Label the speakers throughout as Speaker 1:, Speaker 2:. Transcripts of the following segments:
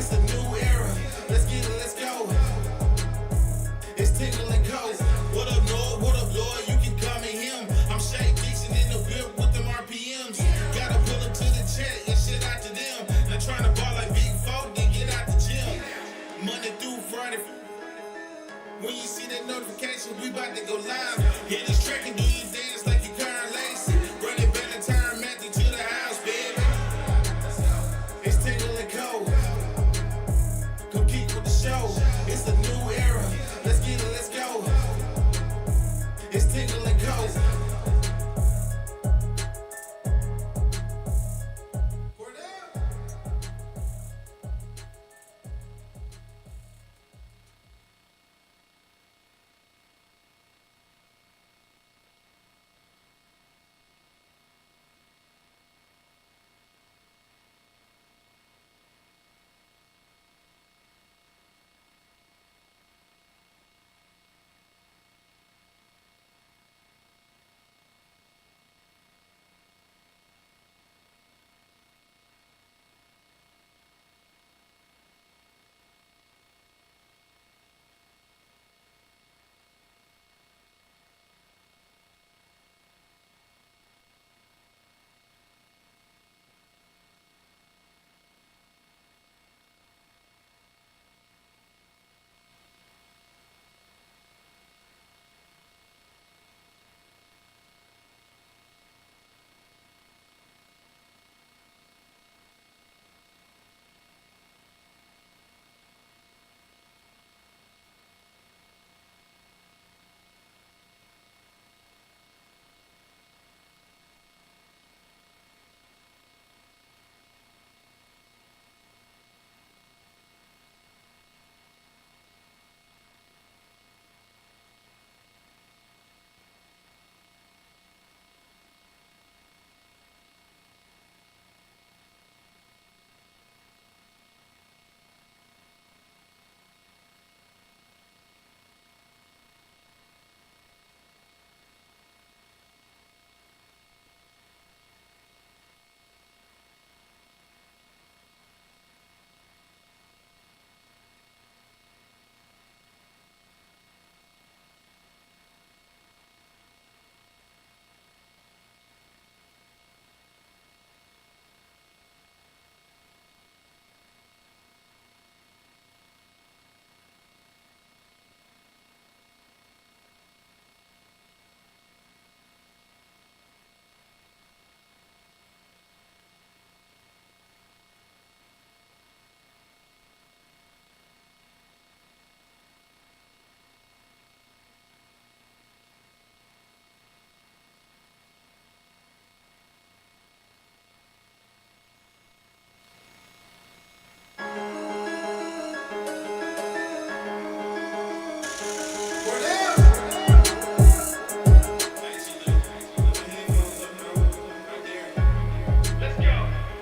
Speaker 1: It's a new era. Let's get it, let's go. It's Tingle and Co. What up, Lord? What up, Lord? You can call me him. I'm Shay Dixon in the whip with them RPMs. Gotta pull up to the chat and shit out to them. Not trying to ball like Big Four, then get out the gym. Monday through Friday. When you see that notification, we about to go live. Hit this track and do you dance like you Karen Lacey. Run it back and turn Matthew to the house, baby. It's Tingle and Co. Come keep with the show. It's a new era. Let's get it, let's go. It's Tingle and Co.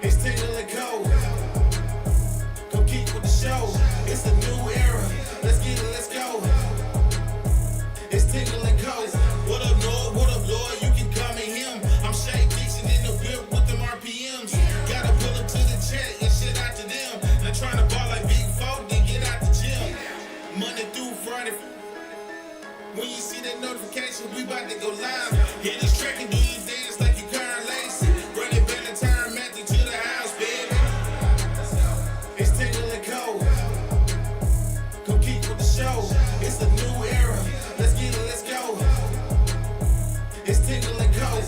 Speaker 1: It's Tingle and Co. Come keep with the show. It's a new era. Let's get it, let's go. It's Tingle and Co. What up, Lord? What up, Lord? You can call me him. I'm Shay Dixon in the whip with them RPMs. Gotta pull up to the chat and shit out to them. Not trying to ball like Big Four, then get out the gym. Monday through Friday. When you see that notification, we about to go live. Hit this track and do you dance like you Karen Lacey. Run it back and turn Matthew to the house, baby. It's Tingle and Co. Come keep with the show. It's a new era. Let's get it, let's go. It's Tingle and Co.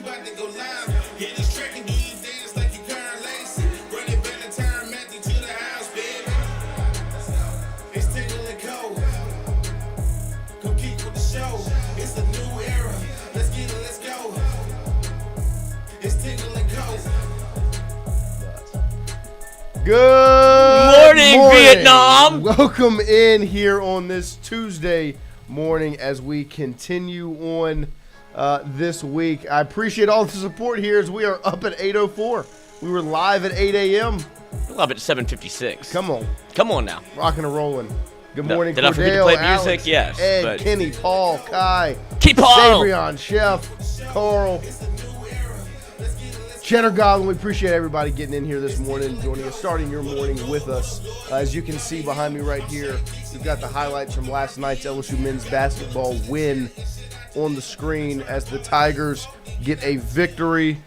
Speaker 1: about to go live. Hit this track and do you dance like you Karen Lacey. Run it back the time, Matthew to the house, baby. It's Tingle and Co. Come keep with the show. It's a new era. Let's get it, let's go. It's Tingle and Co.
Speaker 2: Good
Speaker 3: morning, Vietnam.
Speaker 2: Welcome in here on this Tuesday morning as we continue on this week. I appreciate all the support here as we are up at 8:04. We were live at 8 a.m.
Speaker 3: Love it, 7:56.
Speaker 2: Come on
Speaker 3: now.
Speaker 2: Rocking and rolling. Good morning,
Speaker 3: Did I forget to
Speaker 2: Cordell,
Speaker 3: play
Speaker 2: Alex,
Speaker 3: music? Yes.
Speaker 2: Ed,
Speaker 3: but
Speaker 2: Kenny, Paul, Kai,
Speaker 3: Keep Paul.
Speaker 2: Sabrion, Chef, Carl, Cheddar Goblin. We appreciate everybody getting in here this morning, joining us, starting your morning with us. As you can see behind me right here, we've got the highlights from last night's LSU men's basketball win on the screen as the Tigers get a victory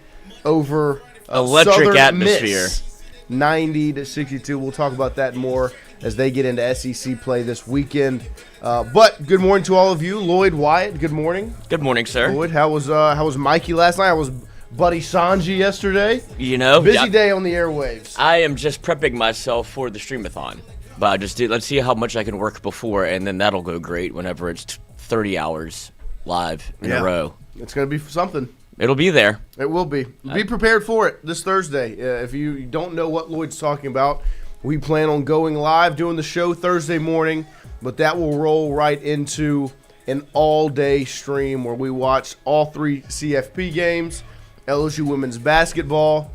Speaker 2: over
Speaker 3: electric
Speaker 2: Southern
Speaker 3: atmosphere.
Speaker 2: Miss, 90-62. We'll talk about that more as they get into SEC play this weekend. But good morning to all of you. Lloyd, Wyatt, good morning.
Speaker 3: Good morning, sir.
Speaker 2: Lloyd, how was Mikey last night? How was Buddy Sanji yesterday?
Speaker 3: You know,
Speaker 2: Busy day on the airwaves.
Speaker 3: I am just prepping myself for the streamathon. But I just did. Let's see how much I can work before, and then that'll go great whenever it's 30 hours live in a row.
Speaker 2: It's going to be something.
Speaker 3: It'll be there.
Speaker 2: It will be. Be prepared for it this Thursday. If you don't know what Lloyd's talking about, we plan on going live, doing the show Thursday morning, but that will roll right into an all-day stream where we watch all three CFP games, LSU women's basketball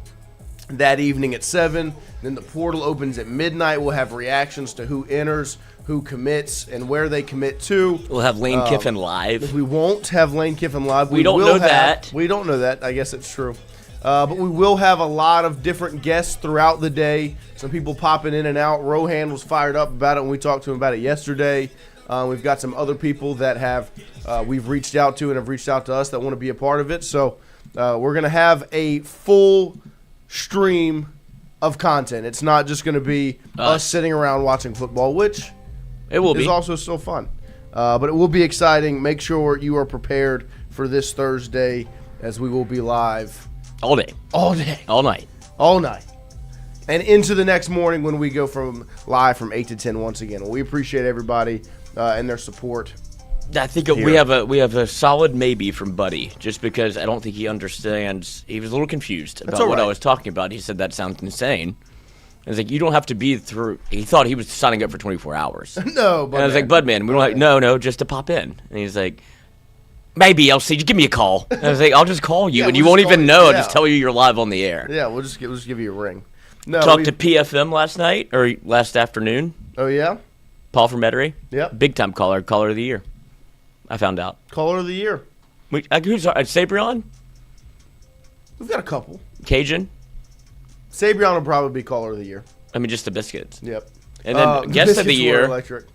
Speaker 2: that evening at 7. Then the portal opens at midnight. We'll have reactions to who enters, who commits, and where they commit to.
Speaker 3: We'll have Lane Kiffin live.
Speaker 2: We won't have Lane Kiffin live.
Speaker 3: We don't know that.
Speaker 2: We don't know that. I guess it's true. But we will have a lot of different guests throughout the day. Some people popping in and out. Rohan was fired up about it when we talked to him about it yesterday. We've got some other people that we've reached out to and have reached out to us that want to be a part of it. So we're going to have a full stream of content. It's not just going to be us sitting around watching football, which
Speaker 3: it will
Speaker 2: is also still fun. But it will be exciting. Make sure you are prepared for this Thursday as we will be live
Speaker 3: all day,
Speaker 2: all night, and into the next morning when we go live from 8 to 10 once again. Well, we appreciate everybody and their support.
Speaker 3: I think we have a solid maybe from Buddy, just because I don't think he understands. He was a little confused about what I was talking about. He said that sounds insane. I was like, you don't have to be through. He thought he was signing up for 24 hours.
Speaker 2: No, but
Speaker 3: I was like, Budman, we don't. No, just to pop in. And he's like, maybe I'll see. Just give me a call. And I was like, I'll just call you, and you won't even know. I'll just tell you you're live on the air.
Speaker 2: Yeah, we'll just give you a ring. No,
Speaker 3: talked to PFM last night or last afternoon.
Speaker 2: Oh yeah,
Speaker 3: Paul from Metairie.
Speaker 2: Yep,
Speaker 3: big time caller of the year. I found out.
Speaker 2: Caller of the year.
Speaker 3: Who's Sabrion?
Speaker 2: We've got a couple.
Speaker 3: Cajun.
Speaker 2: Sabrion will probably be caller of the year.
Speaker 3: I mean, just the biscuits.
Speaker 2: Yep.
Speaker 3: And then guest of the year.
Speaker 2: Electric.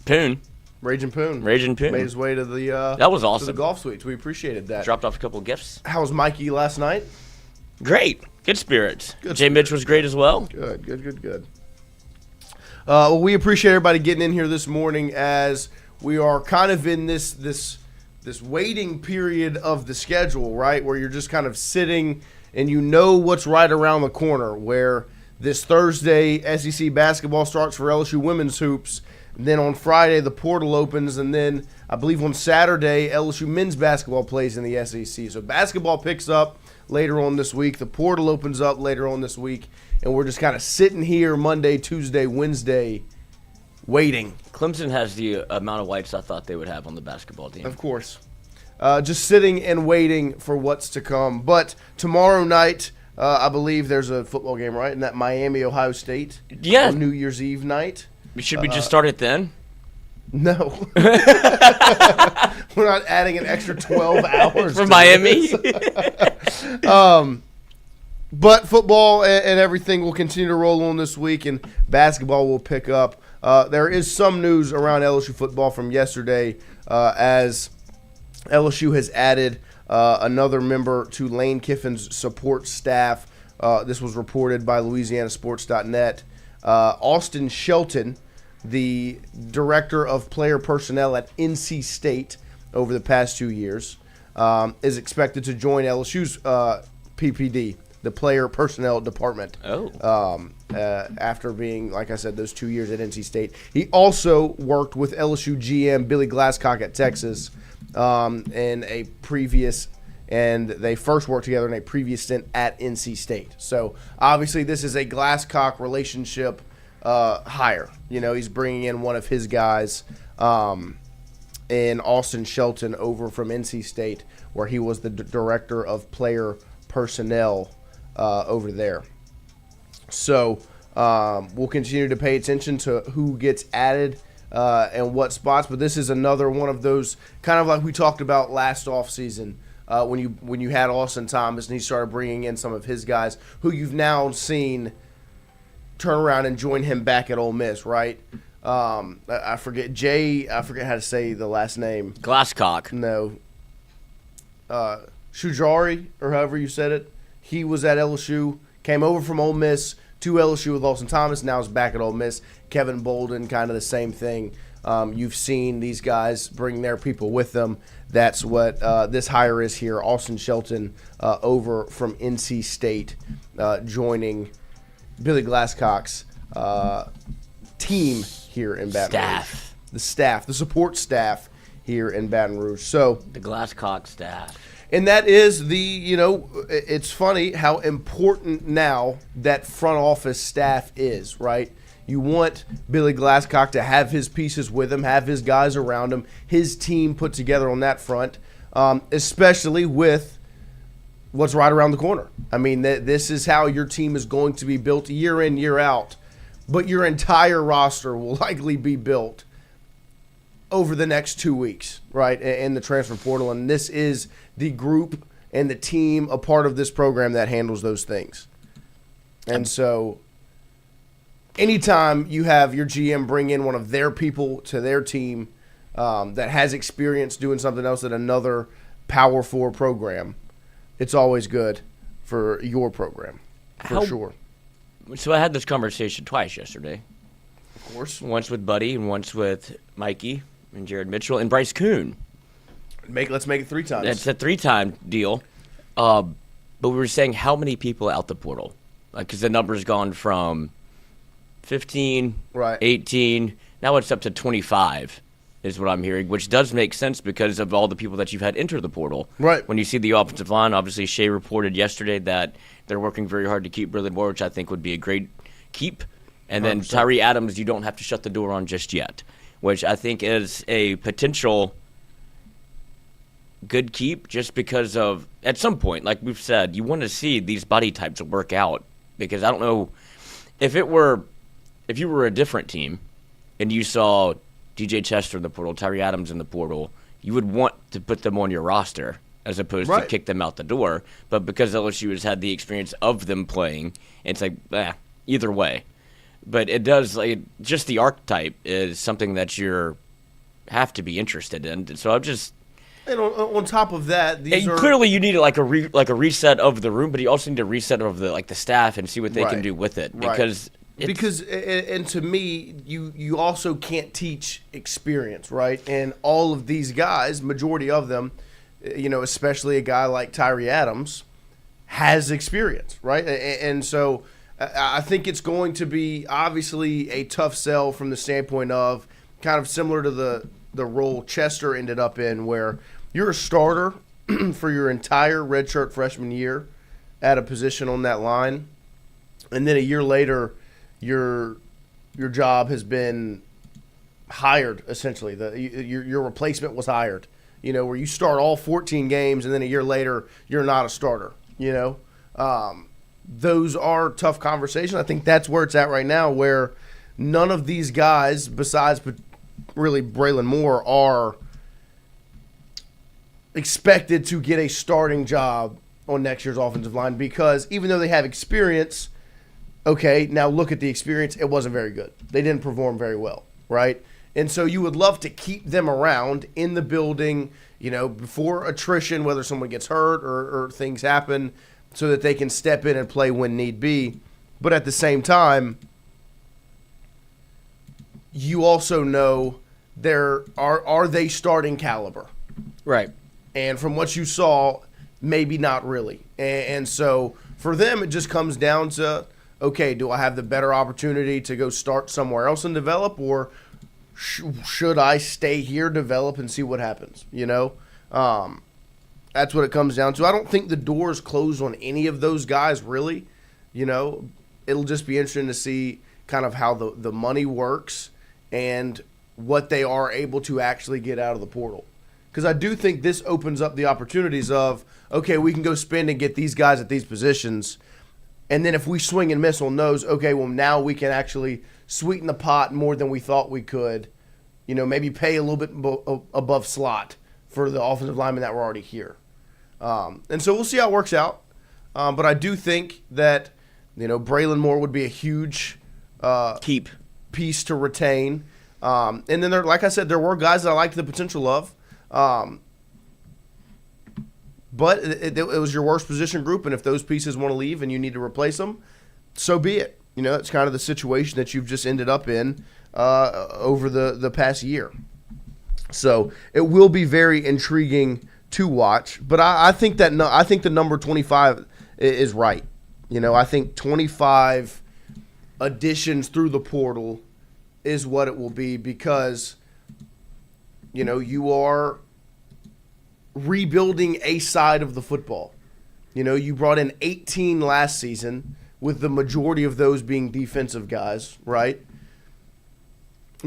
Speaker 3: Poon.
Speaker 2: Raging Poon.
Speaker 3: Made
Speaker 2: his way to the
Speaker 3: that was awesome.
Speaker 2: to the golf suites. We appreciated that.
Speaker 3: Dropped off a couple of gifts.
Speaker 2: How was Mikey last night?
Speaker 3: Great. Good spirits. Jay Mitch was great as well.
Speaker 2: Good. Well, we appreciate everybody getting in here this morning as we are kind of in this waiting period of the schedule, right? Where you're just kind of sitting and you know what's right around the corner, where this Thursday SEC basketball starts for LSU women's hoops. And then on Friday, the portal opens. And then I believe on Saturday, LSU men's basketball plays in the SEC. So basketball picks up later on this week. The portal opens up later on this week. And we're just kind of sitting here Monday, Tuesday, Wednesday, waiting.
Speaker 3: Clemson has the amount of whites I thought they would have on the basketball team.
Speaker 2: Of course. Just sitting and waiting for what's to come. But tomorrow night, I believe there's a football game, right? In that Miami-Ohio State.
Speaker 3: Yeah.
Speaker 2: On New Year's Eve night.
Speaker 3: Should we just start it then?
Speaker 2: No. We're not adding an extra 12 hours
Speaker 3: for Miami.
Speaker 2: But football and everything will continue to roll on this week, and basketball will pick up. There is some news around LSU football from yesterday as LSU has added another member to Lane Kiffin's support staff. This was reported by LouisianaSports.net. Austin Shelton, the director of player personnel at NC State over the past 2 years, is expected to join LSU's PPD, the Player Personnel Department. After being, like I said, those 2 years at NC State. He also worked with LSU GM Billy Glasscock at Texas and they first worked together in a previous stint at NC State. So obviously this is a Glasscock relationship hire. He's bringing in one of his guys in Austin Shelton over from NC State, where he was the director of player personnel over there. So we'll continue to pay attention to who gets added and what spots. But this is another one of those, kind of like we talked about last offseason when you had Austin Thomas and he started bringing in some of his guys who you've now seen turn around and join him back at Ole Miss, right? I forget how to say the last name.
Speaker 3: Glasscock.
Speaker 2: No. Shujari, or however you said it. He was at LSU, came over from Ole Miss to LSU with Austin Thomas, now is back at Ole Miss. Kevin Bolden, kind of the same thing. You've seen these guys bring their people with them. That's what this hire is here. Austin Shelton over from NC State Joining Billy Glasscock's team here in Baton Rouge. The support staff here in Baton Rouge. So
Speaker 3: the Glasscock staff.
Speaker 2: And that is it's funny how important now that front office staff is, right? You want Billy Glasscock to have his pieces with him, have his guys around him, his team put together on that front, especially with what's right around the corner. I mean, this is how your team is going to be built year in, year out. But your entire roster will likely be built over the next 2 weeks, right, in the transfer portal. And this is the group and the team, a part of this program that handles those things. And so anytime you have your GM bring in one of their people to their team that has experience doing something else at another Power 4 program, it's always good for your program, for sure.
Speaker 3: So I had this conversation twice yesterday.
Speaker 2: Of course.
Speaker 3: Once with Buddy and once with Mikey and Jared Mitchell and Bryce Kuhn.
Speaker 2: Let's make it 3 times.
Speaker 3: It's a 3-time deal. But we were saying how many people out the portal. Because the number's gone from 15, 18, now it's up to 25 is what I'm hearing, which does make sense because of all the people that you've had enter the portal.
Speaker 2: Right.
Speaker 3: When you see the offensive line, obviously Shea reported yesterday that they're working very hard to keep Brilliant Moore, which I think would be a great keep. And then 100%. Tyree Adams, you don't have to shut the door on just yet, which I think is a potential good keep just because of, at some point, like we've said, you want to see these body types work out because I don't know if you were a different team and you saw DJ Chester in the portal, Tyree Adams in the portal, you would want to put them on your roster as opposed to kick them out the door. But because LSU has had the experience of them playing, it's like, either way. But it does, just the archetype is something that you have to be interested in. So I'm just...
Speaker 2: And on top of that,
Speaker 3: clearly you need like a reset of the room, but you also need a reset of the staff and see what they can do with it because and to me, you also can't teach experience, right? And all of these guys, majority of them, especially a guy like Tyree Adams, has experience, right? And so I think it's going to be obviously a tough sell from the standpoint of kind of similar to the role Chester ended up in, where you're a starter for your entire redshirt freshman year at a position on that line, and then a year later, your job has been hired, essentially. Your replacement was hired, where you start all 14 games, and then a year later, you're not a starter, Those are tough conversations. I think that's where it's at right now, where none of these guys, besides really Braylon Moore, are expected to get a starting job on next year's offensive line because even though they have experience, okay, now look at the experience, it wasn't very good. They didn't perform very well, right? And so you would love to keep them around in the building, before attrition, whether someone gets hurt or things happen, so that they can step in and play when need be. But at the same time, you also know are they starting caliber? Right.
Speaker 2: And from what you saw, maybe not really. And so for them, it just comes down to, okay, do I have the better opportunity to go start somewhere else and develop, or should I stay here, develop, and see what happens? That's what it comes down to. I don't think the door is closed on any of those guys, really. It'll just be interesting to see kind of how the money works and what they are able to actually get out of the portal. Because I do think this opens up the opportunities of, okay, we can go spend and get these guys at these positions. And then if we swing and miss on those, okay, well, now we can actually sweeten the pot more than we thought we could. Maybe pay a little bit above slot for the offensive linemen that were already here. And so we'll see how it works out. But I do think that, Braylon Moore would be a huge
Speaker 3: keep
Speaker 2: piece to retain. And then, like I said, there were guys that I liked the potential of. But it was your worst position group, and if those pieces want to leave and you need to replace them, so be it. It's kind of the situation that you've just ended up in over the past year. So it will be very intriguing to watch. But I think the number 25 is right. I think 25 additions through the portal is what it will be, because you are rebuilding a side of the football. You brought in 18 last season, with the majority of those being defensive guys, right?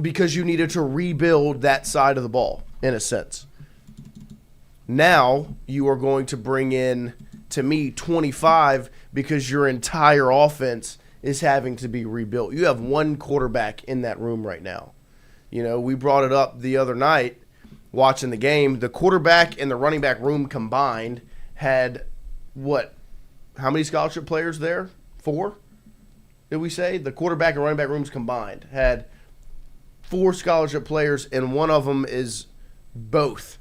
Speaker 2: Because you needed to rebuild that side of the ball, in a sense. Now you are going to bring in, to me, 25, because your entire offense is having to be rebuilt. You have one quarterback in that room right now. We brought it up the other night watching the game. The quarterback and the running back room combined had how many scholarship players there? 4? Did we say? The quarterback and running back rooms combined had 4 scholarship players, and one of them is both.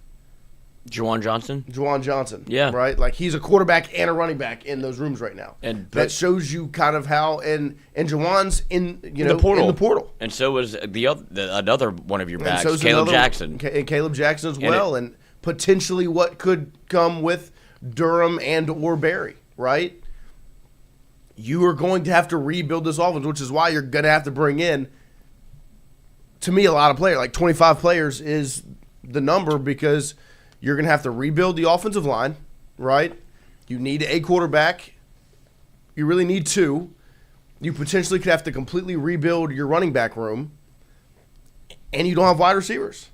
Speaker 3: Juwan Johnson. Yeah.
Speaker 2: Right? Like, he's a quarterback and a running back in those rooms right now. And that shows you kind of how, and Juwan's in the portal.
Speaker 3: And so was another one of your backs, Caleb Jackson.
Speaker 2: And Caleb Jackson as well, and potentially what could come with Durham and or Barry, right? You are going to have to rebuild this offense, which is why you're going to have to bring in, to me, a lot of players. Like 25 players is the number, because you're going to have to rebuild the offensive line, right? You need a quarterback. You really need 2. You potentially could have to completely rebuild your running back room, and you don't have wide receivers.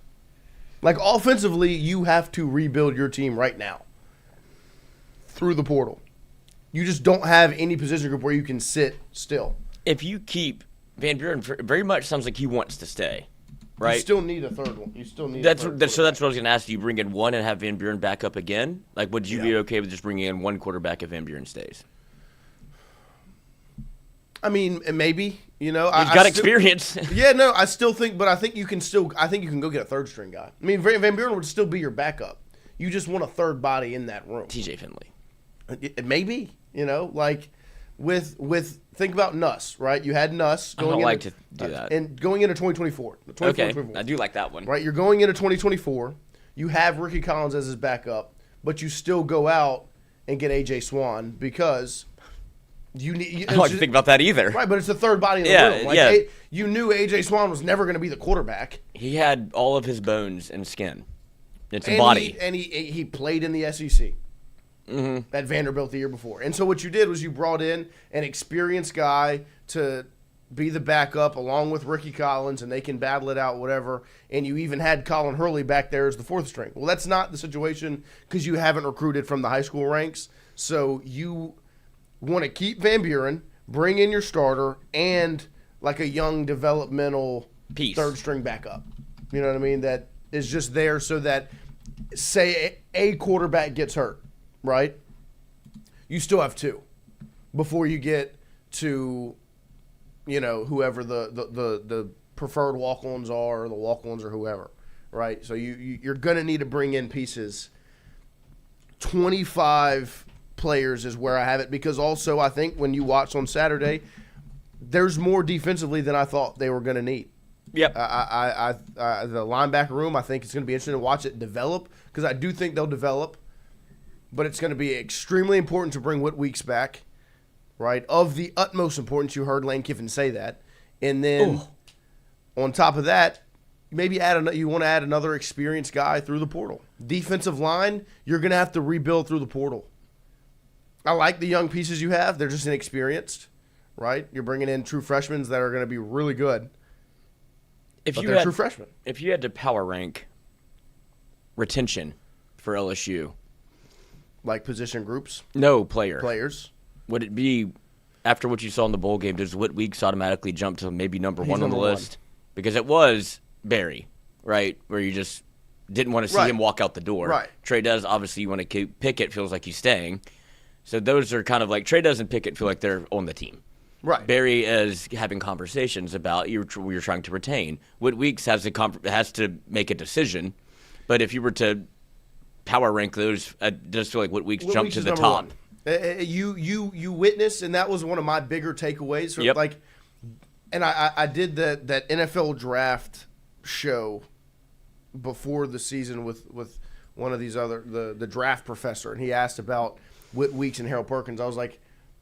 Speaker 2: Like, offensively, you have to rebuild your team right now through the portal. You just don't have any position group where you can sit still.
Speaker 3: If you keep Van Buren, very much sounds like he wants to stay, right?
Speaker 2: You still need a third one. You still need
Speaker 3: so that's what I was going to ask. Do you bring in one and have Van Buren back up again? Like, would you be okay with just bringing in one quarterback if Van Buren stays?
Speaker 2: I mean, maybe.
Speaker 3: He's got experience.
Speaker 2: Yeah, no, I still think, but I think you can go get a third string guy. I mean, Van Buren would still be your backup. You just want a third body in that room.
Speaker 3: TJ Finley.
Speaker 2: Maybe, with think about Nuss, right? You had Nuss going.
Speaker 3: I don't like to do that.
Speaker 2: And going into 2024.
Speaker 3: Okay, I do like that one.
Speaker 2: Right, you're going into 2024. You have Ricky Collins as his backup, but you still go out and get A.J. Swan, because you need.
Speaker 3: I don't like to think about that either.
Speaker 2: Right, but it's the third body in the room. You knew A.J. Swan was never going to be the quarterback.
Speaker 3: He had all of his bones and skin. It's a body.
Speaker 2: He played in the SEC.
Speaker 3: Mm-hmm.
Speaker 2: At Vanderbilt the year before. And so what you did was you brought in an experienced guy to be the backup along with Ricky Collins, and they can battle it out, whatever. And you even had Colin Hurley back there as the 4th string. Well, that's not the situation, because you haven't recruited from the high school ranks. So you want to keep Van Buren, bring in your starter, and like a young developmental
Speaker 3: piece,
Speaker 2: 3rd string backup. You know what I mean? That is just there so that, say, a quarterback gets hurt. Right? You still have 2 before you get to, whoever the preferred walk-ons are, or the walk-ons or whoever, right? So you're going to need to bring in pieces. 25 players is where I have it, because also I think when you watch on Saturday, there's more defensively than I thought they were going to need.
Speaker 3: Yep.
Speaker 2: The linebacker room, I think it's going to be interesting to watch it develop because I do think they'll develop. But it's going to be extremely important to bring Whit Weeks back, right? Of the utmost importance. You heard Lane Kiffin say that. And then on top of that, maybe you want to add another experienced guy through the portal. Defensive line, you're going to have to rebuild through the portal. I like the young pieces you have. They're just inexperienced, right? You're bringing in true freshmen that are going to be really good. But they're true freshmen.
Speaker 3: If you had to power rank retention for LSU.
Speaker 2: Like position groups?
Speaker 3: No,
Speaker 2: players.
Speaker 3: Would it be, after what you saw in the bowl game, does Whit Weeks automatically jump to maybe number one on the list? Because it was Barry, right, where you just didn't want to see him walk out the door.
Speaker 2: Right.
Speaker 3: Trey does, obviously, you want to keep Pickett, feels like he's staying. So those are kind of like, Trey does and Pickett feel like they're on the team.
Speaker 2: Right.
Speaker 3: Barry is having conversations about you're trying to retain. Whit Weeks has to make a decision, but if you were to power rank those, it does feel like Whit Weeks jumped to the top.
Speaker 2: You witnessed, and that was one of my bigger takeaways.
Speaker 3: Yep.
Speaker 2: Like, and I did that NFL draft show before the season with one of these the draft professor, and he asked about Whit Weeks and Harold Perkins. I was like,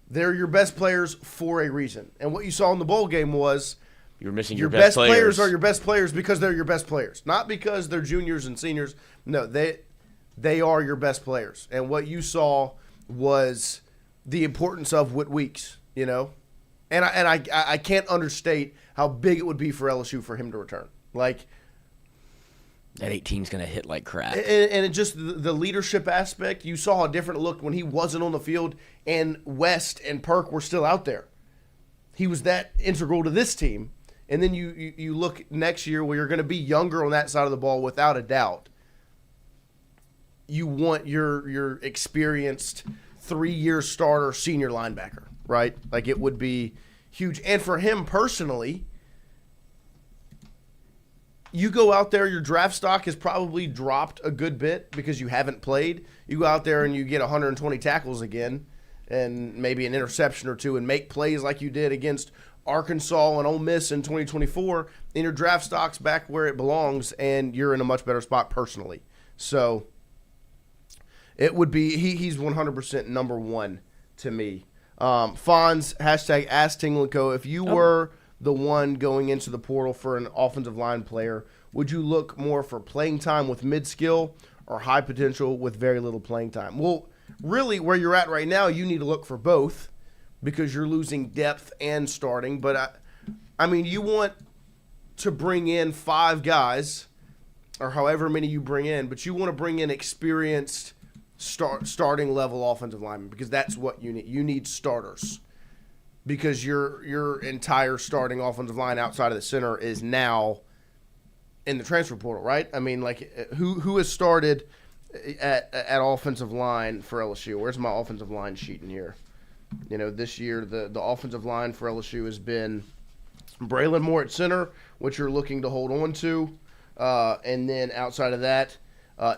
Speaker 2: they're your best players for a reason. And what you saw in the bowl game was
Speaker 3: you're missing
Speaker 2: your best players are your best players because they're your best players, not because they're juniors and seniors. No, they are your best players. And what you saw was the importance of Whit Weeks, you know? And I can't understate how big it would be for LSU for him to return. Like,
Speaker 3: that 18's going to hit like crap.
Speaker 2: And it just the leadership aspect, you saw how different it looked when he wasn't on the field and West and Perk were still out there. He was that integral to this team. And then you look next year where you're going to be younger on that side of the ball without a doubt. You want your experienced 3-year starter senior linebacker, right? Like, it would be huge. And for him personally, you go out there, your draft stock has probably dropped a good bit because you haven't played. You go out there and you get 120 tackles again and maybe an interception or two and make plays like you did against Arkansas and Ole Miss in 2024, and your draft stock's back where it belongs, and you're in a much better spot personally. So it would be he's 100% number one to me. Fonz, hashtag Ask Tingle & Co. If you were the one going into the portal for an offensive line player, would you look more for playing time with mid-skill or high potential with very little playing time? Well, really, where you're at right now, you need to look for both because you're losing depth and starting. But, I mean, you want to bring in 5 guys or however many you bring in, but you want to bring in experienced starting level offensive linemen because that's what you need. You need starters. Because your entire starting offensive line outside of the center is now in the transfer portal, right? I mean, like, who has started at offensive line for LSU? Where's my offensive line sheet in here? You know, this year the offensive line for LSU has been Braylon Moore at center, which you're looking to hold on to. And then outside of that,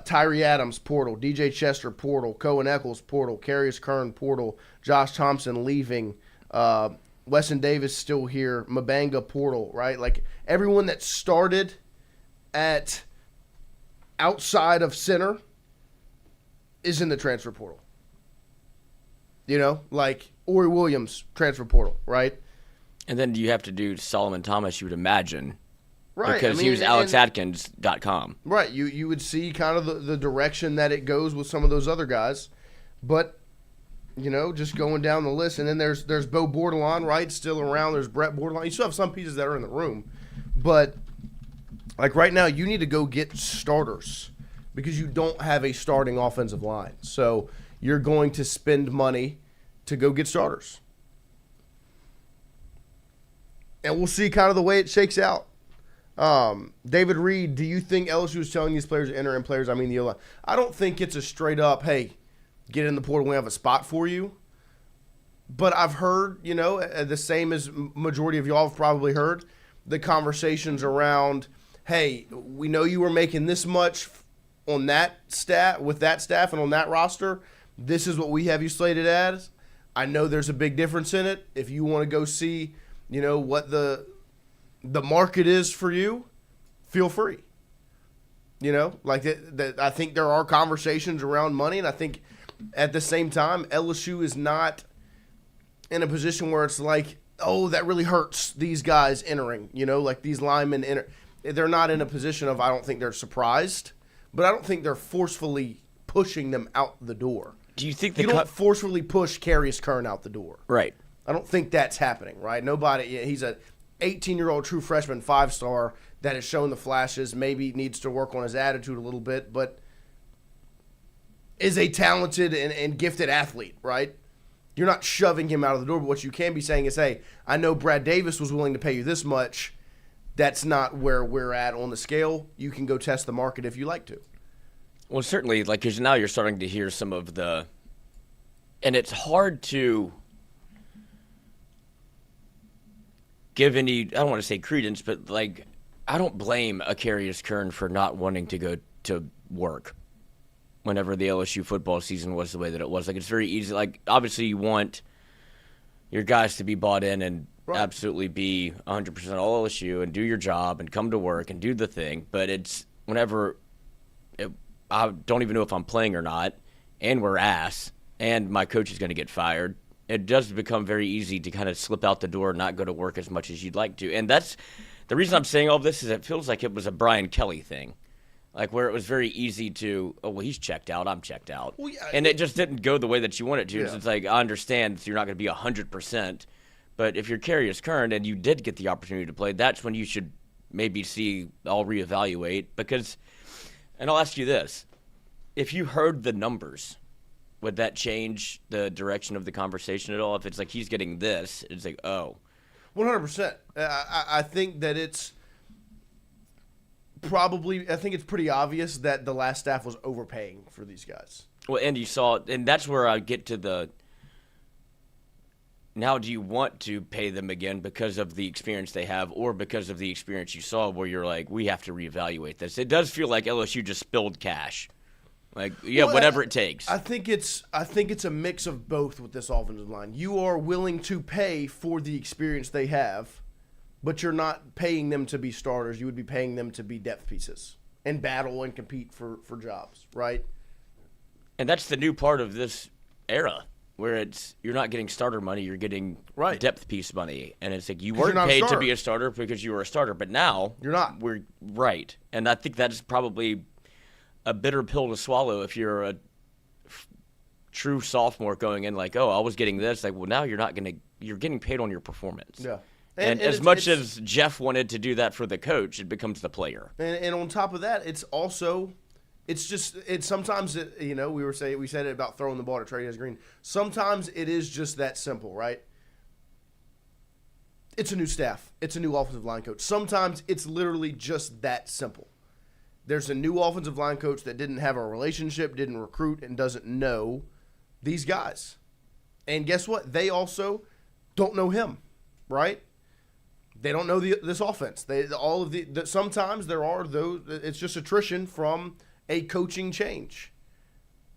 Speaker 2: Tyree Adams, portal. DJ Chester, portal. Cohen Eccles, portal. Carius Kern, portal. Josh Thompson leaving. Weston Davis still here. Mabanga, portal, right? Like, everyone that started at outside of center is in the transfer portal. You know, like Ori Williams, transfer portal, right?
Speaker 3: And then you have to do Solomon Thomas, you would imagine.
Speaker 2: Right.
Speaker 3: Because he was AlexAtkins.com.
Speaker 2: Right. You would see kind of the direction that it goes with some of those other guys. But, you know, just going down the list. And then there's Bo Bordelon, right, still around. There's Brett Bordelon. You still have some pieces that are in the room. But, like, right now, you need to go get starters because you don't have a starting offensive line. So you're going to spend money to go get starters. And we'll see kind of the way it shakes out. David Reed, do you think LSU is telling these players to enter in players? I mean, the O-line. I don't think it's a straight up, hey, get in the portal, we have a spot for you. But I've heard, you know, the same as majority of y'all have probably heard, the conversations around, hey, we know you were making this much on that stat with that staff and on that roster. This is what we have you slated as. I know there's a big difference in it. If you want to go see, you know, what the the market is for you, feel free. You know, like that. I think there are conversations around money, and I think at the same time, LSU is not in a position where it's like, oh, that really hurts these guys entering. You know, like these linemen enter. They're not in a position of, I don't think they're surprised, but I don't think they're forcefully pushing them out the door.
Speaker 3: Do you think
Speaker 2: you don't forcefully push Carius Kern out the door?
Speaker 3: Right.
Speaker 2: I don't think that's happening, right? Nobody. He's a 18-year-old true freshman 5-star that has shown the flashes, maybe needs to work on his attitude a little bit, but is a talented and gifted athlete, right? You're not shoving him out of the door, but what you can be saying is, hey, I know Brad Davis was willing to pay you this much. That's not where we're at on the scale. You can go test the market if you like to.
Speaker 3: Well, certainly, like, because now you're starting to hear some of the – and it's hard to give any – I don't want to say credence, but, like, I don't blame a Carius Kern for not wanting to go to work whenever the LSU football season was the way that it was. Like, it's very easy. Like, obviously you want your guys to be bought in and absolutely be 100% all LSU and do your job and come to work and do the thing. But it's whenever I don't even know if I'm playing or not, and we're ass, and my coach is going to get fired, it does become very easy to kind of slip out the door and not go to work as much as you'd like to. And that's the reason I'm saying all this is it feels like it was a Brian Kelly thing. Like, where it was very easy to, oh, well, he's checked out, I'm checked out. Well, yeah, and it just didn't go the way that you want it to. Yeah. So it's like, I understand you're not going to be 100%, but if you're Carius Kern and you did get the opportunity to play, that's when you should maybe see, I'll reevaluate. Because, and I'll ask you this, if you heard the numbers, would that change the direction of the conversation at all? If it's like he's getting this, it's like, oh.
Speaker 2: 100%. I think that it's probably, I think it's pretty obvious that the last staff was overpaying for these guys.
Speaker 3: Well, and you saw, and that's where I get to the, now do you want to pay them again because of the experience they have or because of the experience you saw where you're like, we have to reevaluate this? It does feel like LSU just spilled cash. Like, yeah, well, whatever it takes.
Speaker 2: I think it's a mix of both with this offensive line. You are willing to pay for the experience they have, but you're not paying them to be starters. You would be paying them to be depth pieces and battle and compete for jobs, right?
Speaker 3: And that's the new part of this era, where it's you're not getting starter money, you're getting depth piece money. And it's like you weren't paid to be a starter because you were a starter, but now
Speaker 2: you're not.
Speaker 3: We're right. And I think that's probably a bitter pill to swallow if you're a true sophomore going in like, oh, I was getting this. Like, well, now you're getting paid on your performance.
Speaker 2: Yeah.
Speaker 3: And as much as Jeff wanted to do that for the coach, it becomes the player.
Speaker 2: And on top of that, it's sometimes, you know, we said it about throwing the ball to Trey Green. Sometimes it is just that simple, right? It's a new staff. It's a new offensive line coach. Sometimes it's literally just that simple. There's a new offensive line coach that didn't have a relationship, didn't recruit, and doesn't know these guys. And guess what? They also don't know him, right? They don't know this offense. Sometimes there are those. It's just attrition from a coaching change,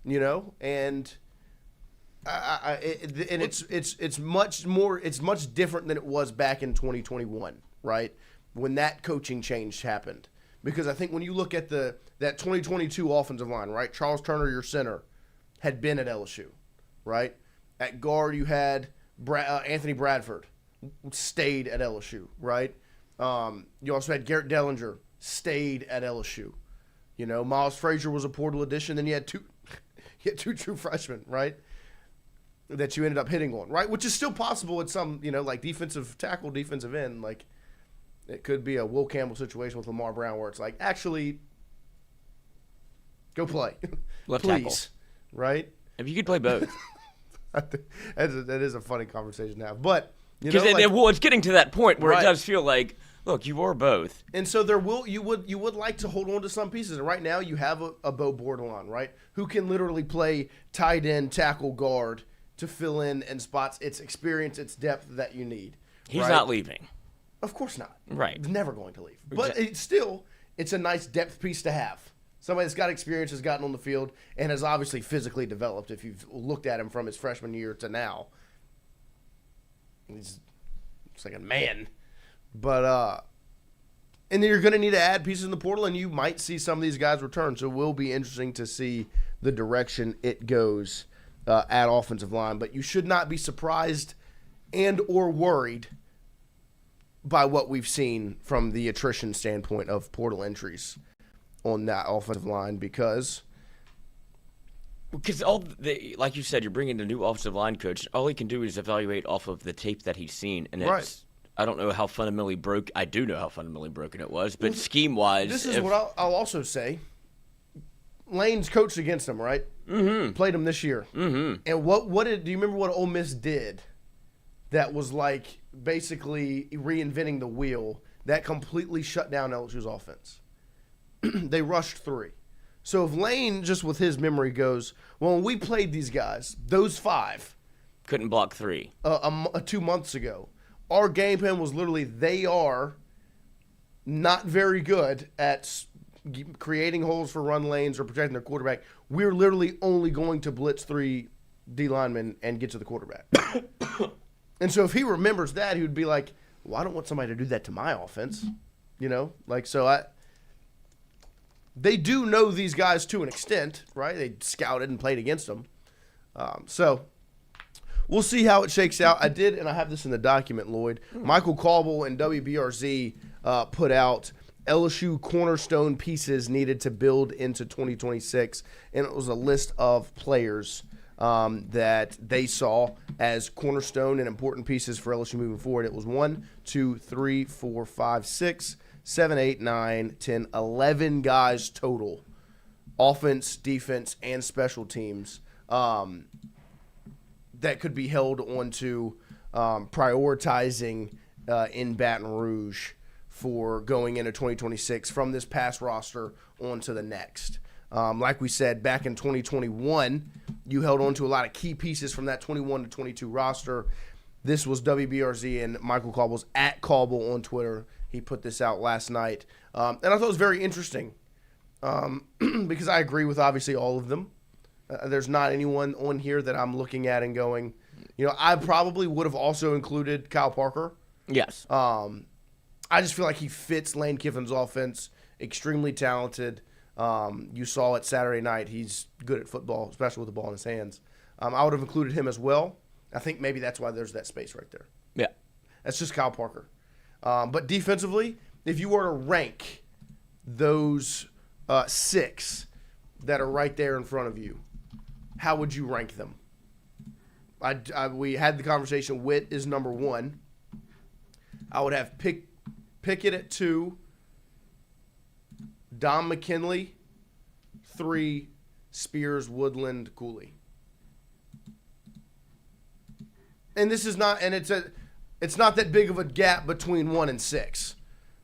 Speaker 2: you know. And it's much more. It's much different than it was back in 2021, right? When that coaching change happened. Because I think when you look at that 2022 offensive line, right? Charles Turner, your center, had been at LSU, right? At guard, you had Anthony Bradford, stayed at LSU, right? You also had Garrett Dellinger, stayed at LSU. You know, Miles Frazier was a portal addition. Then you had two true freshmen, right? That you ended up hitting on, right? Which is still possible at some, you know, like defensive tackle, defensive end, like. It could be a Will Campbell situation with Lamar Brown where it's like, actually, go play.
Speaker 3: Left
Speaker 2: please,
Speaker 3: tackle.
Speaker 2: Right?
Speaker 3: If you could play both.
Speaker 2: that is a funny conversation to have. But, you
Speaker 3: know, well, it's getting to that point where it does feel like, look, you are both.
Speaker 2: And so you would like to hold on to some pieces. And right now you have a Bo Bordelon, right, who can literally play tight end, tackle, guard to fill in spots. It's experience, it's depth that you need.
Speaker 3: He's not leaving.
Speaker 2: Of course not.
Speaker 3: Right.
Speaker 2: He's never going to leave. But it's a nice depth piece to have. Somebody that's got experience, has gotten on the field, and has obviously physically developed. If you've looked at him from his freshman year to now, he's like a man. But And then you're going to need to add pieces in the portal, and you might see some of these guys return. So it will be interesting to see the direction it goes at offensive line. But you should not be surprised and or worried by what we've seen from the attrition standpoint of portal entries on that offensive line because
Speaker 3: like you said, you're bringing a new offensive line coach. All he can do is evaluate off of the tape that he's seen, and I don't know how fundamentally broke. I do know how fundamentally broken it was, but scheme-wise,
Speaker 2: this is what I'll also say. Lane's coached against him, right?
Speaker 3: Mm-hmm.
Speaker 2: Played him this year.
Speaker 3: Mm-hmm.
Speaker 2: And do you remember what Ole Miss did? That was like basically reinventing the wheel that completely shut down LSU's offense. They rushed 3. So if Lane, just with his memory, goes, well, when we played these guys, those 5
Speaker 3: couldn't block 3
Speaker 2: 2 months ago, our game plan was literally they are not very good at creating holes for run lanes or protecting their quarterback. We're literally only going to blitz 3 D linemen and get to the quarterback. And so if he remembers that, he would be like, well, I don't want somebody to do that to my offense. They do know these guys to an extent, right? They scouted and played against them. So we'll see how it shakes out. I did, and I have this in the document, Lloyd. Michael Cauble and WBRZ put out LSU Cornerstone pieces needed to build into 2026, and it was a list of players that they saw as cornerstone and important pieces for LSU moving forward. It was 1, 2, 3, 4, 5, 6, 7, 8, 9, 10, 11 guys total, offense, defense, and special teams, that could be held onto prioritizing in Baton Rouge for going into 2026 from this past roster onto the next. Like we said, back in 2021, you held on to a lot of key pieces from that 21 to 22 roster. This was WBRZ and Michael Cauble's at Cauble on Twitter. He put this out last night. And I thought it was very interesting because I agree with obviously all of them. There's not anyone on here that I'm looking at and going, I probably would have also included Kyle Parker.
Speaker 3: Yes.
Speaker 2: I just feel like he fits Lane Kiffin's offense, extremely talented. You saw it Saturday night. He's good at football, especially with the ball in his hands. I would have included him as well. I think maybe that's why there's that space right there.
Speaker 3: Yeah.
Speaker 2: That's just Kyle Parker. But defensively, if you were to rank those 6 that are right there in front of you, how would you rank them? We had the conversation. Witt is number 1. I would have Pickett at 2. Dom McKinley, 3, Spears, Woodland, Cooley. And this is not, and it's not that big of a gap between 1 and 6,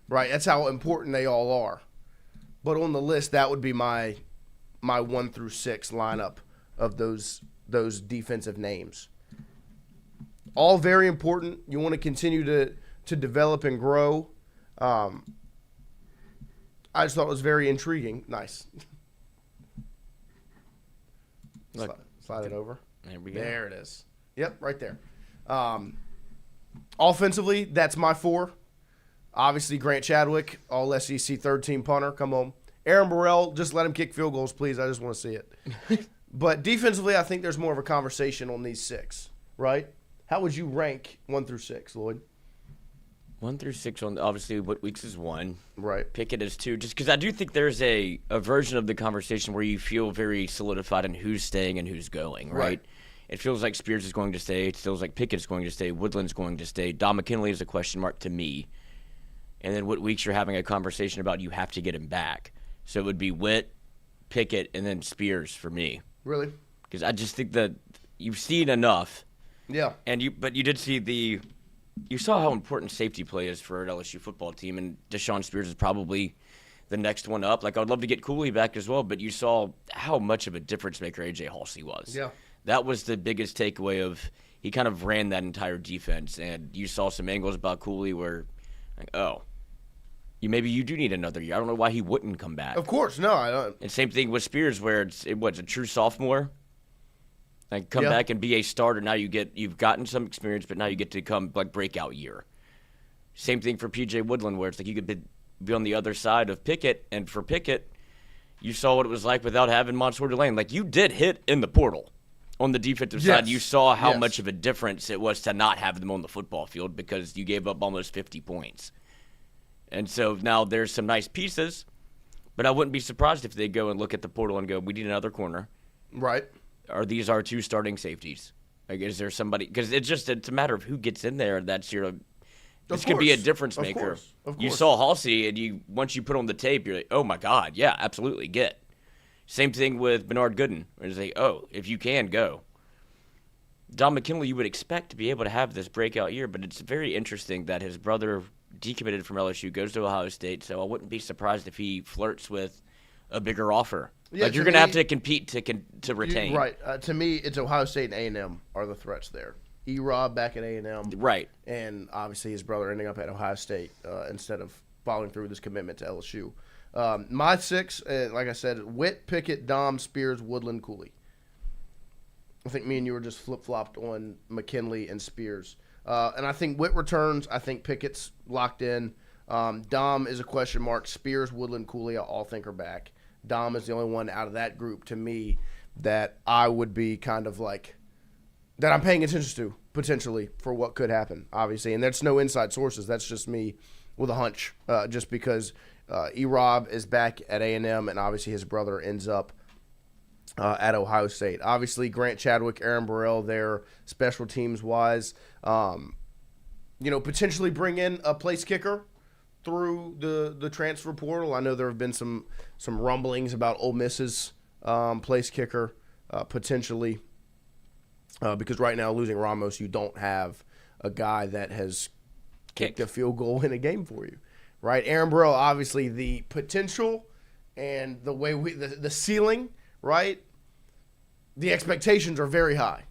Speaker 2: right? That's how important they all are. But on the list, that would be my 1 through 6 lineup of those defensive names. All very important. You want to continue to develop and grow. I just thought it was very intriguing. Nice. Slide it over.
Speaker 3: There we go.
Speaker 2: There it is. Yep, right there. Offensively, that's my 4. Obviously, Grant Chadwick, all SEC third-team punter. Come on. Aaron Burrell, just let him kick field goals, please. I just want to see it. But defensively, I think there's more of a conversation on these 6, right? How would you rank 1 through 6, Lloyd?
Speaker 3: 1 through 6 on obviously what weeks is 1.
Speaker 2: Right.
Speaker 3: Pickett is 2. Just because I do think there's a version of the conversation where you feel very solidified in who's staying and who's going, right? It feels like Spears is going to stay. It feels like Pickett is going to stay. Woodland's going to stay. Dom McKinley is a question mark to me. And then what weeks you're having a conversation about you have to get him back. So it would be Witt, Pickett, and then Spears for me.
Speaker 2: Really?
Speaker 3: Because I just think that you've seen enough.
Speaker 2: Yeah.
Speaker 3: But you did see you saw how important safety play is for an LSU football team, and Deshaun Spears is probably the next one up. Like, I would love to get Cooley back as well, but you saw how much of a difference maker A.J. Halsey was.
Speaker 2: Yeah.
Speaker 3: That was the biggest takeaway of he kind of ran that entire defense, and you saw some angles about Cooley where, like, maybe you do need another year. I don't know why he wouldn't come back.
Speaker 2: Of course, no, I don't.
Speaker 3: And same thing with Spears where it was a true sophomore. Like, come back and be a starter. Now you've gotten some experience, but now you get to come like breakout year. Same thing for P.J. Woodland, where it's like you could be on the other side of Pickett. And for Pickett, you saw what it was like without having Mansour Delane. Like, you did hit in the portal on the defensive side. You saw how much of a difference it was to not have them on the football field because you gave up almost 50 points. And so now there's some nice pieces, but I wouldn't be surprised if they go and look at the portal and go, we need another corner.
Speaker 2: Right.
Speaker 3: Are these our 2 starting safeties? Like, is there somebody? Because it's a matter of who gets in there. This could be a difference maker.
Speaker 2: Of course.
Speaker 3: You saw Halsey, and once you put on the tape, you're like, oh my God, yeah, absolutely, get. Same thing with Bernard Gooden. It's like, oh, if you can, go. Don McKinley, you would expect to be able to have this breakout year, but it's very interesting that his brother decommitted from LSU, goes to Ohio State, so I wouldn't be surprised if he flirts with a bigger offer.
Speaker 2: Yeah,
Speaker 3: like, you're going to have to compete to retain.
Speaker 2: Right. To me, it's Ohio State and A&M are the threats there. E-Rob back at A&M.
Speaker 3: Right.
Speaker 2: And obviously his brother ending up at Ohio State instead of following through with his commitment to LSU. My 6, like I said, Witt, Pickett, Dom, Spears, Woodland, Cooley. I think me and you were just flip-flopped on McKinley and Spears. And I think Witt returns. I think Pickett's locked in. Dom is a question mark. Spears, Woodland, Cooley, I all think are back. Dom is the only one out of that group, to me, that I would be kind of like – that I'm paying attention to, potentially, for what could happen, obviously. And that's no inside sources. That's just me with a hunch, just because E-Rob is back at A&M, and obviously his brother ends up at Ohio State. Obviously, Grant Chadwick, Aaron Burrell there, special teams-wise. Potentially bring in a place kicker through the transfer portal. I know there have been some rumblings about Ole Miss's place kicker potentially. Because right now, losing Ramos, you don't have a guy that has kicked a field goal in a game for you, right? Aaron Burrell, obviously, the potential and the way the ceiling, right? The expectations are very high,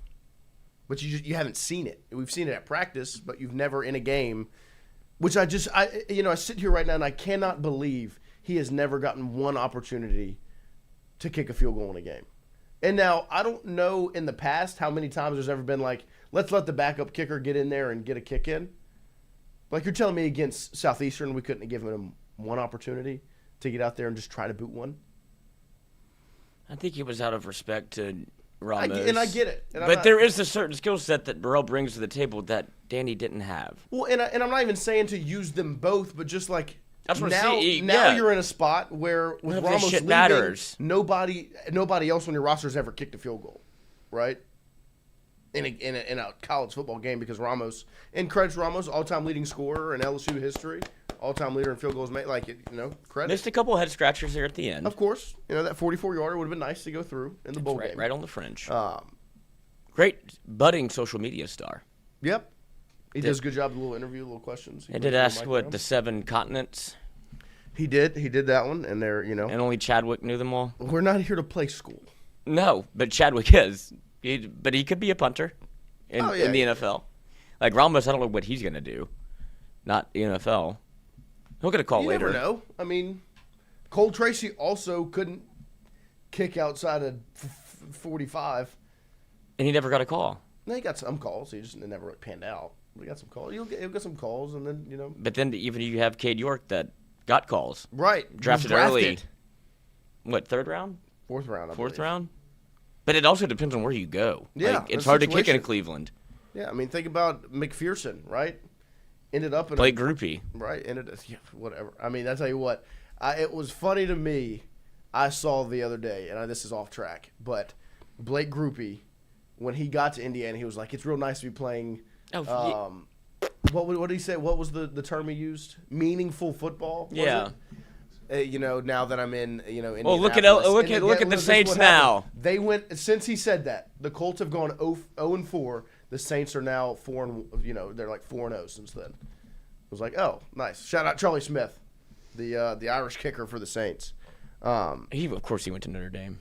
Speaker 2: but you haven't seen it. We've seen it at practice, but you've never in a game. Which I sit here right now and I cannot believe he has never gotten one opportunity to kick a field goal in a game. And now, I don't know in the past how many times there's ever been like, let's let the backup kicker get in there and get a kick in. Like, you're telling me against Southeastern we couldn't have given him one opportunity to get out there and just try to boot one?
Speaker 3: I think it was out of respect to Ramos.
Speaker 2: I get it.
Speaker 3: But there is a certain skill set that Burrell brings to the table that Danny didn't have.
Speaker 2: Well, and I'm not even saying to use them both, but just like,
Speaker 3: now
Speaker 2: you're in a spot where with Ramos
Speaker 3: shit
Speaker 2: leaving,
Speaker 3: matters.
Speaker 2: nobody else on your roster has ever kicked a field goal, right? In a college football game, because Ramos, and credits Ramos, all-time leading scorer in LSU history, all-time leader in field goals made. Credit.
Speaker 3: Missed a couple head scratchers there at the end.
Speaker 2: Of course, that 44-yarder would have been nice to go through in the bowl game.
Speaker 3: Right on the fringe. Great budding social media star.
Speaker 2: Yep. He does a good job. A little interview, a little questions.
Speaker 3: He did ask the 7 continents.
Speaker 2: He did that one, and they're
Speaker 3: And only Chadwick knew them all.
Speaker 2: We're not here to play school.
Speaker 3: No, but Chadwick is. But he could be a punter in the NFL. Like Ramos, I don't know what he's going to do. Not the NFL. He'll get a call later.
Speaker 2: You never know. I mean, Cole Tracy also couldn't kick outside of 45.
Speaker 3: And he never got a call.
Speaker 2: No, he got some calls. He just never really panned out. We got some calls. He'll get some calls, and then,
Speaker 3: But then even you have Cade York that got calls.
Speaker 2: Right.
Speaker 3: Drafted early. What, 3rd round?
Speaker 2: 4th round, I
Speaker 3: Fourth
Speaker 2: believe.
Speaker 3: round? But it also depends on where you go.
Speaker 2: Yeah.
Speaker 3: It's hard to kick in Cleveland.
Speaker 2: Yeah, I mean, think about McPherson, right? Ended up in
Speaker 3: Blake Groupie.
Speaker 2: Right. Whatever. I mean, I tell you what. It was funny to me. I saw the other day, and this is off track, but Blake Groupie, when he got to Indiana, he was like, it's real nice to be playing what did he say? What was the term he used? Meaningful football?
Speaker 3: Yeah.
Speaker 2: Now that I'm in, Indianapolis.
Speaker 3: Well, look at the Saints now.
Speaker 2: They went, since he said that, the Colts have gone 0-4. The Saints are now 4, they're like 4-0 since then. It was like, oh, nice. Shout out Charlie Smith, the Irish kicker for the Saints.
Speaker 3: Of course he went to Notre Dame.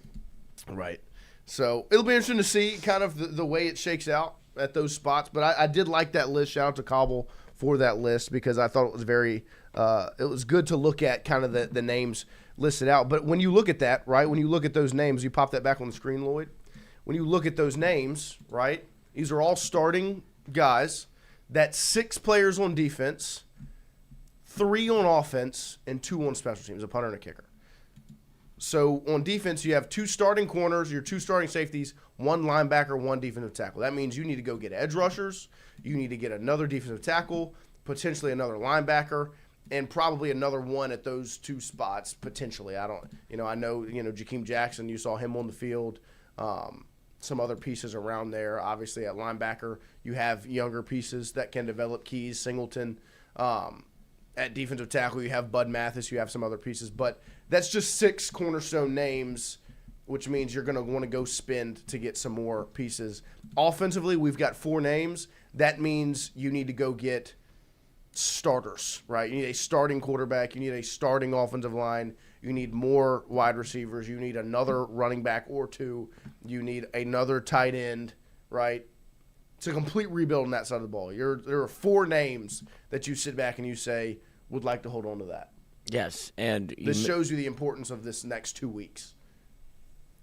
Speaker 2: Right. So it'll be interesting to see kind of the way it shakes out at those spots. But I did like that list. Shout out to Cobble for that list, because I thought it was it was good to look at kind of the names listed out. But when you look at that, right, when you look at those names, you pop that back on the screen, Lloyd. When you look at those names, right, these are all starting guys. That's 6 players on defense, 3 on offense and 2 on special teams, a punter and a kicker. So on defense, you have 2 starting corners, your 2 starting safeties, 1 linebacker, 1 defensive tackle. That means you need to go get edge rushers. You need to get another defensive tackle, potentially another linebacker, and probably another one at those 2 spots, potentially. I know, Jakeem Jackson, you saw him on the field. Some other pieces around there. Obviously, at linebacker, you have younger pieces that can develop. Keys, Singleton. At defensive tackle, you have Bud Mathis. You have some other pieces. But that's just 6 cornerstone names, which means you're going to want to go spend to get some more pieces. Offensively, we've got 4 names. That means you need to go get starters, right? You need a starting quarterback. You need a starting offensive line. You need more wide receivers. You need another running back or 2. You need another tight end, right? It's a complete rebuild on that side of the ball. There are 4 names that you sit back and you say, would like to hold on to that.
Speaker 3: Yes, and
Speaker 2: this shows you the importance of this next 2 weeks.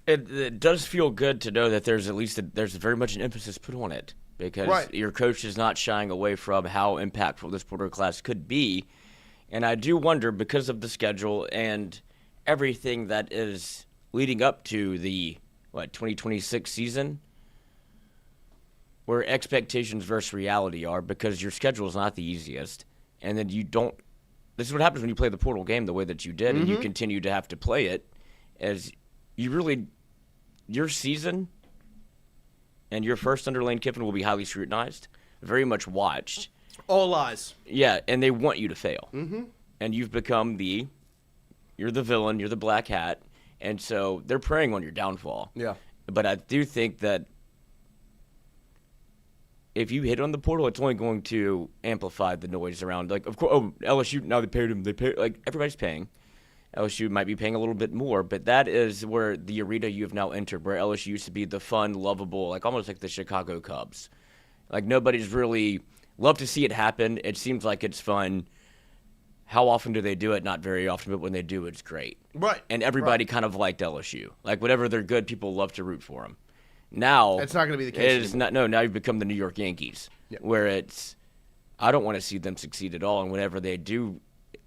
Speaker 3: It does feel good to know that there's very much an emphasis put on it, because your coach is not shying away from how impactful this portal class could be. And I do wonder, because of the schedule and everything that is leading up to the 2026 season, where expectations versus reality are, because your schedule is not the easiest, and then you don't. This is what happens when you play the portal game the way that you did, and you continue to have to play it, as your season and your first under Lane Kiffin will be highly scrutinized, very much watched.
Speaker 2: All eyes.
Speaker 3: Yeah, and they want you to fail. Mm-hmm. And you've become you're the villain, you're the black hat, and so they're preying on your downfall.
Speaker 2: Yeah.
Speaker 3: But I do think that if you hit on the portal, it's only going to amplify the noise around. Like, of course, LSU, now they paid him. Everybody's paying. LSU might be paying a little bit more, but that is where the arena you have now entered, where LSU used to be the fun, lovable, almost like the Chicago Cubs. Nobody's really love to see it happen. It seems like it's fun. How often do they do it? Not very often, but when they do, it's great.
Speaker 2: Right.
Speaker 3: And everybody kind of liked LSU. Whenever they're good, people love to root for them. Now
Speaker 2: it's not going to be the case.
Speaker 3: It is not. No, now you've become the New York Yankees, where I don't want to see them succeed at all. And whenever they do,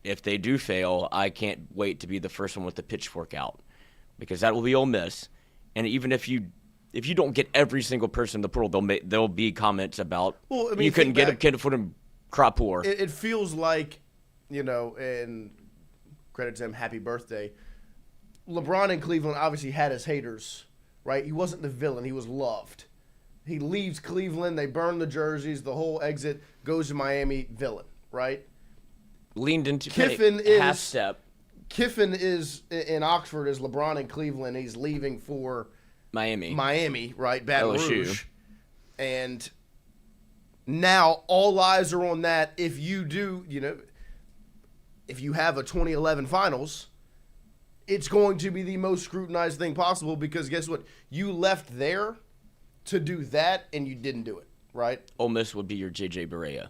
Speaker 3: if they do fail, I can't wait to be the first one with the pitchfork out, because that will be Ole Miss. And even if you don't get every single person in the portal, there'll be comments about you couldn't get him, can't afford him, crop poor.
Speaker 2: It feels like, and credit to him, happy birthday. LeBron in Cleveland obviously had his haters. Right, he wasn't the villain. He was loved. He leaves Cleveland. They burn the jerseys. The whole exit goes to Miami. Villain, right?
Speaker 3: Leaned into half step.
Speaker 2: Kiffin is in Oxford as LeBron in Cleveland. He's leaving for Miami, right? Baton Rouge. And now all eyes are on that. If you do, if you have a 2011 finals, it's going to be the most scrutinized thing possible, because guess what? You left there to do that, and you didn't do it, right?
Speaker 3: Ole Miss would be your J.J. Barea.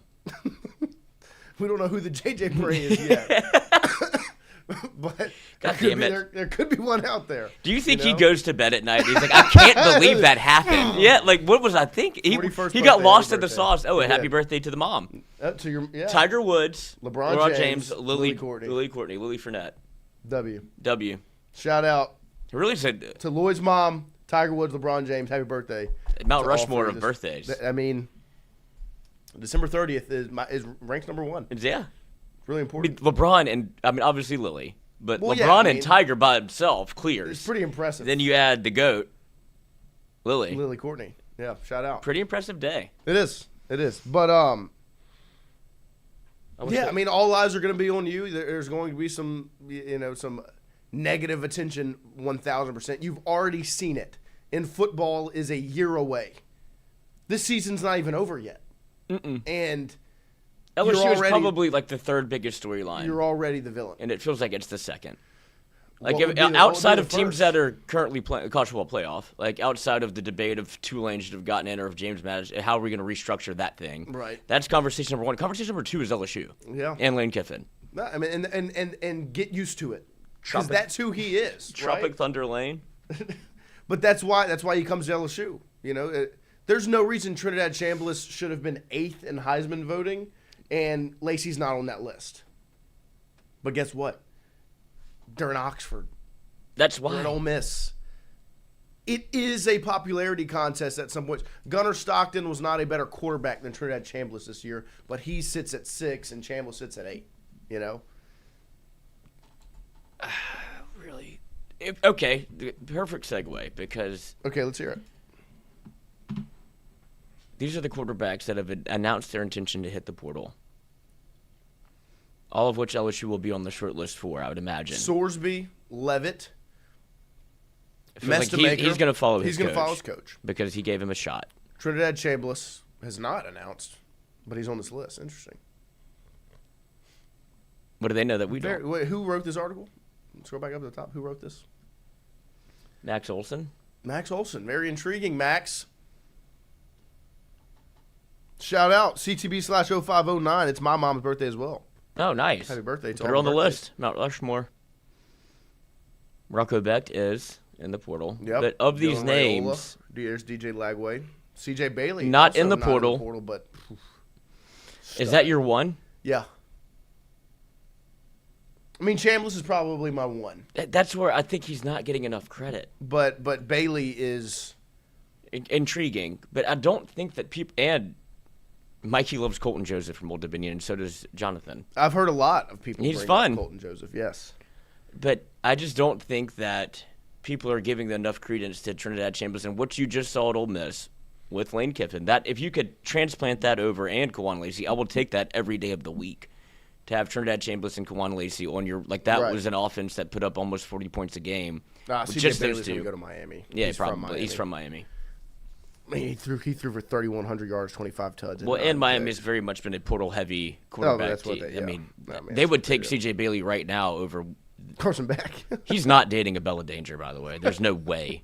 Speaker 2: We don't know who the J.J. Barea is yet. But there could be one out there.
Speaker 3: Do you think he goes to bed at night? He's like, I can't believe that happened. Yeah, what was I thinking? He got lost in the sauce. Oh, happy birthday to the mom. Tiger Woods,
Speaker 2: LeBron James,
Speaker 3: Lily Courtney, Lily Fournette. W.
Speaker 2: Shout out.
Speaker 3: He really said
Speaker 2: to Lloyd's mom, Tiger Woods, LeBron James, happy birthday.
Speaker 3: Mount Rushmore of birthdays.
Speaker 2: December 30th is ranked number 1.
Speaker 3: Yeah.
Speaker 2: Really important.
Speaker 3: LeBron and obviously Lily, but LeBron and Tiger by himself clears.
Speaker 2: It's pretty impressive.
Speaker 3: Then you add the GOAT,
Speaker 2: Lily Courtney. Yeah, shout out.
Speaker 3: Pretty impressive day.
Speaker 2: It is. But all eyes are going to be on you. There's going to be some negative attention, 1,000%. You've already seen it. And football is a year away. This season's not even over yet. And
Speaker 3: LSU is probably the 3rd biggest storyline.
Speaker 2: You're already the villain.
Speaker 3: And it feels like it's the 2nd. Outside of teams that are currently playing college football playoff, outside of the debate of Tulane should have gotten in or if James managed, how are we going to restructure that thing?
Speaker 2: Right. That's
Speaker 3: conversation number 1. Conversation number 2 is LSU.
Speaker 2: Yeah.
Speaker 3: And Lane Kiffin.
Speaker 2: And get used to it, because that's who he is.
Speaker 3: Tropic Thunder Lane.
Speaker 2: But that's why he comes to LSU. There's no reason Trinidad Chambliss should have been 8th in Heisman voting, and Lacey's not on that list. But guess what? They're in Oxford.
Speaker 3: That's why.
Speaker 2: They're at Ole Miss. It is a popularity contest at some point. Gunnar Stockton was not a better quarterback than Trinidad Chambliss this year, but he sits at 6 and Chambliss sits at 8. You know?
Speaker 3: Really? Okay, perfect segue because...
Speaker 2: Okay, let's hear it.
Speaker 3: These are the quarterbacks that have announced their intention to hit the portal. All of which LSU will be on the short list for, I would imagine.
Speaker 2: Sorsby, Levitt,
Speaker 3: Like he's going to follow his coach.
Speaker 2: He's going to follow his coach.
Speaker 3: Because he gave him a shot.
Speaker 2: Trinidad Chambliss has not announced, but he's on this list. Interesting.
Speaker 3: What do they know that we don't?
Speaker 2: Wait, who wrote this article? Let's go back up to the top. Who wrote this?
Speaker 3: Max Olson.
Speaker 2: Max Olson. Very intriguing, Max. Shout out, CTB/0509. It's my mom's birthday as well.
Speaker 3: Oh, nice.
Speaker 2: Happy birthday to
Speaker 3: Put her on the list. Mount Rushmore. Rocco Becht is in the portal.
Speaker 2: Yep.
Speaker 3: But of these
Speaker 2: Dylan
Speaker 3: names...
Speaker 2: Raiola. There's DJ Lagway. CJ Bailey.
Speaker 3: Not
Speaker 2: also
Speaker 3: in the
Speaker 2: not
Speaker 3: portal.
Speaker 2: In the portal, but...
Speaker 3: Is that your one?
Speaker 2: Yeah. I mean, Chambliss is probably my one.
Speaker 3: That's where I think he's not getting enough credit.
Speaker 2: But Bailey is...
Speaker 3: Intriguing. But I don't think that people... And Mikey loves Colton Joseph from Old Dominion, and so does Jonathan.
Speaker 2: I've heard a lot of people
Speaker 3: He's
Speaker 2: bring
Speaker 3: fun.
Speaker 2: up Colton Joseph, yes.
Speaker 3: But I just don't think that people are giving enough credence to Trinidad Chambliss and what you just saw at Ole Miss with Lane Kiffin. That if you could transplant that over and Kawan Lacey, I will take that every day of the week. To have Trinidad Chambliss and Kawan Lacey on your that was an offense that put up almost 40 points a game.
Speaker 2: CJ Bailey's going to go to Miami.
Speaker 3: Yeah,
Speaker 2: he's
Speaker 3: probably.
Speaker 2: From Miami.
Speaker 3: He's from Miami.
Speaker 2: I mean, he threw for 3,100 yards, 25 tuds.
Speaker 3: Well, and Miami's very much been a portal-heavy quarterback
Speaker 2: that's what
Speaker 3: team.
Speaker 2: they, yeah.
Speaker 3: I mean,
Speaker 2: they
Speaker 3: they would take C.J. Bailey right now over.
Speaker 2: Carson back.
Speaker 3: He's not dating a Bella Danger, by the way. There's no way.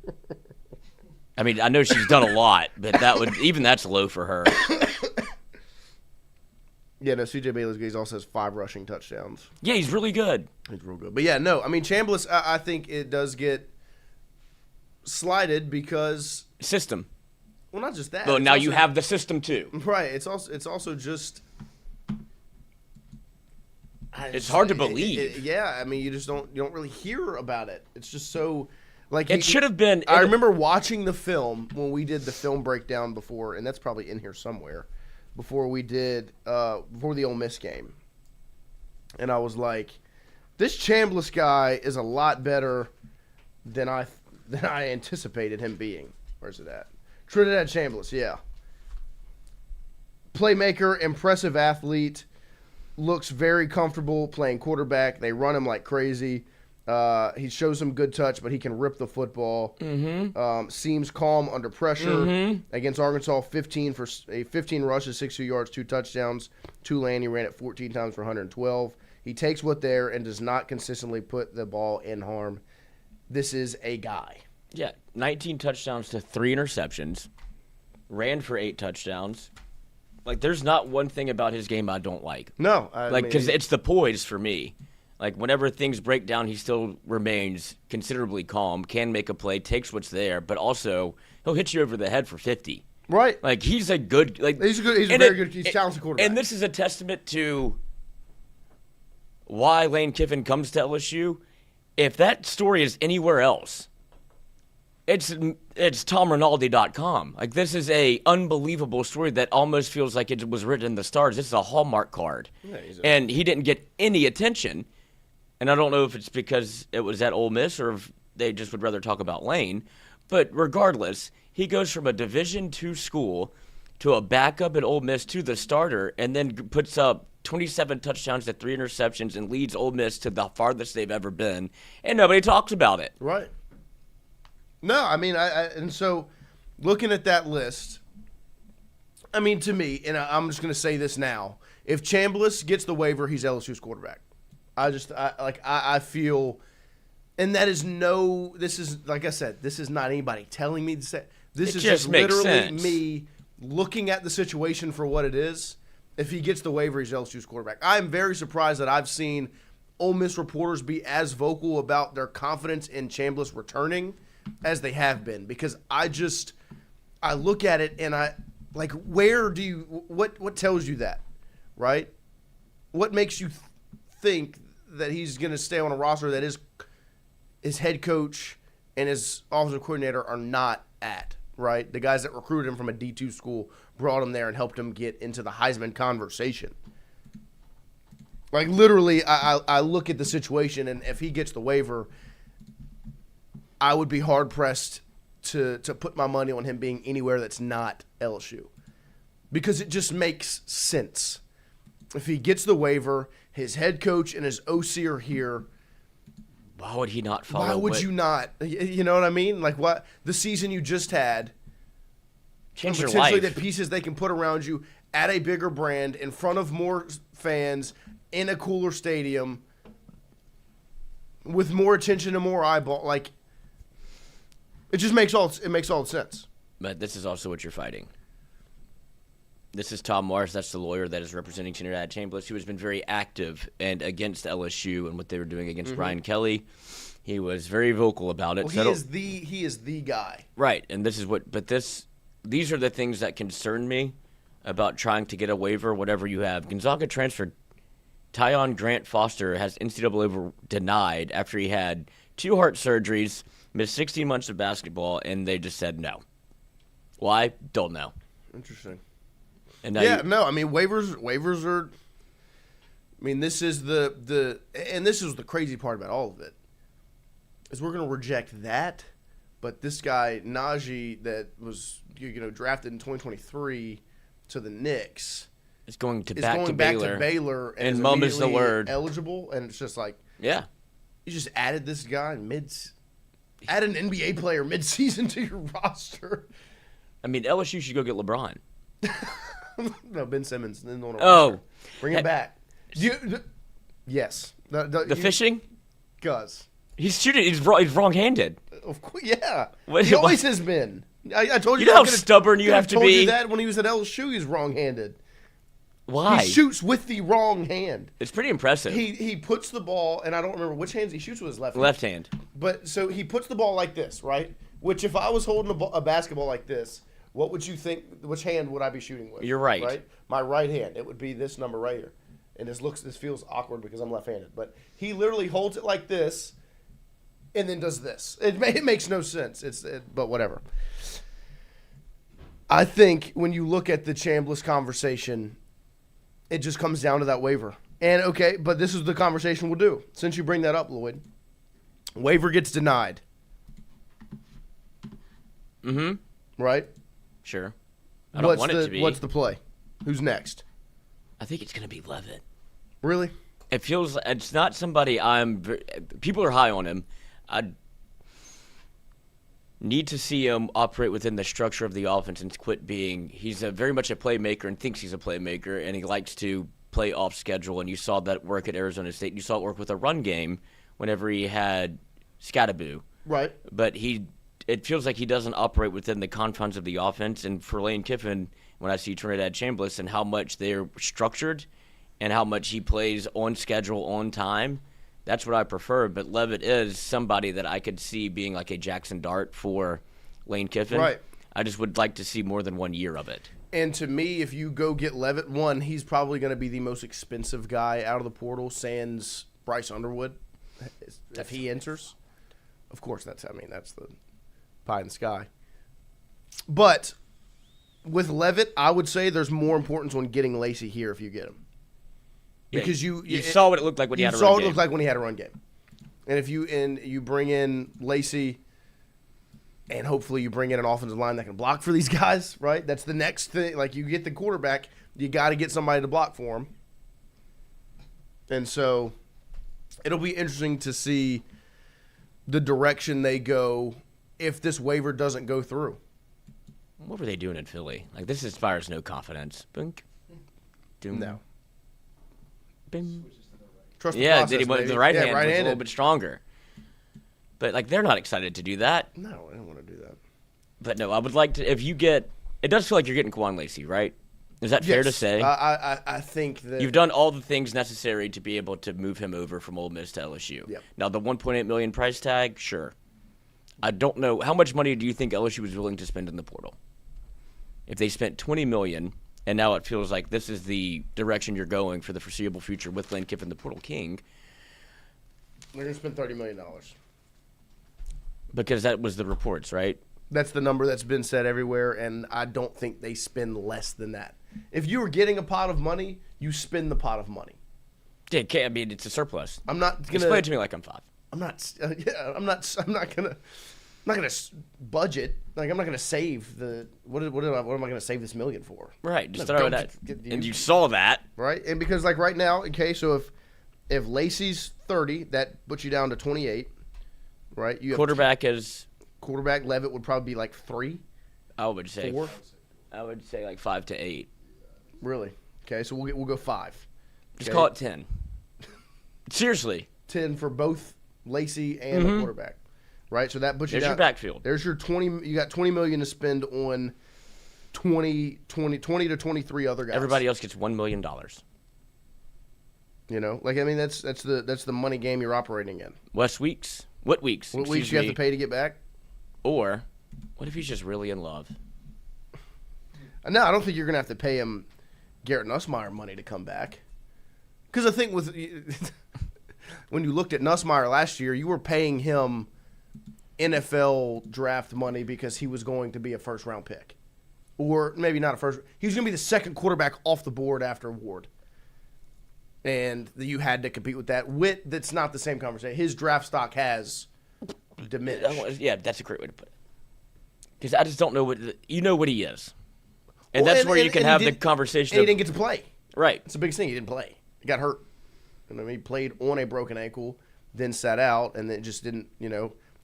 Speaker 3: I mean, I know she's done a lot, but that's low for her.
Speaker 2: Yeah, no, C.J. Bailey's good. He also has 5 rushing touchdowns.
Speaker 3: Yeah, he's really good.
Speaker 2: He's real good. But yeah, no, I mean, Chambliss, I think it does get slighted because
Speaker 3: system.
Speaker 2: Well, not just that.
Speaker 3: Well, now you have the system too.
Speaker 2: Right. It's also just.
Speaker 3: It's hard to believe.
Speaker 2: Yeah, I mean, you don't really hear about it. It's just so, like
Speaker 3: it should have been.
Speaker 2: I remember watching the film when we did the film breakdown before, and that's probably in here somewhere. Before we did before the Ole Miss game, and I was like, this Chambliss guy is a lot better than I anticipated him being. Where's it at? Trinidad Chambliss, yeah. Playmaker, impressive athlete, looks very comfortable playing quarterback. They run him like crazy. He shows some good touch, but he can rip the football. Mm-hmm. Seems calm under pressure. Mm-hmm. Against Arkansas, 15 rushes, 62 yards, 2 touchdowns. Tulane, he ran it 14 times for 112. He takes what there and does not consistently put the ball in harm. This is a guy.
Speaker 3: Yeah, 19 touchdowns to 3 interceptions. Ran for 8 touchdowns. Like, there's not one thing about his game I don't like.
Speaker 2: No.
Speaker 3: Because it's the poise for me. Like, whenever things break down, he still remains considerably calm, can make a play, takes what's there, but also he'll hit you over the head for 50.
Speaker 2: Right.
Speaker 3: Like, he's a good... Like,
Speaker 2: he's a very good, he's a talented quarterback.
Speaker 3: And this is a testament to why Lane Kiffin comes to LSU. If that story is anywhere else, it's TomRinaldi.com. Like, this is a unbelievable story that almost feels like it was written in the stars. This is a Hallmark card. Yeah, and he didn't get any attention. And I don't know if it's because it was at Ole Miss or if they just would rather talk about Lane. But regardless, he goes from a Division II school to a backup at Ole Miss to the starter and then puts up 27 touchdowns to 3 interceptions and leads Ole Miss to the farthest they've ever been. And nobody talks about it.
Speaker 2: Right. No, I mean, and so looking at that list, I mean, to me, and I'm just going to say this now, if Chambliss gets the waiver, he's LSU's quarterback. I feel, and that is this is, like I said, this is not anybody telling me to say. This is just literally
Speaker 3: sense.
Speaker 2: Me looking at the situation for what it is. If he gets the waiver, he's LSU's quarterback. I'm very surprised that I've seen Ole Miss reporters be as vocal about their confidence in Chambliss returning as they have been, because I look at it and what tells you that, right? What makes you think that he's going to stay on a roster that his head coach and his offensive coordinator are not at, right? The guys that recruited him from a D2 school brought him there and helped him get into the Heisman conversation. Like, literally, I look at the situation, and if he gets the waiver, I would be hard-pressed to put my money on him being anywhere that's not LSU. Because it just makes sense. If he gets the waiver, his head coach and his OC are here.
Speaker 3: Why would he not follow?
Speaker 2: Why would you not? You know what I mean? Like, what the season you just had.
Speaker 3: Change your
Speaker 2: potentially
Speaker 3: life.
Speaker 2: the pieces they can put around you at a bigger brand, in front of more fans, in a cooler stadium, with more attention and more eyeball. Like, it just makes all the sense.
Speaker 3: But this is also what you're fighting. This is Tom Morris. That's the lawyer that is representing Trinidad Chambliss, who has been very active and against LSU and what they were doing against Brian Kelly. He was very vocal about it.
Speaker 2: Well, he is the guy.
Speaker 3: Right, and this is what. But these are the things that concern me about trying to get a waiver. Whatever you have, Gonzaga transferred Tyon Grant Foster has NCAA denied after he had 2 heart surgeries, missed 16 months of basketball, and they just said no. Why? Don't know.
Speaker 2: Interesting.
Speaker 3: And now
Speaker 2: I mean, waivers are. I mean, this is and this is the crazy part about all of it, is we're going to reject that, but this guy Najee that was drafted in 2023 to the Knicks
Speaker 3: is going
Speaker 2: back to Baylor,
Speaker 3: and mum is the word,
Speaker 2: eligible, and it's just like,
Speaker 3: yeah,
Speaker 2: you just added this guy add an NBA player mid-season to your roster.
Speaker 3: I mean, LSU should go get LeBron.
Speaker 2: No, Ben Simmons. Bring him back. Yes.
Speaker 3: The fishing?
Speaker 2: Gus.
Speaker 3: He's shooting. He's wrong-handed.
Speaker 2: Of course, yeah. He always has been. I told you.
Speaker 3: You know how stubborn you have to be.
Speaker 2: I told you that when he was at LSU, he's wrong-handed.
Speaker 3: Why?
Speaker 2: He shoots with the wrong hand.
Speaker 3: It's pretty impressive.
Speaker 2: He puts the ball, and I don't remember which hands he shoots with his left hand.
Speaker 3: Left hand.
Speaker 2: But so he puts the ball like this, right? Which if I was holding a basketball like this, what would you think? Which hand would I be shooting with?
Speaker 3: You're right.
Speaker 2: Right? My right hand. It would be this number right here. And this feels awkward because I'm left-handed. But he literally holds it like this, and then does this. It makes no sense. But whatever. I think when you look at the Chambliss conversation, it just comes down to that waiver. And okay, but this is the conversation we'll do. Since you bring that up, Lloyd, waiver gets denied.
Speaker 3: Mm-hmm.
Speaker 2: Right?
Speaker 3: Sure. I don't want it to be.
Speaker 2: What's the play? Who's next?
Speaker 3: I think it's going to be Levitt.
Speaker 2: Really?
Speaker 3: It feels it's not somebody people are high on him. I need to see him operate within the structure of the offense and quit being. He's very much a playmaker and thinks he's a playmaker, and he likes to play off schedule. And you saw that work at Arizona State. You saw it work with a run game whenever he had Scattaboo.
Speaker 2: Right.
Speaker 3: But it feels like he doesn't operate within the confines of the offense. And for Lane Kiffin, when I see Trinidad Chambliss and how much they're structured and how much he plays on schedule, on time, that's what I prefer. But Levitt is somebody that I could see being like a Jackson Dart for Lane Kiffin.
Speaker 2: Right.
Speaker 3: I just would like to see more than 1 year of it.
Speaker 2: And to me, if you go get Levitt, he's probably going to be the most expensive guy out of the portal, sans Bryce Underwood, if he enters. Of course, that's the pie in the sky. But with Levitt, I would say there's more importance on getting Lacey here if you get him. Because you
Speaker 3: saw what it looked like when he had a run game.
Speaker 2: You saw what it looked like when he had a run game. And if you bring in Lacey, and hopefully you bring in an offensive line that can block for these guys, right? That's the next thing. Like, you get the quarterback, you got to get somebody to block for him. And so it'll be interesting to see the direction they go if this waiver doesn't go through.
Speaker 3: What were they doing in Philly? Like, this inspires no confidence. Bink. Doom.
Speaker 2: No.
Speaker 3: Bing.
Speaker 2: Trust the process,
Speaker 3: did he
Speaker 2: baby.
Speaker 3: the right hand was a
Speaker 2: right-handed.
Speaker 3: little bit stronger. But, like, they're not excited to do that.
Speaker 2: No, I don't want to do that.
Speaker 3: But, no, I would like to – if you get – it does feel like you're getting Quan Lacey, right? Is that fair to say?
Speaker 2: I think that –
Speaker 3: You've done all the things necessary to be able to move him over from Ole Miss to LSU.
Speaker 2: Yep.
Speaker 3: Now, the $1.8 million price tag, sure. I don't know. How much money do you think LSU was willing to spend in the portal? If they spent $20 million – and now it feels like this is the direction you're going for the foreseeable future with Lane Kiffin, the portal king.
Speaker 2: They're going to spend $30 million.
Speaker 3: Because that was the reports, right?
Speaker 2: That's the number that's been said everywhere, and I don't think they spend less than that. If you were getting a pot of money, you spend the pot of money.
Speaker 3: Yeah, I mean, it's a surplus.
Speaker 2: I'm not gonna
Speaker 3: explain it to me like I'm 5.
Speaker 2: I'm not. I'm not gonna budget. Like I'm not gonna save the. What am I gonna save this $1 million for?
Speaker 3: Right. Just throw it at. And you saw that.
Speaker 2: Right. And because like right now, okay, so if Lacey's 30, that puts you down to 28. Right. You have
Speaker 3: quarterback is.
Speaker 2: Quarterback Levitt would probably be like 3.
Speaker 3: I would say
Speaker 2: 4.
Speaker 3: I would say like 5 to 8.
Speaker 2: Really? Okay, so we'll go 5.
Speaker 3: Just call it 10. Seriously.
Speaker 2: 10 for both Lacey and the quarterback. Right? So that puts you
Speaker 3: down. There's your backfield.
Speaker 2: There's your 20. You got $20 million to spend on 20 to 23 other guys.
Speaker 3: Everybody else gets $1 million.
Speaker 2: You know, like I mean, that's the money game you're operating in.
Speaker 3: What weeks? What weeks
Speaker 2: you have to pay to get back?
Speaker 3: Or what if he's just really in love?
Speaker 2: No, I don't think you're gonna have to pay him Garrett Nussmeier money to come back. Because I think with when you looked at Nussmeier last year, you were paying him NFL draft money because he was going to be a first-round pick. Or maybe not a first. He was going to be the second quarterback off the board after Ward. And you had to compete with that. Witt, that's not the same conversation. His draft stock has diminished.
Speaker 3: Yeah, that's a great way to put it. Because I just don't know what – you know what he is. And that's where you can have the conversation.
Speaker 2: And he didn't get to play.
Speaker 3: Right.
Speaker 2: It's the biggest thing. He didn't play. He got hurt. And I mean, he played on a broken ankle, then sat out, and then just didn't,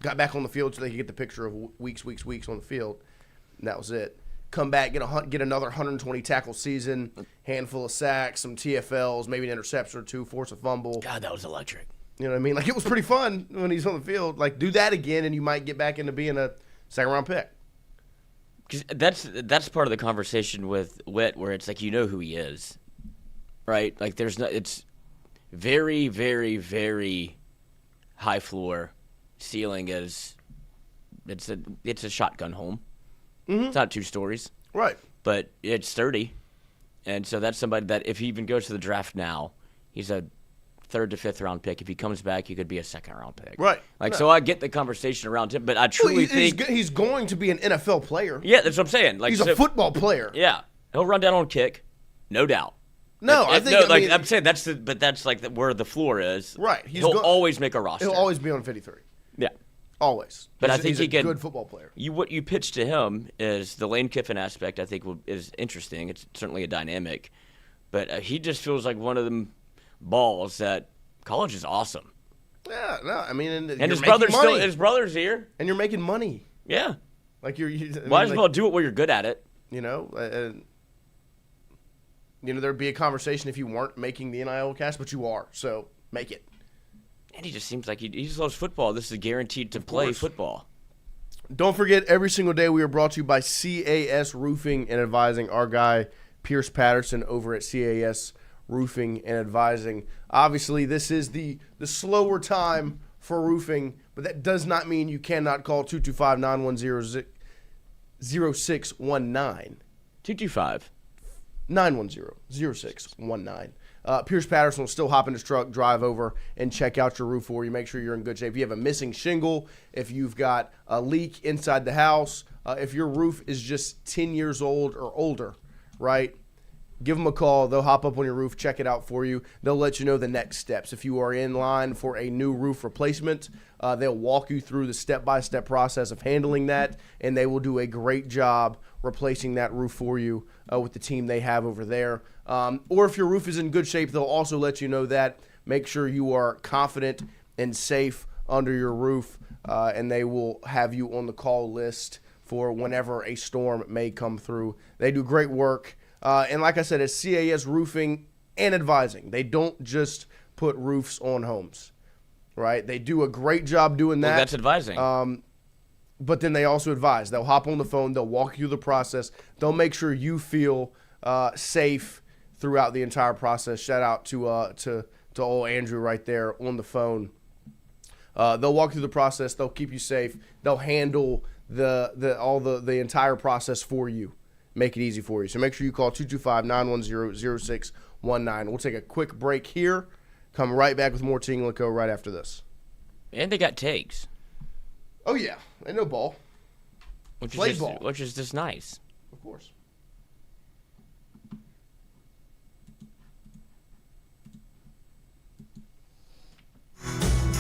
Speaker 2: got back on the field so they could get the picture of weeks on the field. And that was it. Come back, get another 120 tackle season, handful of sacks, some TFLs, maybe an interception or 2, force a fumble.
Speaker 3: God, that was electric.
Speaker 2: You know what I mean? Like, it was pretty fun when he's on the field. Like, do that again, and you might get back into being a second-round pick.
Speaker 3: Because that's part of the conversation with Witt, where it's like you know who he is, right? Like it's very, very, very high floor. Ceiling is it's a shotgun home. Mm-hmm. It's not 2 stories,
Speaker 2: right? But
Speaker 3: it's sturdy, and so that's somebody that if he even goes to the draft now, he's a 3rd to 5th round pick. If he comes back, he could be a 2nd round pick.
Speaker 2: Right.
Speaker 3: Like, so I get the conversation around him, but I truly think
Speaker 2: he's going to be an NFL player.
Speaker 3: Yeah, that's what I'm saying. Like,
Speaker 2: he's a football player.
Speaker 3: Yeah. He'll run down on kick. No doubt.
Speaker 2: No,
Speaker 3: I'm saying that's where the floor is.
Speaker 2: Right.
Speaker 3: He'll always make a roster.
Speaker 2: He'll always be on 53.
Speaker 3: Yeah.
Speaker 2: Always.
Speaker 3: But I think he's a
Speaker 2: good football player.
Speaker 3: What you pitch to him is the Lane Kiffin aspect, I think, is interesting. It's certainly a dynamic. But he just feels like one of them balls that college is awesome.
Speaker 2: Yeah, no, I mean,
Speaker 3: and his brother's here,
Speaker 2: and you're making money.
Speaker 3: Yeah,
Speaker 2: like
Speaker 3: might as well do it where you're good at it.
Speaker 2: There'd be a conversation if you weren't making the NIL cash, but you are, so make it.
Speaker 3: And he just seems like he just loves football. This is guaranteed to play football.
Speaker 2: Don't forget, every single day we are brought to you by CAS Roofing and Advising. Our guy Pierce Patterson over at CAS Roofing and Advising. Obviously, this is the slower time for roofing, but that does not mean you cannot call 225-910-0619. 225-910-0619. Pierce Patterson will still hop in his truck, drive over, and check out your roof for you. Make sure you're in good shape. If you have a missing shingle, if you've got a leak inside the house, if your roof is just 10 years old or older, right? Give them a call. They'll hop up on your roof, check it out for you. They'll let you know the next steps. If you are in line for a new roof replacement, they'll walk you through the step-by-step process of handling that, and they will do a great job replacing that roof for you with the team they have over there. Or if your roof is in good shape, they'll also let you know that. Make sure you are confident and safe under your roof, and they will have you on the call list for whenever a storm may come through. They do great work. And like I said, it's CAS Roofing and Advising. They don't just put roofs on homes, right? They do a great job doing that.
Speaker 3: Well, that's advising.
Speaker 2: But then they also advise. They'll hop on the phone. They'll walk you through the process. They'll make sure you feel safe throughout the entire process. Shout out to old Andrew right there on the phone. They'll walk through the process. They'll keep you safe. They'll handle the entire process for you. Make it easy for you. So make sure you call 225-910-0619. We'll take a quick break here. Come right back with more Tingle & Co. right after this.
Speaker 3: And they got takes.
Speaker 2: Oh, yeah. And no ball.
Speaker 3: Which is just nice.
Speaker 2: Of course.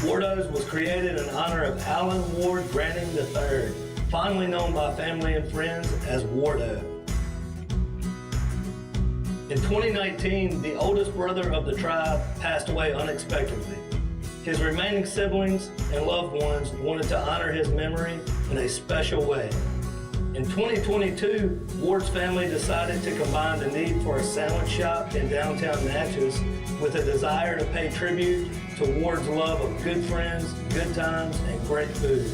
Speaker 4: Wardos was created in honor of Alan Ward Granning III, fondly known by family and friends as Wardo. In 2019, the oldest brother of the tribe passed away unexpectedly. His remaining siblings and loved ones wanted to honor his memory in a special way. In 2022, Ward's family decided to combine the need for a sandwich shop in downtown Natchez with a desire to pay tribute to Ward's love of good friends, good times, and great food.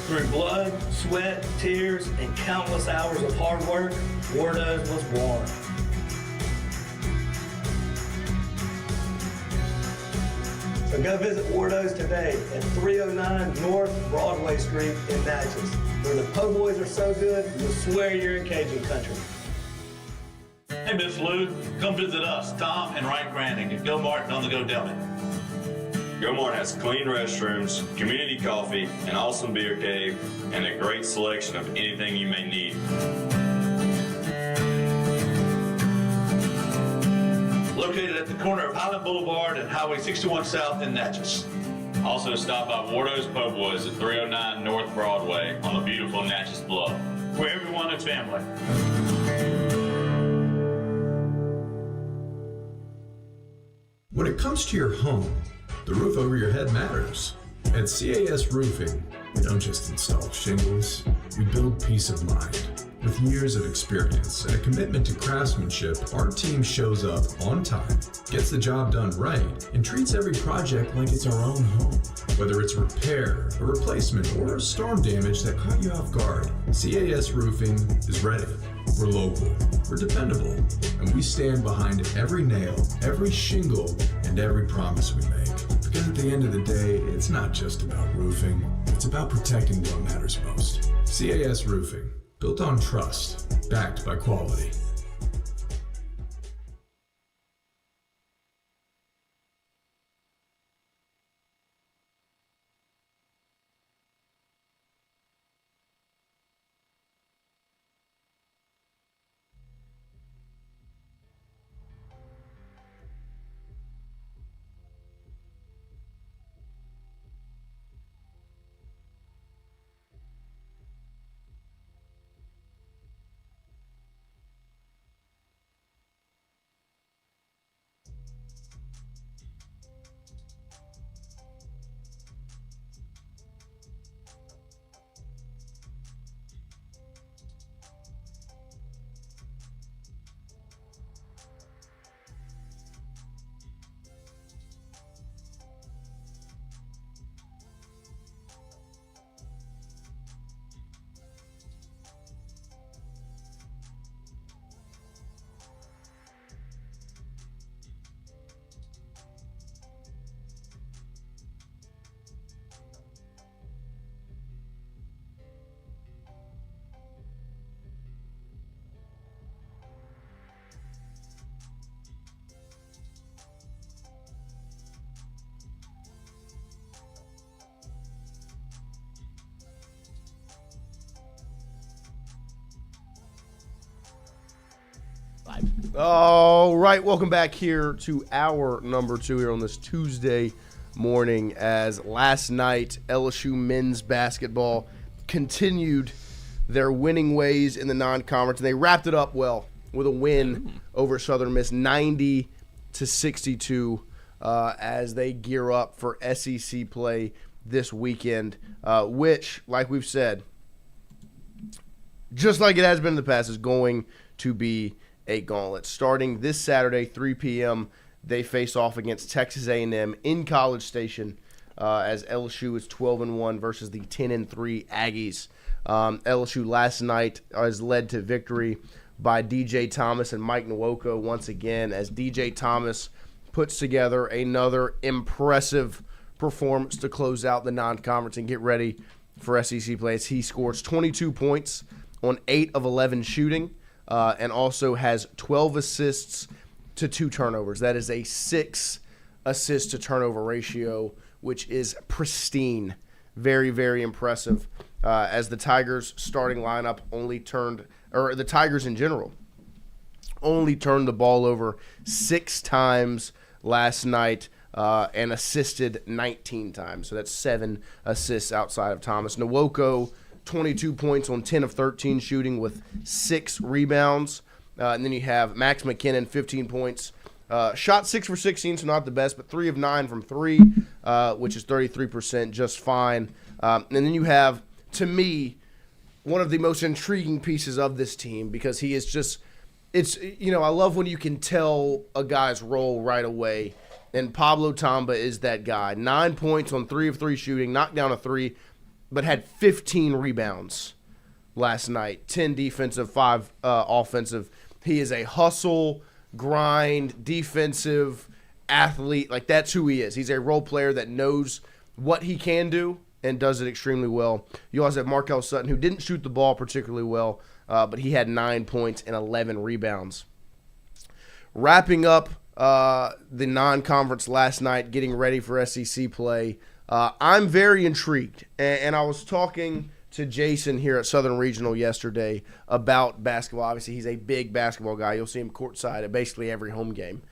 Speaker 4: Through blood, sweat, tears, and countless hours of hard work, Wardo's was born. So go visit Wardo's today at 309 North Broadway Street in Natchez, where the po' boys are so good, you'll swear you're in Cajun country.
Speaker 5: Hey, Miss Lou, come visit us, Tom and Wright Granning at Go Martin on the Go Deli.
Speaker 6: Go Mart has clean restrooms, community coffee, an awesome beer cave, and a great selection of anything you may need.
Speaker 5: Located at the corner of Highland Boulevard and Highway 61 South in Natchez.
Speaker 6: Also stop by Wardo's Po' Boys at 309 North Broadway on the beautiful Natchez Bluff.
Speaker 5: Where everyone is family.
Speaker 7: When it comes to your home, the roof over your head matters. At CAS Roofing, we don't just install shingles, we build peace of mind. With years of experience and a commitment to craftsmanship, our team shows up on time, gets the job done right, and treats every project like it's our own home. Whether it's repair, a replacement, or storm damage that caught you off guard, CAS Roofing is ready. We're local, we're dependable, and we stand behind every nail, every shingle, and every promise we make. Because at the end of the day, it's not just about roofing, it's about protecting what matters most. CAS Roofing, built on trust, backed by quality.
Speaker 2: All right, welcome back here to hour number 2 here on this Tuesday morning, as last night LSU men's basketball continued their winning ways in the non-conference, and they wrapped it up well with a win over Southern Miss, 90-62, as they gear up for SEC play this weekend, which, like we've said, just like it has been in the past, is going to be a gauntlet. Starting this Saturday, 3 p.m., they face off against Texas A&M in College Station, as LSU is 12-1 versus the 10-3 Aggies. LSU last night is led to victory by DJ Thomas and Mike Nwoko once again, as DJ Thomas puts together another impressive performance to close out the non-conference and get ready for SEC play. He scores 22 points on 8 of 11 shooting, and also has 12 assists to 2 turnovers. That is a 6 assist to turnover ratio, which is pristine. Very, very impressive. As the Tigers starting lineup the Tigers in general, only turned the ball over 6 times last night and assisted 19 times. So that's 7 assists outside of Thomas. Nwoko, 22 points on 10 of 13 shooting with 6 rebounds. And then you have Max McKinnon, 15 points. Shot 6 for 16, so not the best, but 3 of 9 from 3, which is 33%, just fine. And then you have, to me, one of the most intriguing pieces of this team because he is just – I love when you can tell a guy's role right away, and Pablo Tamba is that guy. 9 points on 3 of 3 shooting, knocked down a 3, but had 15 rebounds last night, 10 defensive, 5 offensive. He is a hustle, grind, defensive athlete. Like, that's who he is. He's a role player that knows what he can do and does it extremely well. You also have Markel Sutton, who didn't shoot the ball particularly well, but he had 9 points and 11 rebounds. Wrapping up the non-conference last night, getting ready for SEC play, I'm very intrigued. And I was talking to Jason here at Southern Regional yesterday about basketball. Obviously, he's a big basketball guy. You'll see him courtside at basically every home game.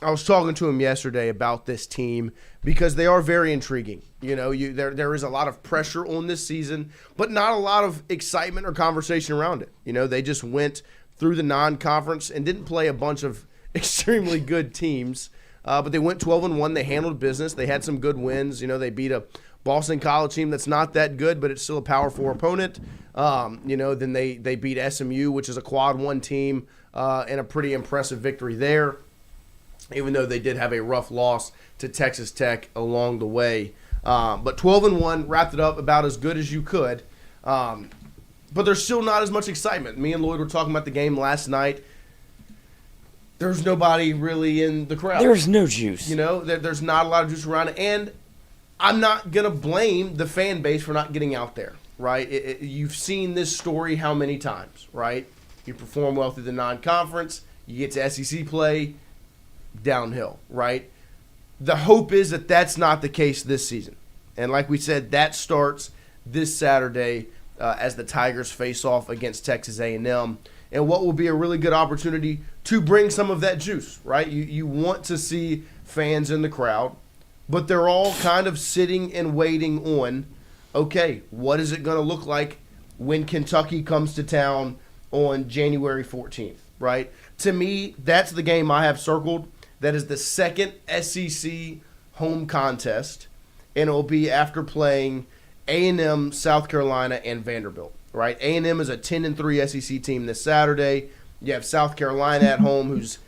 Speaker 2: I was talking to him yesterday about this team because they are very intriguing. There is a lot of pressure on this season, but not a lot of excitement or conversation around it. They just went through the non-conference and didn't play a bunch of extremely good teams, but they went 12-1. They handled business. They had some good wins. They beat a Boston College team that's not that good, but it's still a Power 4 opponent. Then they beat SMU, which is a Quad 1 team, and a pretty impressive victory there, even though they did have a rough loss to Texas Tech along the way. But 12-1 wrapped it up about as good as you could. But there's still not as much excitement. Me and Lloyd were talking about the game last night. There's nobody really in the crowd.
Speaker 3: There's no juice.
Speaker 2: There's not a lot of juice around it. And I'm not going to blame the fan base for not getting out there, right? You've seen this story how many times, right? You perform well through the non-conference. You get to SEC play, downhill, right? The hope is that that's not the case this season. And like we said, that starts this Saturday as the Tigers face off against Texas A&M. And what will be a really good opportunity to bring some of that juice, right? You want to see fans in the crowd, but they're all kind of sitting and waiting on, okay, what is it going to look like when Kentucky comes to town on January 14th, right? To me, that's the game I have circled. That is the second SEC home contest, and it will be after playing A&M, South Carolina, and Vanderbilt, right? A&M is a 10-3 SEC team this Saturday. You have South Carolina at home, who's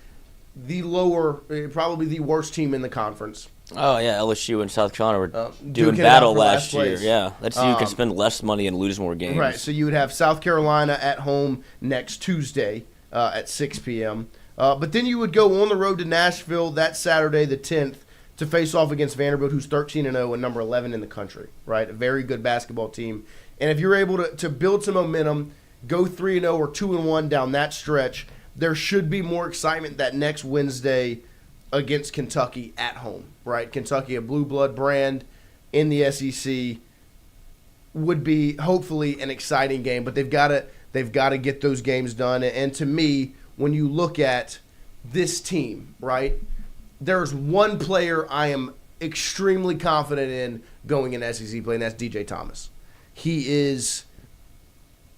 Speaker 2: probably the worst team in the conference.
Speaker 3: Oh, yeah, LSU and South Carolina were doing battle last year. Yeah, that's you can spend less money and lose more games.
Speaker 2: Right, so you would have South Carolina at home next Tuesday at 6 p.m., but then you would go on the road to Nashville that Saturday, the 10th, to face off against Vanderbilt, who's 13-0 and number 11 in the country, right? A very good basketball team. And if you're able to build some momentum, go 3-0 or 2-1 down that stretch, there should be more excitement that next Wednesday against Kentucky at home, right? Kentucky, a blue blood brand in the SEC, would be hopefully an exciting game, but they've got to get those games done. And to me, when you look at this team, right, there's one player I am extremely confident in going in SEC play, and that's DJ Thomas. He is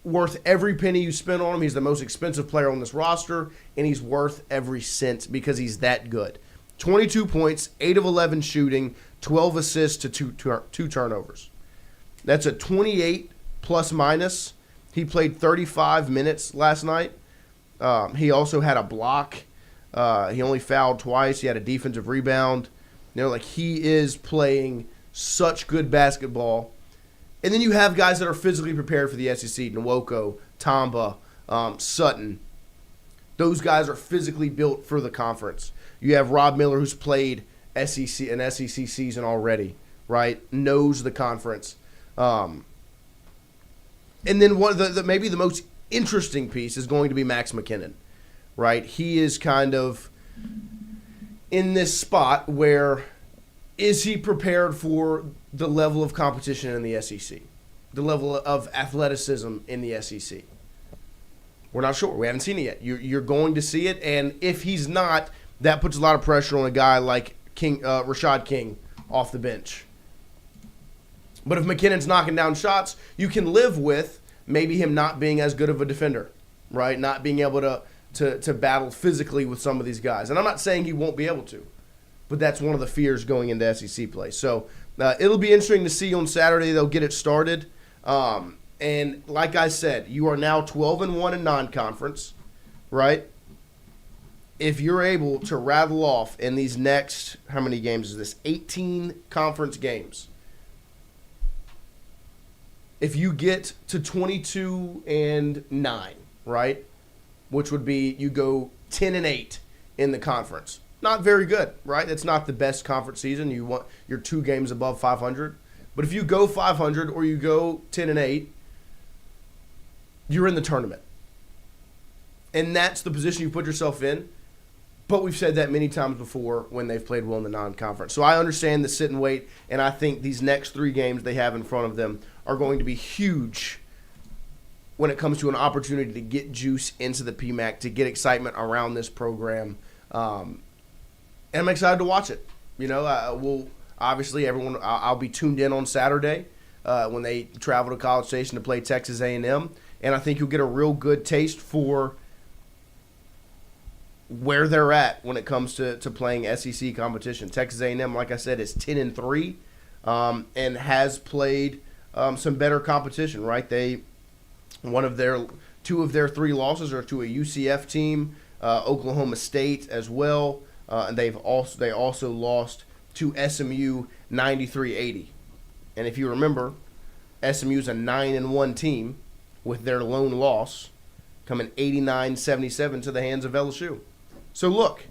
Speaker 2: worth every penny you spend on him. He's the most expensive player on this roster, and he's worth every cent because he's that good. 22 points, 8 of 11 shooting, 12 assists to two turnovers. That's a 28 plus minus. He played 35 minutes last night. He also had a block. He only fouled twice. He had a defensive rebound. He is playing such good basketball. And then you have guys that are physically prepared for the SEC. Nwoko, Tamba, Sutton. Those guys are physically built for the conference. You have Rob Miller, who's played an SEC season already, right? Knows the conference. And then one of maybe the most interesting piece is going to be Max McKinnon, right? He is kind of in this spot where is he prepared for the level of competition in the SEC? The level of athleticism in the SEC? We're not sure. We haven't seen it yet. You're going to see it, and if he's not, that puts a lot of pressure on a guy like Rashad King off the bench. But if McKinnon's knocking down shots, you can live with maybe him not being as good of a defender, right? Not being able to battle physically with some of these guys. And I'm not saying he won't be able to, but that's one of the fears going into SEC play. So it'll be interesting to see on Saturday. They'll get it started. And like I said, you are now 12-1 in non-conference, right? If you're able to rattle off in these next, how many games is this? 18 conference games. If you get to 22-9, right, which would be you go 10-8 in the conference. Not very good, right? That's not the best conference season. You're 2 games above 500. But if you go 500 or you go 10-8, you're in the tournament. And that's the position you put yourself in. But we've said that many times before when they've played well in the non-conference. So I understand the sit and wait, and I think these next 3 games they have in front of them are going to be huge when it comes to an opportunity to get juice into the PMAC, to get excitement around this program. And I'm excited to watch it. We'll obviously I'll be tuned in on Saturday when they travel to College Station to play Texas A&M, and I think you'll get a real good taste for where they're at when it comes to playing SEC competition. Texas A&M, like I said, is 10-3 and has played some better competition. Right? Two of their 3 losses are to a UCF team, Oklahoma State as well, and they also lost to SMU 93-80. And if you remember, SMU's a 9-1 team with their lone loss coming 89-77 to the hands of LSU. So look,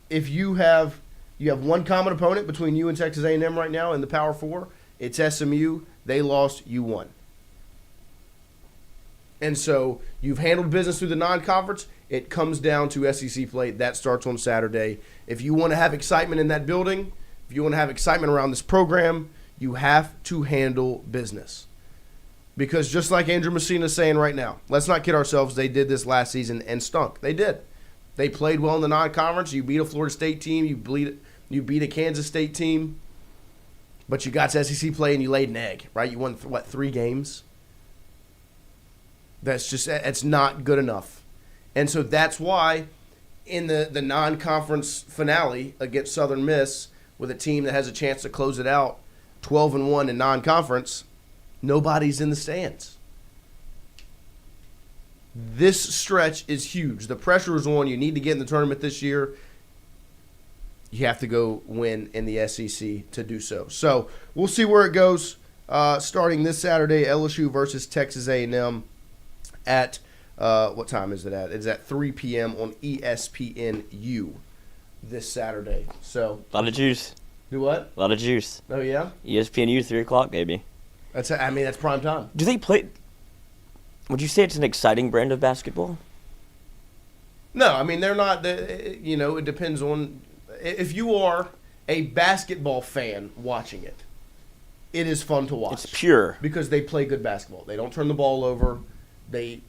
Speaker 2: if you have one common opponent between you and Texas A&M right now in the Power 4, it's SMU. They lost, you won. And so you've handled business through the non-conference. It comes down to SEC play. That starts on Saturday. If you want to have excitement in that building, if you want to have excitement around this program, you have to handle business. Because just like Andrew Messina is saying right now, let's not kid ourselves, they did this last season and stunk. They did. They played well in the non-conference. You beat a Florida State team. You beat a Kansas State team. But you got to SEC play and you laid an egg, right? You won, 3 games? It's not good enough. And so that's why in the non-conference finale against Southern Miss with a team that has a chance to close it out 12-1 in non-conference, nobody's in the stands. This stretch is huge. The pressure is on. You need to get in the tournament this year. You have to go win in the SEC to do so. So we'll see where it goes. Starting this Saturday, LSU versus Texas A&M at what time is it at? It's at 3 p.m. on ESPNU this Saturday. So
Speaker 3: a lot of juice.
Speaker 2: Do what?
Speaker 3: A lot of juice.
Speaker 2: Oh yeah.
Speaker 3: ESPNU 3 o'clock, baby.
Speaker 2: That's prime time.
Speaker 3: Do they play? Would you say it's an exciting brand of basketball?
Speaker 2: No, they're not. It depends on if you are a basketball fan watching it. It is fun to watch.
Speaker 3: It's pure
Speaker 2: because they play good basketball. They don't turn the ball over. They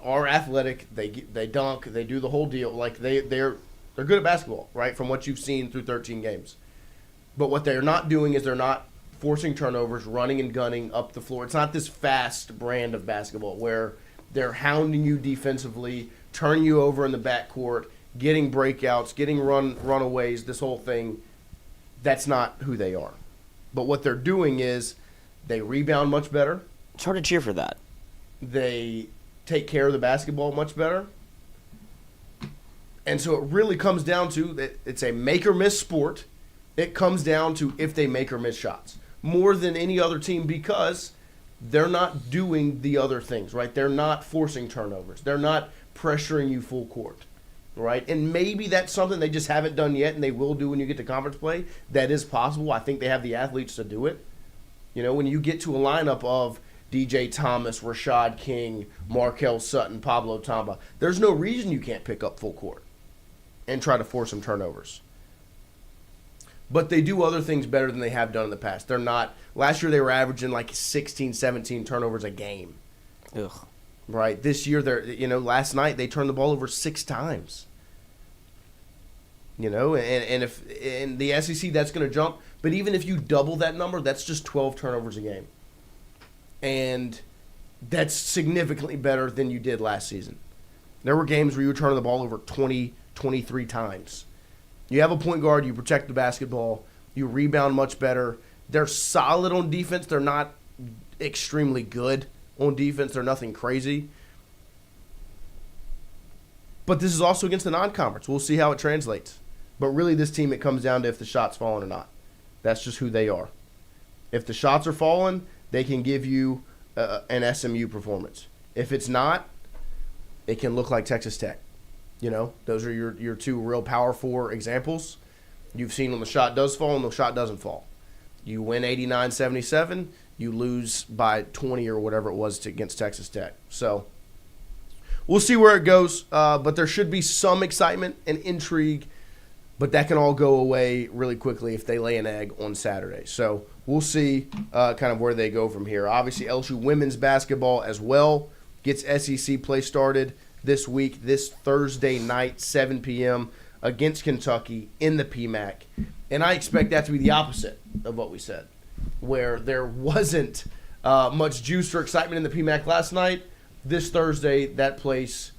Speaker 2: are athletic. They dunk. They do the whole deal. Like they're good at basketball, right? From what you've seen through 13 games. But what they're not doing is they're not forcing turnovers, running and gunning up the floor. It's not this fast brand of basketball where they're hounding you defensively, turning you over in the backcourt, getting breakouts, getting runaways, this whole thing. That's not who they are. But what they're doing is they rebound much better.
Speaker 3: It's hard to cheer for that.
Speaker 2: They take care of the basketball much better. And so it really comes down to that it's a make or miss sport. It comes down to if they make or miss shots more than any other team because they're not doing the other things, right? They're not forcing turnovers. They're not pressuring you full court, right? And maybe that's something they just haven't done yet and they will do when you get to conference play. That is possible. I think they have the athletes to do it. When you get to a lineup of DJ Thomas, Rashad King, Markel Sutton, Pablo Tamba, there's no reason you can't pick up full court and try to force some turnovers. But they do other things better than they have done in the past. They're not – last year they were averaging like 16, 17 turnovers a game.
Speaker 3: Ugh.
Speaker 2: Right? This year, last night they turned the ball over 6 times. And if in the SEC that's going to jump. But even if you double that number, that's just 12 turnovers a game. And that's significantly better than you did last season. There were games where you were turning the ball over 20, 23 times. You have a point guard, you protect the basketball, you rebound much better. They're solid on defense. They're not extremely good on defense. They're nothing crazy. But this is also against the non-conference. We'll see how it translates. But really, this team, it comes down to if the shot's falling or not. That's just who they are. If the shots are falling, they can give you an SMU performance. If it's not, it can look like Texas Tech. Those are your 2 real Power 4 examples. You've seen when the shot does fall and the shot doesn't fall. You win 89-77, you lose by 20 or whatever it was against Texas Tech. So we'll see where it goes, but there should be some excitement and intrigue, but that can all go away really quickly if they lay an egg on Saturday. So we'll see kind of where they go from here. Obviously, LSU women's basketball as well gets SEC play started this week, this Thursday night, 7 p.m. against Kentucky in the PMAC. And I expect that to be the opposite of what we said, where there wasn't much juice or excitement in the PMAC last night. This Thursday, that place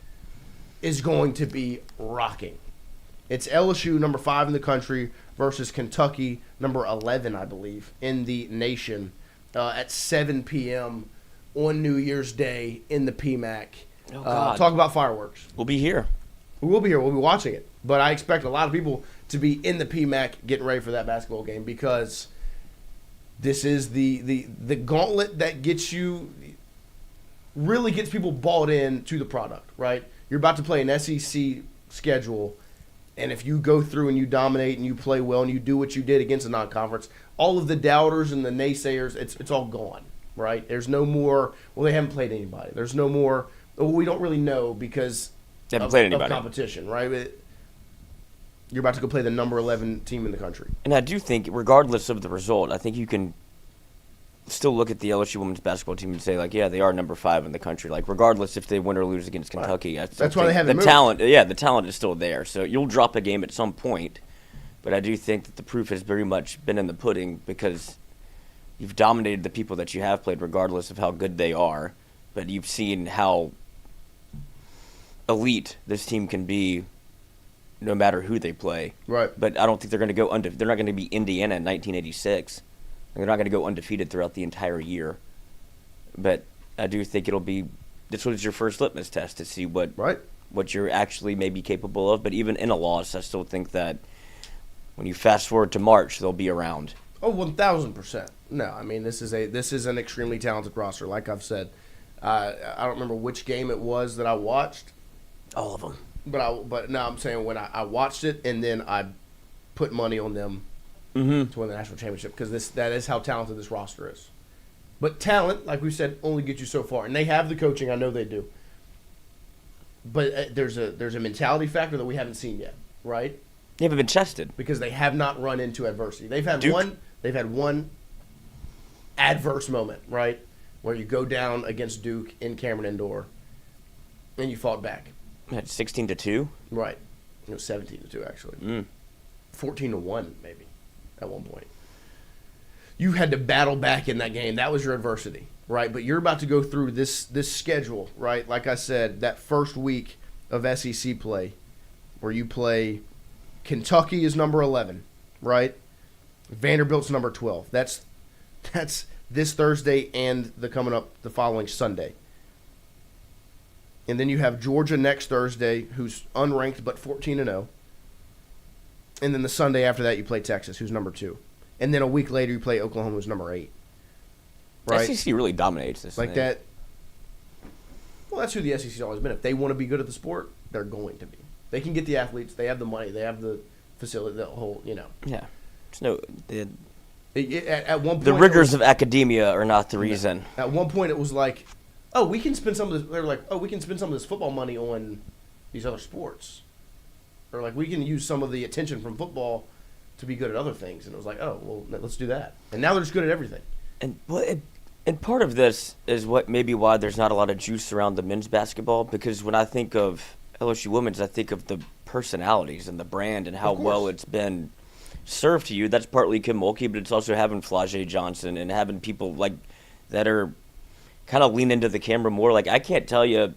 Speaker 2: is going to be rocking. It's LSU, number 5 in the country, versus Kentucky, number 11, I believe, in the nation, at 7 p.m. on New Year's Day in the PMAC.
Speaker 3: Oh, God.
Speaker 2: Talk about fireworks.
Speaker 3: We'll be here.
Speaker 2: We will be here. We'll be watching it. But I expect a lot of people to be in the PMAC getting ready for that basketball game because this is the gauntlet that really gets people bought in to the product, right? You're about to play an SEC schedule, and if you go through and you dominate and you play well and you do what you did against a non-conference, all of the doubters and the naysayers, it's all gone, right? There's no more, well, they haven't played anybody. There's no more, well, we don't really know because
Speaker 3: they haven't played anybody.
Speaker 2: Of competition, right? You're about to go play the number 11 team in the country.
Speaker 3: And I do think, regardless of the result, I think you can still look at the LSU women's basketball team and say, like, yeah, they are number 5 in the country. Like, regardless if they win or lose against Kentucky.
Speaker 2: Right. That's why they haven't moved.
Speaker 3: Talent. Yeah, the talent is still there. So you'll drop a game at some point. But I do think that the proof has very much been in the pudding because you've dominated the people that you have played regardless of how good they are. But you've seen how elite this team can be no matter who they play.
Speaker 2: Right.
Speaker 3: But I don't think they're going to go they're not going to be Indiana in 1986. They're not going to go undefeated throughout the entire year. But I do think this was your first litmus test to see what you're actually maybe capable of. But even in a loss, I still think that when you fast forward to March, they'll be around.
Speaker 2: Oh, 1,000%. No, I mean, this is an extremely talented roster, like I've said. I don't remember which game it was that I watched.
Speaker 3: All of them.
Speaker 2: But no, I'm saying when I watched it and then I put money on them to win the national championship because that is how talented this roster is. But talent, like we said, only gets you so far, and they have the coaching. I know they do. But there's a mentality factor that we haven't seen yet, right?
Speaker 3: They haven't been tested
Speaker 2: because they have not run into adversity. They've had
Speaker 3: Duke.
Speaker 2: They've had one adverse moment, right, where you go down against Duke in Cameron Indoor, and you fought back.
Speaker 3: 16-2.
Speaker 2: Right. It was 17-2 actually. 14-1 maybe at one point. You had to battle back in that game. That was your adversity, right? But you're about to go through this schedule, right? Like I said, that first week of SEC play where you play Kentucky is number 11, right? Vanderbilt's number 12. That's this Thursday and the following Sunday. And then you have Georgia next Thursday, who's unranked but 14-0. And then the Sunday after that, you play Texas, who's number 2. And then a week later, you play Oklahoma, who's number 8. Right?
Speaker 3: SEC really dominates this
Speaker 2: like
Speaker 3: thing.
Speaker 2: That. Well, that's who the SEC's always been. If they want to be good at the sport, they're going to be. They can get the athletes. They have the money. They have the facility, the whole,
Speaker 3: Yeah.
Speaker 2: At one point,
Speaker 3: the rigors of academia are not the reason.
Speaker 2: At one point, it was like, oh, we can spend some of this. They were like, oh, we can spend some of this football money on these other sports, or like we can use some of the attention from football to be good at other things. And it was like, oh, well, let's do that. And now they're just good at everything.
Speaker 3: And part of this is what maybe why there's not a lot of juice around the men's basketball, because when I think of LSU women's, I think of the personalities and the brand and how well it's been served to you. That's partly Kim Mulkey, but it's also having Flau'jae Johnson and having people like that are kind of lean into the camera more. Like, I can't tell you,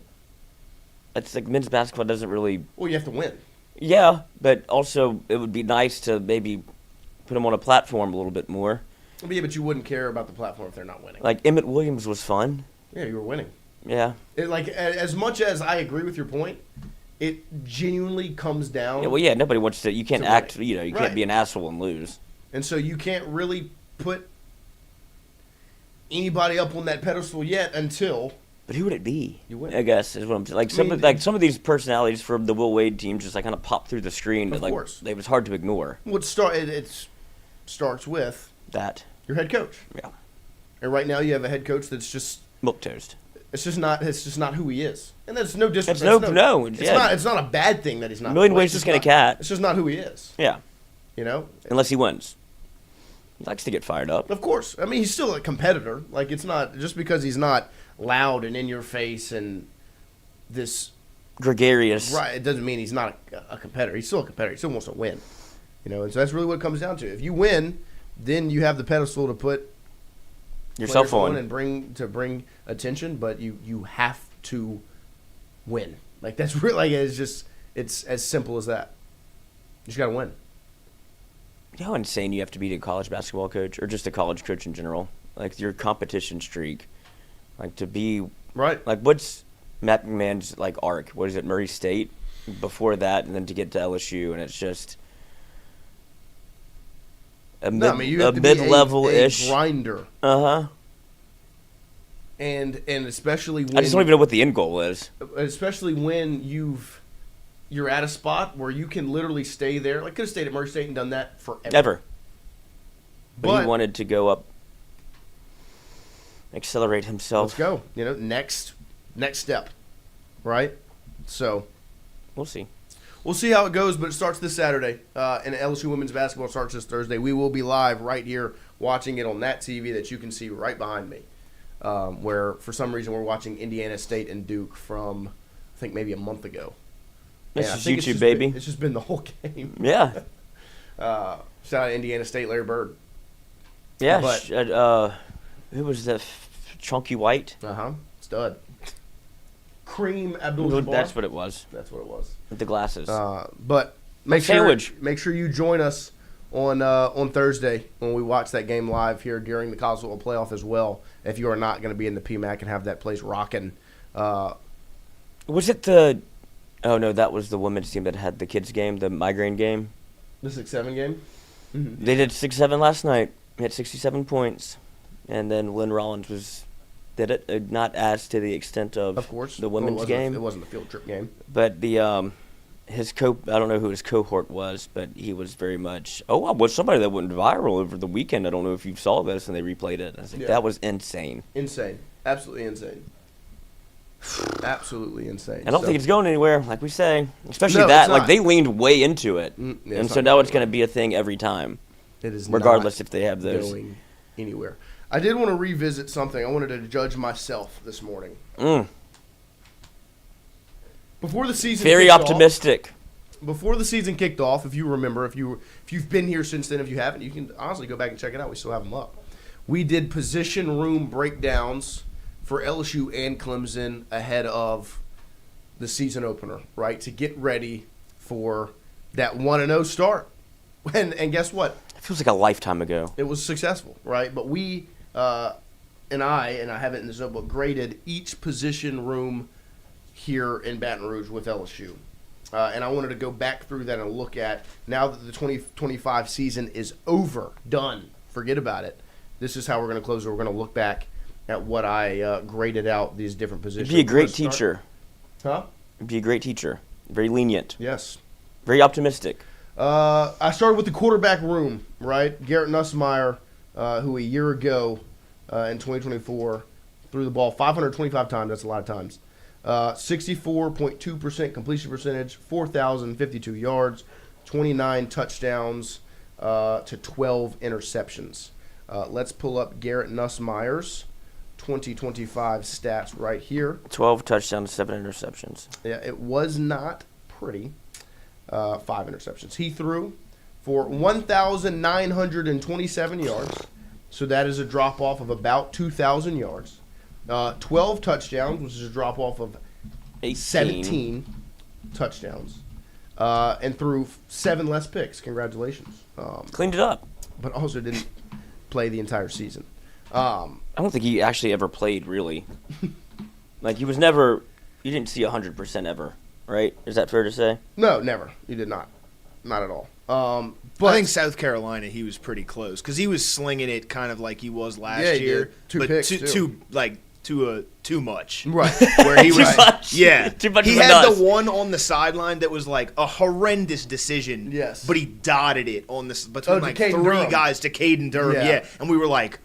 Speaker 3: it's like men's basketball doesn't really.
Speaker 2: Well, you have to win.
Speaker 3: Yeah, but also it would be nice to maybe put them on a platform a little bit more.
Speaker 2: Yeah, but you wouldn't care about the platform if they're not winning.
Speaker 3: Like, Emmett Williams was fun.
Speaker 2: Yeah, you were winning.
Speaker 3: Yeah.
Speaker 2: Like, as much as I agree with your point, it genuinely comes down.
Speaker 3: Yeah, well, yeah, nobody wants to. You can't act.
Speaker 2: Winning.
Speaker 3: You can't be an asshole and lose.
Speaker 2: And so you can't really put anybody up on that pedestal yet until.
Speaker 3: But who would it be?
Speaker 2: You win.
Speaker 3: I guess is what I'm like. Some of these personalities from the Will Wade team just like kind of pop through the screen.
Speaker 2: Of course,
Speaker 3: it was hard to ignore.
Speaker 2: Well, it starts with
Speaker 3: that
Speaker 2: your head coach.
Speaker 3: Yeah.
Speaker 2: And right now you have a head coach that's just
Speaker 3: milk toast.
Speaker 2: It's just not who he is, and that's no disrespect. It's not a bad thing that he's not.
Speaker 3: A million ways to skin a cat.
Speaker 2: It's just not who he is.
Speaker 3: Yeah.
Speaker 2: You know,
Speaker 3: unless he wins. He likes to get fired up.
Speaker 2: Of course. I mean, he's still a competitor. Like, it's not just because he's not loud and in your face and this
Speaker 3: gregarious.
Speaker 2: Right. It doesn't mean he's not a competitor. He's still a competitor. He still wants to win. You know, and so that's really what it comes down to. If you win, then you have the pedestal to put
Speaker 3: yourself on
Speaker 2: and bring attention, but you have to win. Like, that's really, it's as simple as that. You just got to win.
Speaker 3: You know how insane you have to be a college basketball coach, or just a college coach in general? Like, your competition streak. Like, to be...
Speaker 2: Right.
Speaker 3: Like, what's Matt McMahon's, like, arc? What is it, Murray State? Before that, and then to get to LSU, and it's just... a mid-level-ish...
Speaker 2: grinder.
Speaker 3: Uh-huh.
Speaker 2: And especially when...
Speaker 3: I just don't even know what the end goal is.
Speaker 2: Especially when you're at a spot where you can literally stay there. Like, could have stayed at Murray State and done that forever.
Speaker 3: But he wanted to go up, accelerate himself.
Speaker 2: Let's go. You know, next step, right? So
Speaker 3: we'll see.
Speaker 2: We'll see how it goes, but it starts this Saturday, and LSU women's basketball starts this Thursday. We will be live right here watching it on that TV that you can see right behind me, where for some reason we're watching Indiana State and Duke from, I think, maybe a month ago.
Speaker 3: This is YouTube, baby.
Speaker 2: It's just been the whole game.
Speaker 3: Yeah.
Speaker 2: Shout out to Indiana State, Larry Bird.
Speaker 3: Yeah. But, who was the Chunky White?
Speaker 2: Stud. Kareem Abdul-Jabbar.
Speaker 3: That's what it was.
Speaker 2: That's what it was.
Speaker 3: With the glasses.
Speaker 2: But make sure you join us on Thursday when we watch that game live here during the college football playoff as well. If you are not going to be in the PMAC and have that place rocking.
Speaker 3: Was it the? Oh no, that was the women's team that had the kids game, the migraine game.
Speaker 2: The 6-7 game.
Speaker 3: Mm-hmm. They did 6-7 last night. They had 67 points, and then Lynn Rollins did it, not as to the extent of
Speaker 2: course,
Speaker 3: the women's game.
Speaker 2: It wasn't a field trip game.
Speaker 3: But the I don't know who his cohort was, but he was very much. Oh, I was somebody that went viral over the weekend. I don't know if you saw this, and they replayed it. I was like, that was insane.
Speaker 2: Insane, absolutely insane. Absolutely insane.
Speaker 3: I don't think it's going anywhere, like we say. Especially that, like they leaned way into it, and so now it's going to be a thing every time.
Speaker 2: It is
Speaker 3: regardless if they have those
Speaker 2: going anywhere. I did want to revisit something. I wanted to judge myself this morning. Before the season,
Speaker 3: very optimistic.
Speaker 2: Before the season kicked off, if you remember, if you've been here since then, if you haven't, you can honestly go back and check it out. We still have them up. We did position room breakdowns for LSU and Clemson ahead of the season opener, right, to get ready for that 1-0 start. And guess what?
Speaker 3: It feels like a lifetime ago.
Speaker 2: It was successful, right? But we and I have it in this notebook, graded each position room here in Baton Rouge with LSU. And I wanted to go back through that and look at, now that the 2025 season is over, done, forget about it. This is how we're going to close it. We're going to look back at what I graded out these different positions.
Speaker 3: Be a great teacher.
Speaker 2: Huh?
Speaker 3: Be a great teacher. Very lenient.
Speaker 2: Yes.
Speaker 3: Very optimistic.
Speaker 2: I started with the quarterback room, right? Garrett Nussmeier, who a year ago in 2024 threw the ball 525 times. That's a lot of times. 64.2% completion percentage, 4,052 yards, 29 touchdowns. to 12 interceptions. Let's pull up Garrett Nussmeier's 2025 stats right here.
Speaker 3: 12 touchdowns, 7 interceptions.
Speaker 2: Yeah, it was not pretty. 5 interceptions. He threw for 1,927 yards, so that is a drop-off of about 2,000 yards. 12 touchdowns, which is a drop-off of 17 touchdowns, and threw 7 less picks. Congratulations.
Speaker 3: Cleaned it up.
Speaker 2: But also didn't play the entire season.
Speaker 3: I don't think he actually ever played, really. Like, he was never – you didn't see 100% ever, right? Is that fair to say?
Speaker 2: No, never. You did not. Not at all.
Speaker 8: But I think South Carolina, he was pretty close because he was slinging it kind of like he was last year.
Speaker 2: Two
Speaker 8: but
Speaker 2: picks,
Speaker 8: too much.
Speaker 2: Right.
Speaker 8: Where he was,
Speaker 3: much.
Speaker 8: yeah.
Speaker 3: Too much
Speaker 8: he
Speaker 3: of a
Speaker 8: had
Speaker 3: nuts.
Speaker 8: the one on the sideline that was like a horrendous decision.
Speaker 2: Yes.
Speaker 8: But he dotted it on this between like
Speaker 2: Caden
Speaker 8: 3
Speaker 2: Durham.
Speaker 8: guys to Caden Durham.
Speaker 2: Yeah.
Speaker 8: Yeah. And we were like,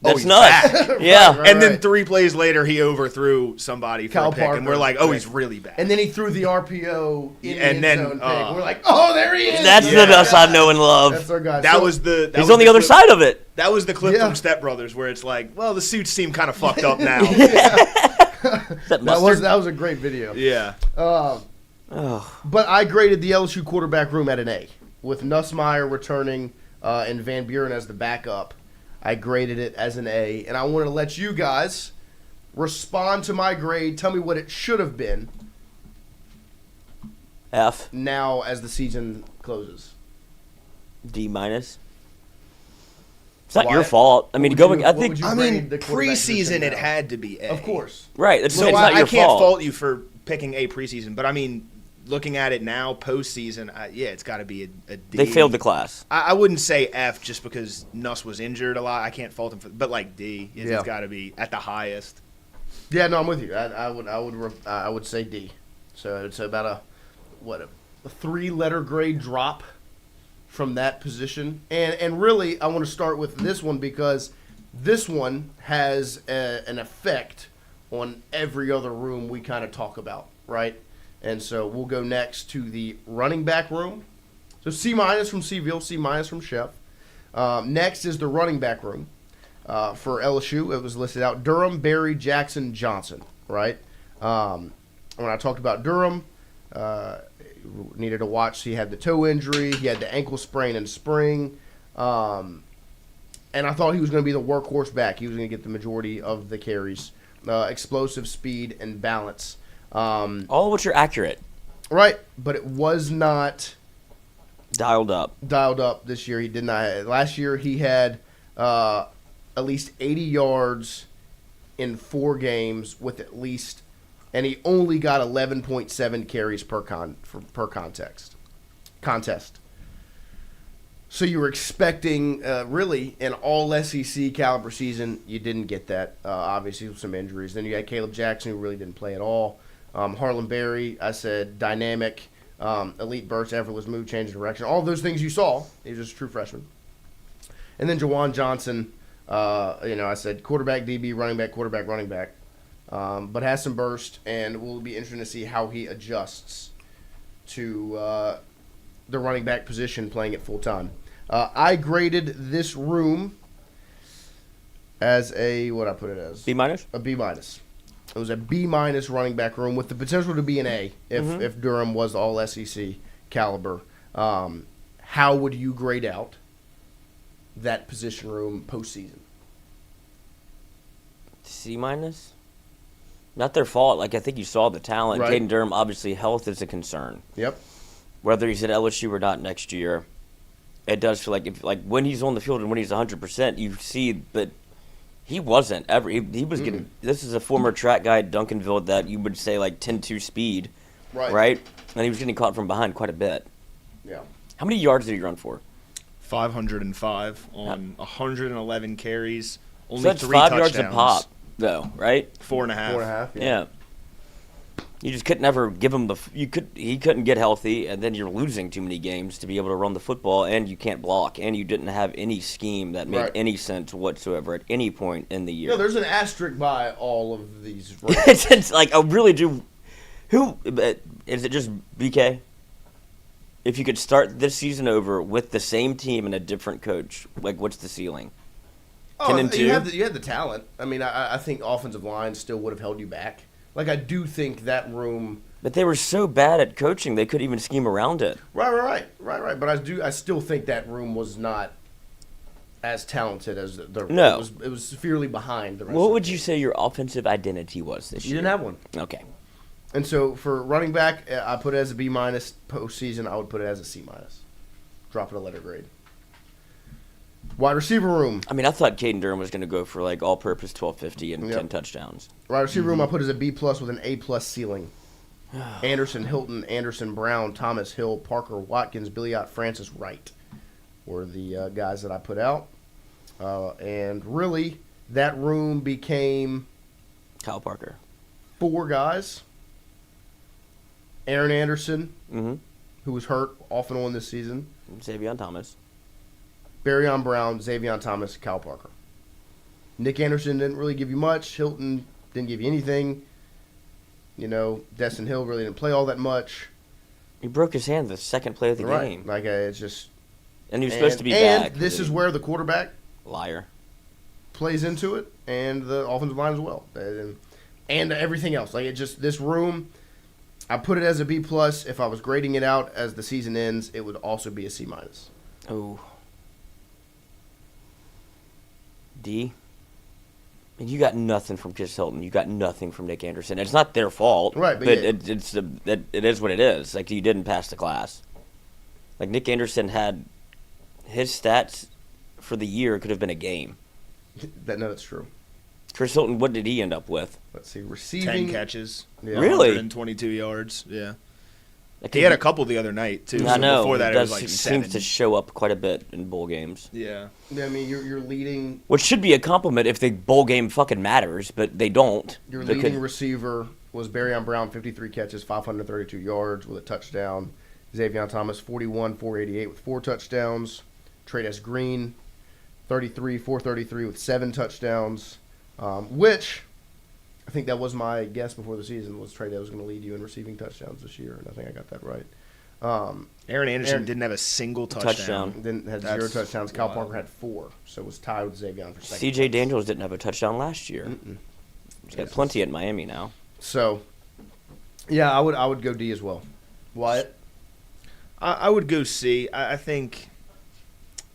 Speaker 3: That's
Speaker 8: he's
Speaker 3: nuts.
Speaker 8: back.
Speaker 3: Yeah.
Speaker 2: Right.
Speaker 8: And then 3 plays later, he overthrew somebody for
Speaker 2: Cal
Speaker 8: a pick, and we're
Speaker 2: Parker.
Speaker 8: like, oh,
Speaker 2: Right.
Speaker 8: he's really bad.
Speaker 2: And then he threw the RPO in the
Speaker 8: And
Speaker 2: end
Speaker 8: then,
Speaker 2: zone pick. We're like, oh, there he is.
Speaker 3: That's the Nuss I know and love.
Speaker 2: That's our guy.
Speaker 8: that
Speaker 2: So-
Speaker 8: was the. That
Speaker 3: He's
Speaker 8: was
Speaker 3: on the other
Speaker 8: clip-
Speaker 3: side of it.
Speaker 8: That was the clip
Speaker 2: Yeah.
Speaker 8: from Step Brothers where it's like, well, the suits seem kind of fucked up now.
Speaker 3: That
Speaker 2: that
Speaker 3: mustard.
Speaker 2: was a great video.
Speaker 8: Yeah.
Speaker 2: But I graded the LSU quarterback room at an A, with Nussmeier returning and Van Buren as the backup. I graded it as an A, and I wanted to let you guys respond to my grade. Tell me what it should have been
Speaker 3: F.
Speaker 2: now as the season closes.
Speaker 3: D minus. It's not
Speaker 2: Why?
Speaker 3: your fault. I mean,
Speaker 2: What would
Speaker 3: going.
Speaker 2: you-
Speaker 3: I
Speaker 2: what
Speaker 3: think.
Speaker 2: would you
Speaker 8: I
Speaker 2: grade
Speaker 8: mean,
Speaker 2: the quarterback position
Speaker 8: preseason it
Speaker 2: now?
Speaker 8: had to be A.
Speaker 2: Of course.
Speaker 3: Right. It's
Speaker 8: So
Speaker 3: not
Speaker 8: I
Speaker 3: your
Speaker 8: can't
Speaker 3: fault.
Speaker 8: fault you for picking A preseason, but I mean, looking at it now, postseason, it's got to be a D.
Speaker 3: They failed the class.
Speaker 8: I wouldn't say F just because Nuss was injured a lot. I can't fault him for, but like D,
Speaker 2: Yeah.
Speaker 8: it's got to be at the highest.
Speaker 2: Yeah, no, I'm with you. I would say D. So it's about a 3-letter grade drop from that position. And really, I want to start with this one because this one has an effect on every other room we kind of talk about, right? And so we'll go next to the running back room. So C- from Seville, C- from Chef. Next is the running back room. For LSU, it was listed out Durham, Berry, Jackson, Johnson, right? When I talked about Durham, needed to watch. He had the toe injury. He had the ankle sprain in spring. And I thought he was going to be the workhorse back. He was going to get the majority of the carries. Explosive speed and balance.
Speaker 3: All of which are accurate.
Speaker 2: Right, but it was not
Speaker 3: Dialed up.
Speaker 2: this year. He did not. Last year he had at least 80 yards in 4 games with at least, and he only got 11.7 carries per contest. So you were expecting really an all SEC caliber season. You didn't get that, obviously with some injuries. Then you had Caleb Jackson, who really didn't play at all. Harlan Berry, I said dynamic, elite burst, effortless move, change of direction. All of those things you saw. He was just a true freshman. And then Jawan Johnson, I said quarterback, DB, running back, quarterback, running back. But has some burst, and will be interesting to see how he adjusts to the running back position playing it full time. I graded this room as what I put it as?
Speaker 3: B minus.
Speaker 2: A B minus. It was a B minus running back room with the potential to be an A if Durham was all SEC caliber. How would you grade out that position room postseason?
Speaker 3: C minus. Not their fault. Like, I think you saw the talent.
Speaker 2: Right.
Speaker 3: Caden Durham, obviously, health is a concern.
Speaker 2: Yep.
Speaker 3: Whether he's at LSU or not next year, it does feel like when he's on the field and when he's 100%, you see that he wasn't ever. He was getting. This is a former track guy at Duncanville that you would say like 10-2 speed, right? And he was getting caught from behind quite a bit.
Speaker 2: Yeah.
Speaker 3: How many yards did he run for?
Speaker 8: 505 on 111 carries. Only
Speaker 3: So that's
Speaker 8: 3
Speaker 3: 5
Speaker 8: touchdowns.
Speaker 3: yards a pop, though, right?
Speaker 8: 4.5.
Speaker 2: 4.5.
Speaker 3: Yeah. You just couldn't ever give him he couldn't get healthy, and then you're losing too many games to be able to run the football, and you can't block, and you didn't have any scheme that made
Speaker 2: Right.
Speaker 3: any sense whatsoever at any point in the year.
Speaker 2: No, there's an asterisk by all of these.
Speaker 3: It's like I really do. Who is it? Just BK? If you could start this season over with the same team and a different coach, like what's the ceiling?
Speaker 2: Oh, you had the talent. I mean, I think offensive line still would have held you back. Like, I do think that room.
Speaker 3: But they were so bad at coaching, they couldn't even scheme around it.
Speaker 2: Right. But I still think that room was not as talented as the.
Speaker 3: No,
Speaker 2: it was severely behind the rest.
Speaker 3: What would you say your offensive identity was this year?
Speaker 2: You didn't have one.
Speaker 3: Okay.
Speaker 2: And so for running back, I put it as a B- postseason. I would put it as a C-. Drop it a letter grade. Wide receiver room.
Speaker 3: I mean, I thought Caden Durham was going to go for like all-purpose 1250 and 10 touchdowns.
Speaker 2: Wide receiver room, I put as a B+ with an A+ ceiling. Anderson, Hilton, Anderson, Brown, Thomas, Hill, Parker, Watkins, Billiot, Francis, Wright were the guys that I put out. And really, that room became
Speaker 3: Kyle Parker.
Speaker 2: 4 guys. Aaron Anderson, who was hurt off and on this season.
Speaker 3: Xavier Thomas.
Speaker 2: Barryon Brown, Xavier Thomas, Kyle Parker. Nick Anderson didn't really give you much. Hilton didn't give you anything. You know, Destin Hill really didn't play all that much.
Speaker 3: He broke his hand the second play of the game.
Speaker 2: Like, it's just...
Speaker 3: And he was supposed to be back.
Speaker 2: And this is where the quarterback...
Speaker 3: Liar.
Speaker 2: Plays into it, and the offensive line as well. And everything else. Like, it just... This room, I put it as a B+. If I was grading it out as the season ends, it would also be a C-.
Speaker 3: Oh. D. And you got nothing from Chris Hilton. You got nothing from Nick Anderson. It's not their fault,
Speaker 2: right?
Speaker 3: But it is what it is. Like, you didn't pass the class. Like, Nick Anderson had his stats for the year could have been a game.
Speaker 2: That's true.
Speaker 3: Chris Hilton, what did he end up with?
Speaker 2: Let's see, receiving
Speaker 8: 10 catches,
Speaker 3: really,
Speaker 8: 122 yards. Yeah. He had a couple the other night too.
Speaker 3: I know.
Speaker 8: Before that,
Speaker 3: it
Speaker 8: was like 7.
Speaker 3: seems to show up quite a bit in bowl games.
Speaker 8: Yeah.
Speaker 2: I mean, you're leading.
Speaker 3: Which should be a compliment if the bowl game fucking matters, but they don't.
Speaker 2: Your leading receiver was Barryon Brown, 53 catches, 532 yards with a touchdown. Xavier Thomas, 41, 488 with 4 touchdowns. Trades Green, 33, 433 with 7 touchdowns. Which I think that was my guess before the season was Trey was going to lead you in receiving touchdowns this year, and I think I got that right.
Speaker 8: Aaron Anderson didn't have a single touchdown.
Speaker 2: Had 0 touchdowns. Kyle Parker had 4, so was tied with Xavier for second.
Speaker 3: C.J. Daniels didn't have a touchdown last year. He's got plenty at Miami now.
Speaker 2: So, yeah, I would go D as well. Wyatt?
Speaker 8: I would go C. I think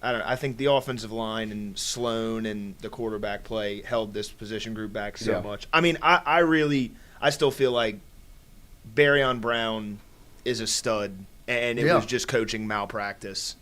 Speaker 8: the offensive line and Sloan and the quarterback play held this position group back so much. I mean, I still feel like Barryon Brown is a stud, and it was just coaching malpractice.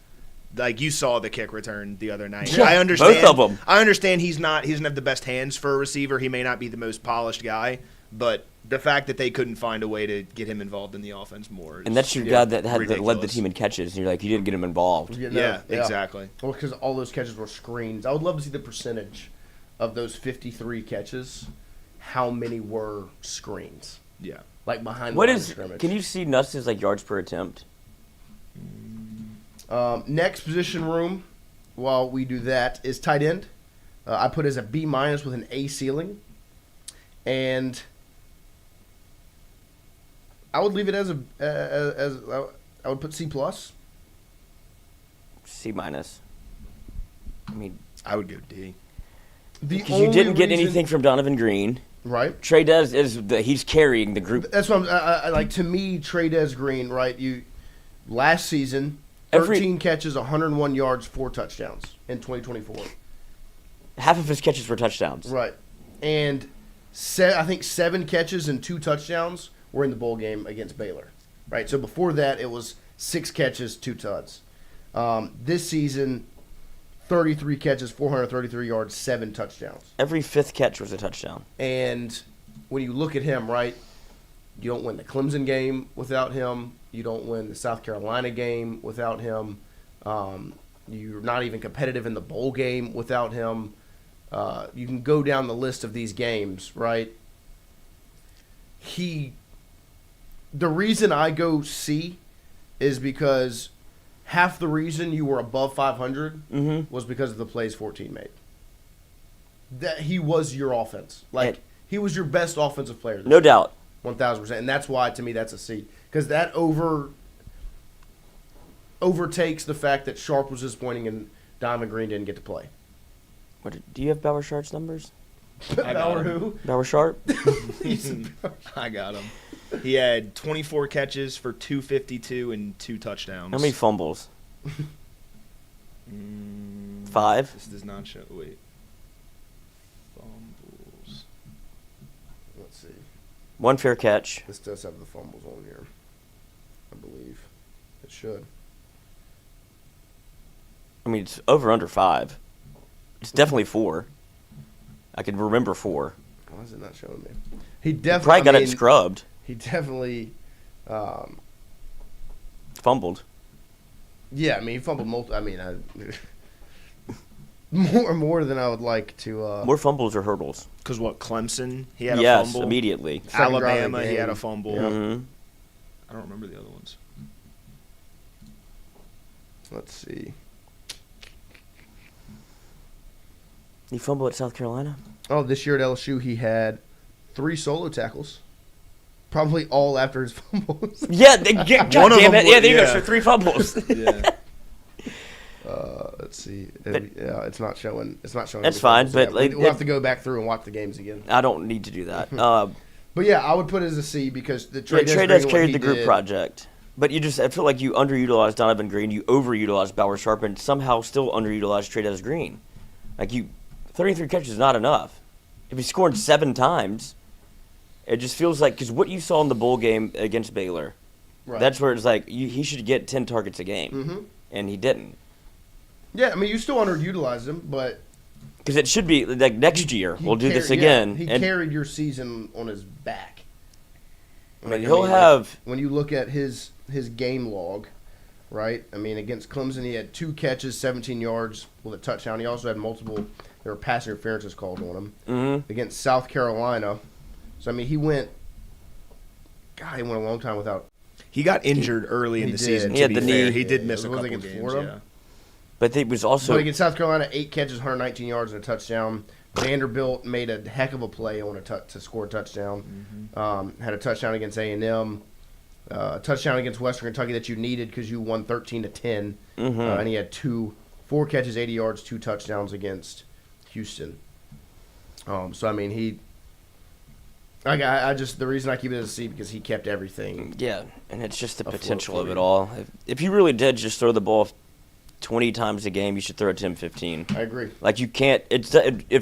Speaker 8: Like, you saw the kick return the other night.
Speaker 3: Yeah,
Speaker 8: I understand
Speaker 3: both of them.
Speaker 8: I understand he doesn't have the best hands for a receiver. He may not be the most polished guy, but the fact that they couldn't find a way to get him involved in the offense more is,
Speaker 3: and that's your guy that led the
Speaker 8: ridiculous.
Speaker 3: team in catches, and you're like, you didn't get him involved.
Speaker 8: Exactly.
Speaker 2: Well, because all those catches were screens. I would love to see the percentage of those 53 catches. How many were screens?
Speaker 8: Yeah.
Speaker 2: Like behind
Speaker 3: the
Speaker 2: scrimmage.
Speaker 3: Can you see Nuss's like yards per attempt?
Speaker 2: Next position room, while we do that, is tight end. I put as a B- with an A ceiling. And I would leave it as I would put C+.
Speaker 3: C-. I mean,
Speaker 8: I would go D.
Speaker 3: Because you didn't get anything from Donovan Green.
Speaker 2: Right.
Speaker 3: Trey he's carrying the group.
Speaker 2: That's what I like. To me, Trey Green, right? Last season, 13 catches, 101 yards, 4 touchdowns in 2024.
Speaker 3: Half of his catches were touchdowns.
Speaker 2: Right. And I think 7 catches and 2 touchdowns were in the bowl game against Baylor. Right. So before that, it was 6 catches, 2 tuds. This season, 33 catches, 433 yards, 7 touchdowns.
Speaker 3: Every 5th catch was a touchdown.
Speaker 2: And when you look at him, right, you don't win the Clemson game without him. You don't win the South Carolina game without him. You're not even competitive in the bowl game without him. You can go down the list of these games, right? The reason I go C is because half the reason you were above 500 was because of the plays 14 made. That he was your offense. He was your best offensive player.
Speaker 3: No doubt.
Speaker 2: 1,000%. And that's why, to me, that's a C. Because that overtakes the fact that Sharp was disappointing and Diamond Green didn't get to play.
Speaker 3: Do you have Bauer Sharp's numbers?
Speaker 2: Bauer who?
Speaker 3: Bauer Sharp?
Speaker 8: I got him. He had 24 catches for 252 and 2 touchdowns.
Speaker 3: How many fumbles? 5?
Speaker 8: This does not show. Wait. Fumbles.
Speaker 2: Let's see.
Speaker 3: 1 fair catch.
Speaker 2: This does have the fumbles on here, I believe. It should.
Speaker 3: I mean, it's over under 5. It's definitely 4. I can remember 4.
Speaker 2: Why is it not showing me? He definitely
Speaker 3: Probably got it scrubbed.
Speaker 2: He definitely
Speaker 3: Fumbled.
Speaker 2: Yeah, I mean, he fumbled more than I would like to.
Speaker 3: More fumbles or hurdles?
Speaker 8: Because what, Clemson? He had a
Speaker 3: Yes,
Speaker 8: fumble.
Speaker 3: immediately.
Speaker 8: Alabama, he had a fumble.
Speaker 2: Yeah.
Speaker 3: Mm-hmm.
Speaker 8: I don't remember the other ones.
Speaker 2: Let's see.
Speaker 3: He fumbled at South Carolina?
Speaker 2: Oh, this year at LSU, he had 3 solo tackles. Probably all after his fumbles.
Speaker 3: Yeah, God
Speaker 8: One of
Speaker 3: damn
Speaker 8: them
Speaker 3: it. Yeah, there you
Speaker 8: yeah.
Speaker 3: go. So 3 fumbles.
Speaker 8: Yeah.
Speaker 2: Let's see. It's not showing. It's not showing.
Speaker 3: That's
Speaker 2: any
Speaker 3: fine,
Speaker 2: fumbles
Speaker 3: but,
Speaker 2: yet.
Speaker 3: like,
Speaker 2: we'll have to go back through and watch the games again.
Speaker 3: I don't need to do that.
Speaker 2: But yeah, I would put it as a C because the
Speaker 3: Trey
Speaker 2: trade
Speaker 3: has carried the group project. But I feel like you underutilized Donovan Green, you overutilized Bauer Sharp, and somehow still underutilized Trey Green. 33 catches is not enough. If he scored 7 times, it just feels like, because what you saw in the bowl game against Baylor,
Speaker 2: Right.
Speaker 3: that's where it's like he should get 10 targets a game, and he didn't.
Speaker 2: Yeah, I mean, you still underutilized him, but
Speaker 3: Because it should be like next year we'll do this again.
Speaker 2: He carried your season on his back.
Speaker 3: He'll have
Speaker 2: when you look at his game log, right? I mean, against Clemson, he had 2 catches, 17 yards with a touchdown. He also had multiple. There were pass interferences called on him.
Speaker 3: Mm-hmm.
Speaker 2: Against South Carolina, so I mean, he went a long time without.
Speaker 8: He got injured early in the season.
Speaker 3: He had
Speaker 8: to
Speaker 3: the
Speaker 8: be fair.
Speaker 3: knee.
Speaker 8: He did miss
Speaker 2: Yeah,
Speaker 8: a
Speaker 2: was it
Speaker 8: couple
Speaker 2: against
Speaker 8: games.
Speaker 2: Florida?
Speaker 8: Yeah.
Speaker 3: But it was also
Speaker 2: But against South Carolina, 8 catches, 119 yards, and a touchdown. Vanderbilt made a heck of a play on to score a touchdown. Had a touchdown against A&M. Touchdown against Western Kentucky that you needed because you won 13-10. And he had 4 catches, 80 yards, 2 touchdowns against Houston. So I mean, I just the reason I keep it as a C because he kept everything.
Speaker 3: Yeah, and it's just the
Speaker 2: afloat
Speaker 3: potential
Speaker 2: for
Speaker 3: of
Speaker 2: you.
Speaker 3: it all. If you really did just throw the ball 20 times a game, you should throw it to him 15.
Speaker 2: I agree.
Speaker 3: Like you can't. It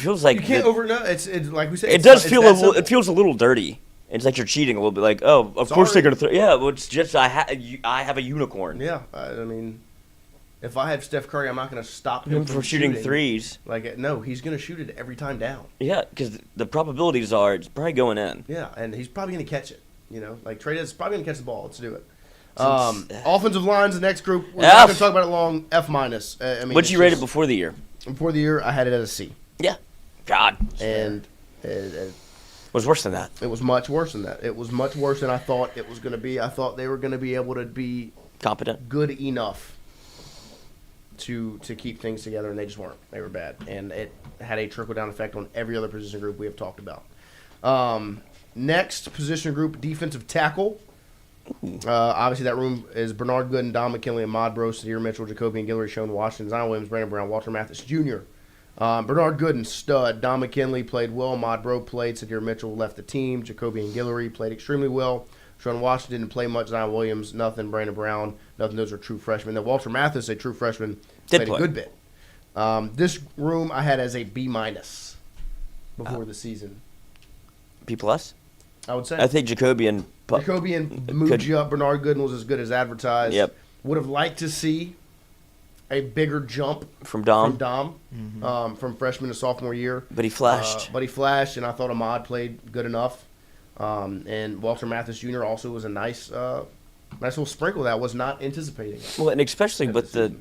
Speaker 3: feels like
Speaker 2: You can't It's like we said.
Speaker 3: It does feel it feels a little dirty. It's like you're cheating a little bit. Like, oh, of course they're gonna throw. Yeah, well, it's just I have a unicorn.
Speaker 2: Yeah, I mean, if I have Steph Curry, I'm not going to stop him
Speaker 3: From shooting threes.
Speaker 2: Like, no, he's going to shoot it every time down.
Speaker 3: Yeah, because the probabilities are it's probably going in.
Speaker 2: Yeah, and he's probably going to catch it. Like Trey is probably going to catch the ball. Let's do it. Offensive lines, the next group. We're not going to talk about it long. F-. I mean,
Speaker 3: What'd you rate it before the year?
Speaker 2: Before the year, I had it as a C.
Speaker 3: Yeah. God.
Speaker 2: And it
Speaker 3: was worse than that.
Speaker 2: It was much worse than that. It was much worse than I thought it was going to be. I thought they were going to be able to be
Speaker 3: competent,
Speaker 2: good enough to keep things together, and they just weren't. They were bad, and it had a trickle-down effect on every other position group we have talked about. Next position group, defensive tackle. Obviously, that room is Bernard Gooden, Don McKinley, Ahmad Bros, Sadir Mitchell, Jacoby and Guillory, Sean Washington, Zion Williams, Brandon Brown, Walter Mathis Jr. Bernard Gooden, stud. Don McKinley played well. Ahmad Bro played. Sadir Mitchell left the team. Jacoby and Guillory played extremely well. Sean Washington didn't play much. Zion Williams, nothing. Brandon Brown, nothing. Those are true freshmen. Then Walter Mathis, a true freshman, played a good bit. This room I had as a B- before the season.
Speaker 3: B+?
Speaker 2: I would say.
Speaker 3: I think Jacoby
Speaker 2: moved you up. Bernard Gooden was as good as advertised.
Speaker 3: Yep.
Speaker 2: Would have liked to see a bigger jump
Speaker 3: from Dom,
Speaker 2: from freshman to sophomore year.
Speaker 3: But he flashed.
Speaker 2: And I thought Ahmad played good enough. And Walter Mathis Jr. also was a nice little sprinkle that I was not anticipating.
Speaker 3: Well, and especially with the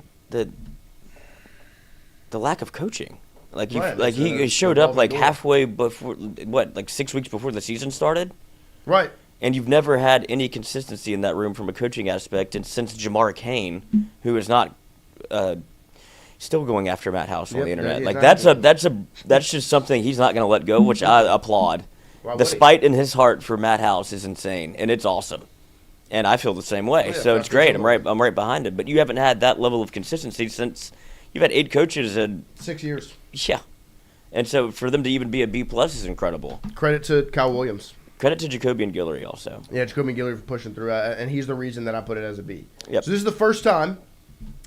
Speaker 3: lack of coaching. Like he showed up like halfway before 6 weeks before the season started.
Speaker 2: Right.
Speaker 3: And you've never had any consistency in that room from a coaching aspect, and since Jamar Kane, who is not still going after Matt House on the internet, that's just something he's not going to let go, which I applaud. The spite in his heart for Matt House is insane, and it's awesome. And I feel the same way.
Speaker 2: Yeah,
Speaker 3: so it's great. I'm right behind him. But you haven't had that level of consistency since you've had 8 coaches in
Speaker 2: 6 years.
Speaker 3: Yeah. And so for them to even be a B+ is incredible.
Speaker 2: Credit to Kyle Williams.
Speaker 3: Credit to Jacoby and Guillory also.
Speaker 2: Yeah, Jacoby and Guillory for pushing through, and he's the reason that I put it as a B.
Speaker 3: Yep.
Speaker 2: So this is the first time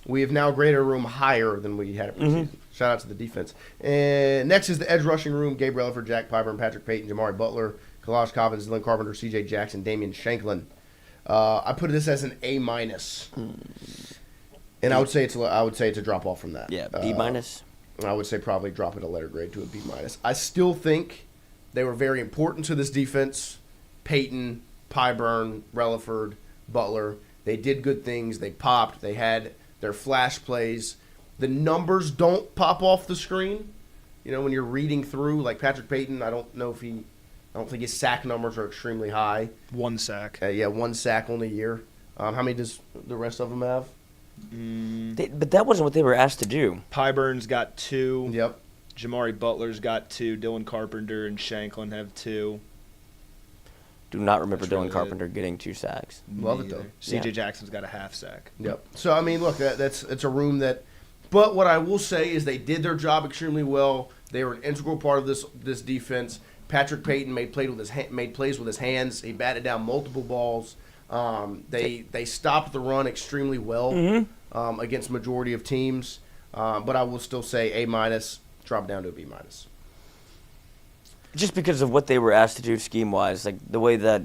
Speaker 2: we have now graded a room higher than we had it preseason. Shout out to the defense. And next is the edge rushing room: Gabe Relaford, Jack Pyburn, Patrick Payton, Jamari Butler, Kalash Cobbins, Lynn Carpenter, C.J. Jackson, Damian Shanklin. I put this as an A-, and I would say it's a drop off from that.
Speaker 3: Yeah, B-.
Speaker 2: I would say probably drop it a letter grade to a B-. I still think they were very important to this defense. Payton, Pyburn, Relaford, Butler. They did good things. They popped. They had their flash plays. The numbers don't pop off the screen. You know, when you're reading through, like Patrick Payton, I don't think his sack numbers are extremely high.
Speaker 8: 1 sack.
Speaker 2: 1 sack on the year. How many does the rest of them have?
Speaker 3: But that wasn't what they were asked to do.
Speaker 8: Pyburn's got 2.
Speaker 2: Yep.
Speaker 8: Jamari Butler's got 2. Dylan Carpenter and Shanklin have 2.
Speaker 3: Do not remember
Speaker 8: That's
Speaker 3: Dylan
Speaker 8: really
Speaker 3: Carpenter getting 2 sacks.
Speaker 2: Love it, though.
Speaker 8: C.J.
Speaker 3: Yeah.
Speaker 8: Jackson's got a half sack.
Speaker 2: Yep. So, I mean, look, it's a room that – but what I will say is they did their job extremely well. They were an integral part of this defense. Patrick Payton made plays with his hands. He batted down multiple balls. They stopped the run extremely well against majority of teams. But I will still say A-, drop down to a B-.
Speaker 3: Just because of what they were asked to do scheme-wise, like the way that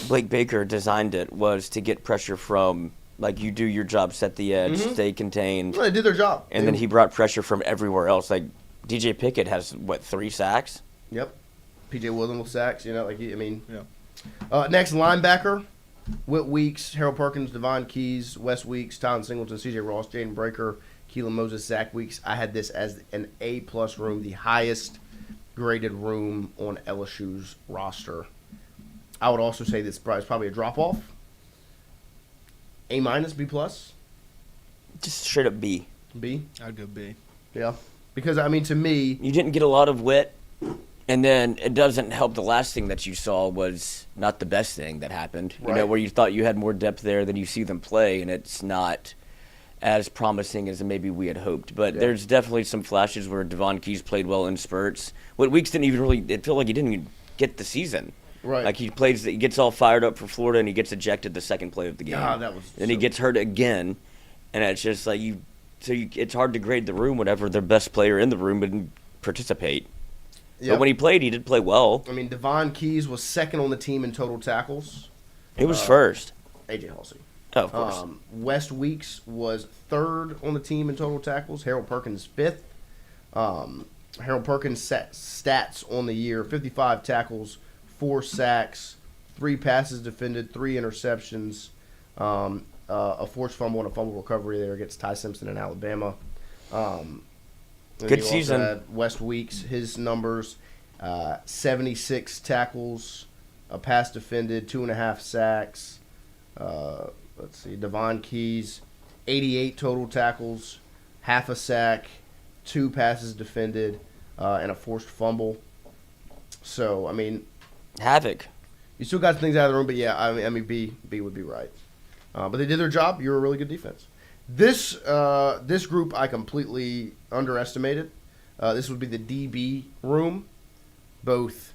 Speaker 3: Blake Baker designed it was to get pressure from, like, you do your job, set the edge, stay contained.
Speaker 2: Well, they did their job.
Speaker 3: And then he brought pressure from everywhere else. Like, DJ Pickett has, 3 sacks?
Speaker 2: Yep. P.J. Williams with sacks,
Speaker 8: Yeah.
Speaker 2: Next, linebacker. Whit Weeks, Harold Perkins, Devon Keys, Wes Weeks, Tylen Singleton, C.J. Ross, Jaden Breaker, Keelan Moses, Zach Weeks. I had this as an A+ room, the highest graded room on LSU's roster. I would also say this is probably a drop-off. A-, B+.
Speaker 3: Just straight up B.
Speaker 2: B?
Speaker 8: I'd go B.
Speaker 2: Yeah. Because, I mean, to me...
Speaker 3: You didn't get a lot of wit, and then it doesn't help. The last thing that you saw was not the best thing that happened.
Speaker 2: Right.
Speaker 3: You know, where you thought you had more depth there than you see them play, and it's not as promising as maybe we had hoped. But there's definitely some flashes where Devon Keys played well in spurts. Whit Weeks didn't even really – it felt like he didn't even get the season.
Speaker 2: Right.
Speaker 3: Like he gets all fired up for Florida, and he gets ejected the second play of the game.
Speaker 2: that was
Speaker 3: Then he gets hurt again, and it's just like it's hard to grade the room whenever the best player in the room wouldn't participate.
Speaker 2: Yep.
Speaker 3: But when he played, he did play well.
Speaker 2: I mean, Devon Keys was second on the team in total tackles.
Speaker 3: He was first.
Speaker 2: A.J. Halsey.
Speaker 3: Oh, of course.
Speaker 2: West Weeks was third on the team in total tackles. Harold Perkins fifth. Harold Perkins stats on the year: 55 tackles, 4 sacks, 3 passes defended, 3 interceptions, a forced fumble and a fumble recovery there against Ty Simpson in Alabama.
Speaker 3: Good season.
Speaker 2: Had West Weeks, his numbers: 76 tackles, a pass defended, 2.5 sacks. Let's see, Devon Keys, 88 total tackles, half a sack, 2 passes defended, and a forced fumble. So, I mean,
Speaker 3: Havoc.
Speaker 2: You still got things out of the room, but yeah, I mean, B would be right. But they did their job. You were a really good defense. This group I completely underestimated. This would be the DB room, both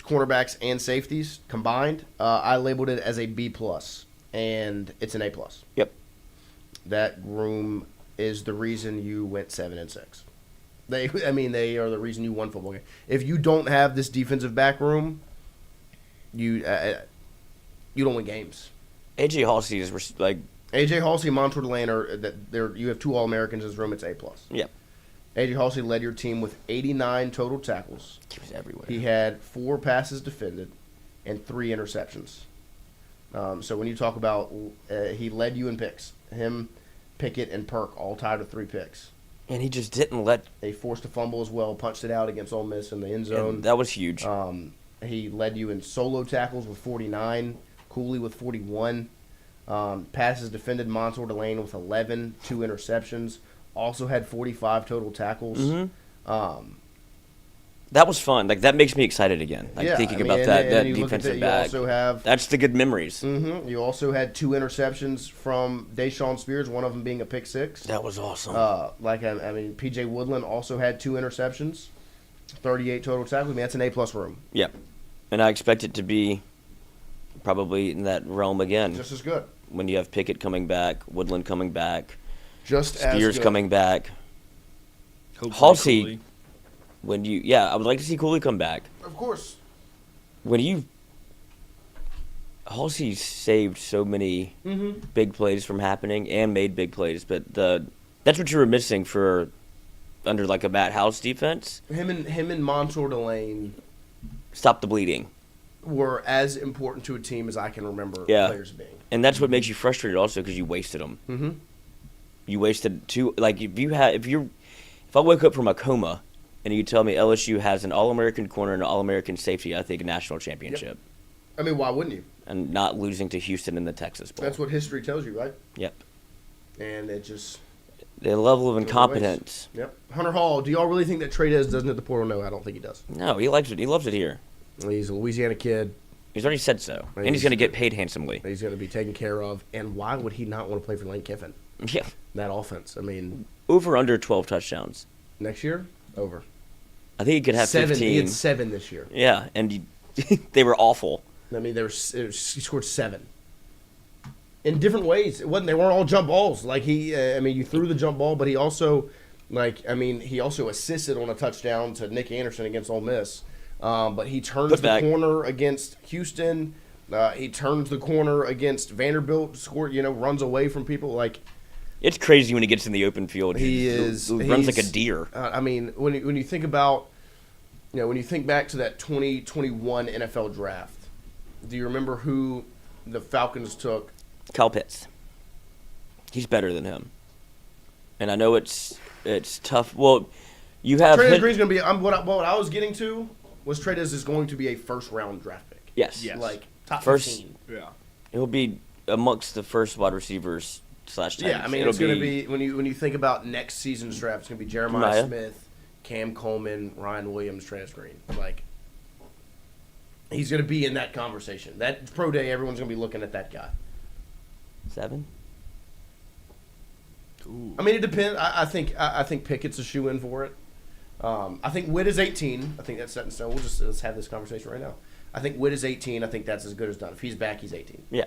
Speaker 2: cornerbacks and safeties combined. I labeled it as a B+, and it's an A+.
Speaker 3: Yep.
Speaker 2: That room is the reason you went 7-6. They are the reason you won football game. If you don't have this defensive back room, you don't win games.
Speaker 3: A.J. Halsey is like
Speaker 2: A.J. Halsey and Montour Delane you have 2 All-Americans in this room. It's A+.
Speaker 3: Yep.
Speaker 2: A.J. Halsey led your team with 89 total tackles.
Speaker 3: He was everywhere.
Speaker 2: He had 4 passes defended and 3 interceptions. So when you talk about he led you in picks, him, Pickett, and Perk all tied with 3 picks.
Speaker 3: And he just didn't let.
Speaker 2: They forced a fumble as well, punched it out against Ole Miss in the end zone.
Speaker 3: That was huge.
Speaker 2: He led you in solo tackles with 49, Cooley with 41. Passes defended, Montour Delane with 11, 2 interceptions. Also had 45 total tackles.
Speaker 3: That was fun. Like, that makes me excited again. Like, thinking about that
Speaker 2: you look at
Speaker 3: defensive
Speaker 2: you
Speaker 3: back.
Speaker 2: also have
Speaker 3: That's the good memories.
Speaker 2: You also had 2 interceptions from Deshaun Spears, one of them being a pick 6.
Speaker 3: That was awesome.
Speaker 2: P.J. Woodland also had 2 interceptions, 38 total tackles. I mean, that's an A-plus room.
Speaker 3: Yeah. And I expect it to be probably in that realm again.
Speaker 2: Just as good.
Speaker 3: When you have Pickett coming back, Woodland coming back,
Speaker 2: Just as
Speaker 3: Spears
Speaker 2: good.
Speaker 3: coming back.
Speaker 8: Hopefully
Speaker 3: Halsey,
Speaker 8: Cooley.
Speaker 3: I would like to see Cooley come back.
Speaker 2: Of course.
Speaker 3: Halsey saved so many big plays from happening and made big plays, but that's what you were missing for under like a Matt House defense.
Speaker 2: Him and Montour Delane
Speaker 3: Stop the bleeding.
Speaker 2: were as important to a team as I can remember players being.
Speaker 3: And that's what makes you frustrated also because you wasted them.
Speaker 2: Mm-hmm.
Speaker 3: You wasted 2. Like if I wake up from a coma and you tell me LSU has an All-American corner and an All-American safety, I think a national championship.
Speaker 2: I mean, why wouldn't you?
Speaker 3: And not losing to Houston in the Texas Bowl.
Speaker 2: That's what history tells you, right?
Speaker 3: Yep.
Speaker 2: And it just...
Speaker 3: The level of incompetence.
Speaker 2: Yep. Hunter Hall, do y'all really think that Trey doesn't hit the portal? No, I don't think he does.
Speaker 3: No, he likes it. He loves it here.
Speaker 2: He's a Louisiana kid.
Speaker 3: He's already said so. And he's going to get paid handsomely.
Speaker 2: He's going to be taken care of. And why would he not want to play for Lane Kiffin?
Speaker 3: Yeah.
Speaker 2: That offense. I mean...
Speaker 3: Over under 12 touchdowns.
Speaker 2: Next year? Over.
Speaker 3: I think he could have
Speaker 2: 7.
Speaker 3: 15.
Speaker 2: He had 7 this year.
Speaker 3: Yeah, and they were awful.
Speaker 2: I mean, he scored 7. In different ways. They weren't all jump balls. Like you threw the jump ball, but he also, he also assisted on a touchdown to Nick Anderson against Ole Miss. But he turns the corner against Houston. He turns the corner against Vanderbilt. Runs away from people.
Speaker 3: It's crazy when he gets in the open field.
Speaker 2: He
Speaker 3: runs like a deer.
Speaker 2: When you think about, when you think back to that 2021 NFL draft, do you remember who the Falcons took?
Speaker 3: Kyle Pitts. He's better than him. And I know it's tough. Well, you have
Speaker 2: Trey Green's going to be. What I was getting to was Trey is going to be a first-round draft pick.
Speaker 3: Yes.
Speaker 2: Top
Speaker 3: first.
Speaker 2: 15.
Speaker 8: Yeah.
Speaker 3: He'll be amongst the first wide receivers / tight ends.
Speaker 2: It's going to be when you think about next season's draft, it's going to be Jeremiah Smith, Cam Coleman, Ryan Williams, Trey Green. He's going to be in that conversation. That pro day, everyone's going to be looking at that guy.
Speaker 3: 7.
Speaker 8: Ooh.
Speaker 2: I mean, it depends. I think Pickett's a shoe-in for it. I think Witt is 18. I think that's set in stone. Let's have this conversation right now. I think Witt is 18. I think that's as good as done. If he's back, he's 18.
Speaker 3: Yeah.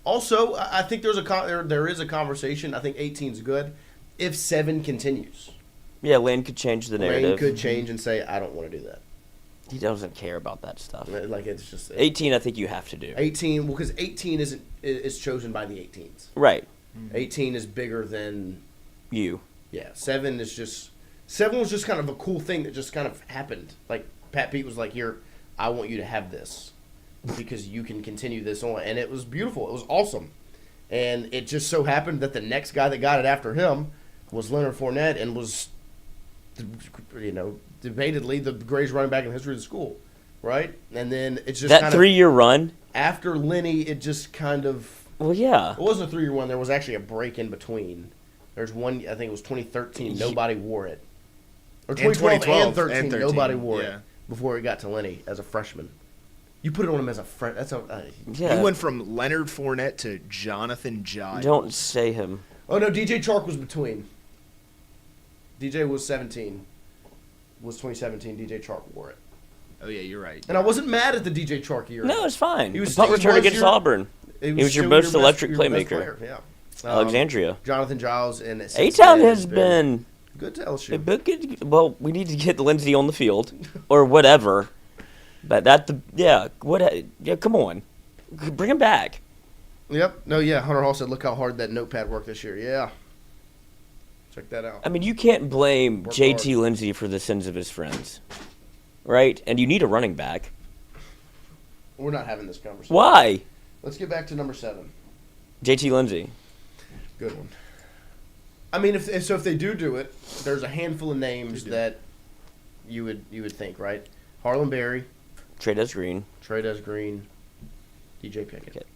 Speaker 2: Also, I think there is a conversation. I think 18 is good if 7 continues.
Speaker 3: Yeah, Lane could change the narrative.
Speaker 2: Lane could change and say, I don't want to do that.
Speaker 3: He doesn't care about that stuff.
Speaker 2: It's just
Speaker 3: 18. I think you have to do
Speaker 2: 18. Well, because 18 is chosen by the 18s.
Speaker 3: Right.
Speaker 2: 18 is bigger than
Speaker 3: you.
Speaker 2: Yeah. 7 was just kind of a cool thing that just kind of happened. Like Pat Pete was like, "Here, I want you to have this because you can continue this on," and it was beautiful. It was awesome, and it just so happened that the next guy that got it after him was Leonard Fournette and was, debatedly the greatest running back in the history of the school, right? And then it's just
Speaker 3: that 3-year run
Speaker 2: after Lenny. It just kind of
Speaker 3: yeah.
Speaker 2: It wasn't a 3-year one. There was actually a break in between. There's one. I think it was 2013. Nobody wore it, or 2012 and 13. Nobody wore it before it got to Lenny as a freshman. You put it on him as a friend. That's
Speaker 8: He went from Leonard Fournette to Jonathan Giles.
Speaker 3: Don't say him.
Speaker 2: Oh no, DJ Chark was between. DJ was 17. Was 2017. DJ Chark wore it.
Speaker 8: Oh yeah, you're right.
Speaker 2: And I wasn't mad at the DJ Chark year.
Speaker 3: No, it's fine.
Speaker 2: He was
Speaker 3: punt return against Auburn.
Speaker 2: He
Speaker 3: was your most electric playmaker.
Speaker 2: Player, yeah.
Speaker 3: Alexandria.
Speaker 2: Jonathan Giles and
Speaker 3: A-Town has been
Speaker 2: good to LSU.
Speaker 3: Well, we need to get Lindsey on the field or whatever. But come on. Bring him back.
Speaker 2: Yep. No, yeah. Hunter Hall said, look how hard that notepad worked this year. Yeah. Check that out.
Speaker 3: I mean, you can't blame JT Lindsey for the sins of his friends. Right? And you need a running back.
Speaker 2: We're not having this conversation.
Speaker 3: Why?
Speaker 2: Let's get back to number 7.
Speaker 3: JT Lindsey.
Speaker 2: Good one. I mean, if they do it, there's a handful of names that you would think, right? Harlan Berry,
Speaker 3: Trey Green,
Speaker 2: DJ Pickett.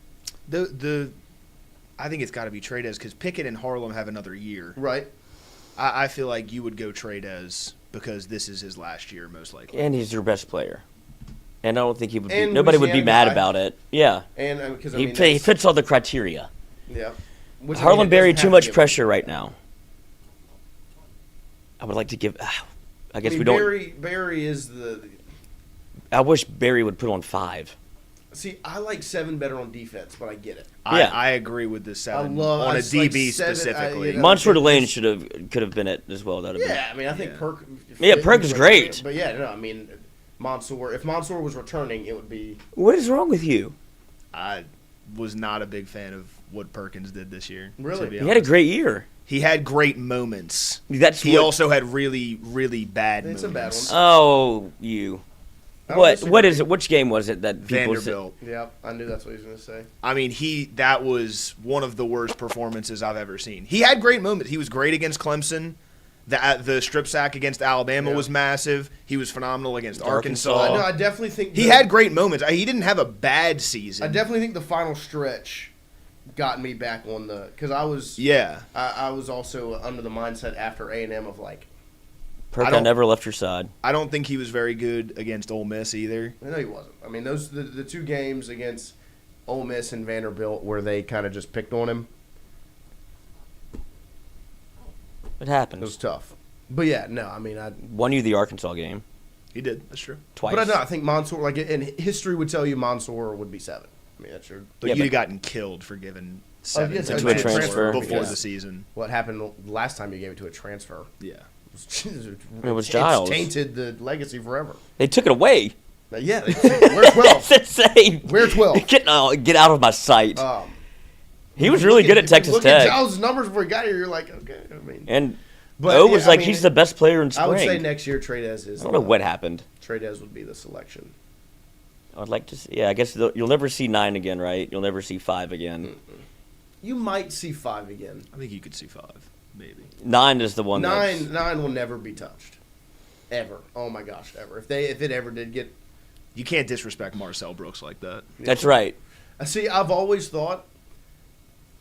Speaker 8: I think it's got to be Trey because Pickett and Harlem have another year.
Speaker 2: Right.
Speaker 8: I feel like you would go Trey because this is his last year, most likely.
Speaker 3: And he's your best player. And I don't think he would.
Speaker 2: And
Speaker 3: Nobody would be
Speaker 2: Louisiana
Speaker 3: mad
Speaker 2: guy.
Speaker 3: about it. Yeah.
Speaker 2: And because
Speaker 3: He fits all the criteria.
Speaker 2: Yeah. Which,
Speaker 3: Harlan
Speaker 2: it
Speaker 3: Berry,
Speaker 2: doesn't
Speaker 3: too
Speaker 2: have
Speaker 3: much
Speaker 2: to give
Speaker 3: pressure
Speaker 2: him.
Speaker 3: right now. I would like to give. I guess
Speaker 2: I mean,
Speaker 3: we don't.
Speaker 2: Berry is the.
Speaker 3: I wish Berry would put on 5.
Speaker 2: See, I like 7 better on defense, but I get it.
Speaker 3: Yeah.
Speaker 8: I agree with the 7
Speaker 2: love-
Speaker 8: on
Speaker 2: I
Speaker 8: a
Speaker 2: just like
Speaker 8: DB
Speaker 2: 7,
Speaker 8: specifically.
Speaker 2: you know.
Speaker 3: Montour Delane could have been it as well. That'd have
Speaker 2: Yeah, I mean, I think
Speaker 8: Yeah.
Speaker 2: Perk.
Speaker 3: Yeah, Perk is great.
Speaker 2: But yeah, no, I mean, Mansour. If Mansour was returning, it would be.
Speaker 3: been. What is wrong with you?
Speaker 8: I was not a big fan of what Perkins did this year.
Speaker 2: Really?
Speaker 8: to be
Speaker 3: He had a
Speaker 8: honest.
Speaker 3: great year.
Speaker 8: He had great moments.
Speaker 3: He
Speaker 8: Also had really, really bad
Speaker 2: It's
Speaker 8: moments.
Speaker 2: a bad one.
Speaker 3: Oh, you.
Speaker 2: I don't
Speaker 3: What
Speaker 2: disagree.
Speaker 3: is it? Which game was it that people said?
Speaker 8: Vanderbilt.
Speaker 2: Yep, I knew that's what he was going to say.
Speaker 8: I mean, that was one of the worst performances I've ever seen. He had great moments. He was great against Clemson. The strip sack against Alabama
Speaker 2: Yeah.
Speaker 8: was massive. He was phenomenal against
Speaker 3: Arkansas.
Speaker 8: Arkansas.
Speaker 2: No, I definitely think
Speaker 8: He had great moments. He didn't have a bad season.
Speaker 2: I definitely think the final stretch got me back on the because I was
Speaker 8: Yeah.
Speaker 2: I was also under the mindset after A&M of like
Speaker 3: Perk,
Speaker 8: I
Speaker 3: I
Speaker 8: don't-
Speaker 3: never left your side.
Speaker 8: I don't think he was very good against Ole Miss either.
Speaker 2: I know he wasn't. I mean those the 2 games against Ole Miss and Vanderbilt where they kind of just picked on him.
Speaker 3: It
Speaker 2: It
Speaker 3: happens.
Speaker 2: was tough. But yeah, no, I mean I.
Speaker 3: Won you the Arkansas game
Speaker 8: He did. That's true.
Speaker 3: twice.
Speaker 2: But I think Mansour like and history would tell you Mansour would be 7. I mean that's true.
Speaker 8: But
Speaker 3: Yeah,
Speaker 8: you'd
Speaker 3: but-
Speaker 8: have gotten killed for giving 7
Speaker 2: yes,
Speaker 3: to a transfer.
Speaker 8: before
Speaker 2: Yes.
Speaker 8: the season.
Speaker 2: What happened last time you gave it to a transfer?
Speaker 8: Yeah.
Speaker 3: It was Giles.
Speaker 2: It's tainted the legacy forever.
Speaker 3: They took it away.
Speaker 2: Yeah, we're 12.
Speaker 3: That's insane.
Speaker 2: We're 12.
Speaker 3: Get out of my sight. He was really
Speaker 2: Look
Speaker 3: good at
Speaker 2: if
Speaker 3: Texas
Speaker 2: you look
Speaker 3: Tech.
Speaker 2: at Giles' numbers before he got here. You're like, okay. I mean,
Speaker 3: And
Speaker 2: but
Speaker 3: O was
Speaker 2: yeah,
Speaker 3: like,
Speaker 2: I mean,
Speaker 3: he's the best player in spring.
Speaker 2: I would say next year Trey'Dez is.
Speaker 3: I don't know what happened.
Speaker 2: Trey'Dez would be the selection.
Speaker 3: I would like to see. Yeah, I guess you'll never see 9 again, right? You'll never see 5 again.
Speaker 2: You might see 5 again.
Speaker 8: I think you could see 5, maybe.
Speaker 3: 9 is the one. that's-
Speaker 2: 9 will never be touched, ever. Oh my gosh, ever. If it ever did get.
Speaker 8: You can't disrespect Marcel Brooks like that.
Speaker 3: That's right.
Speaker 2: See, I've always thought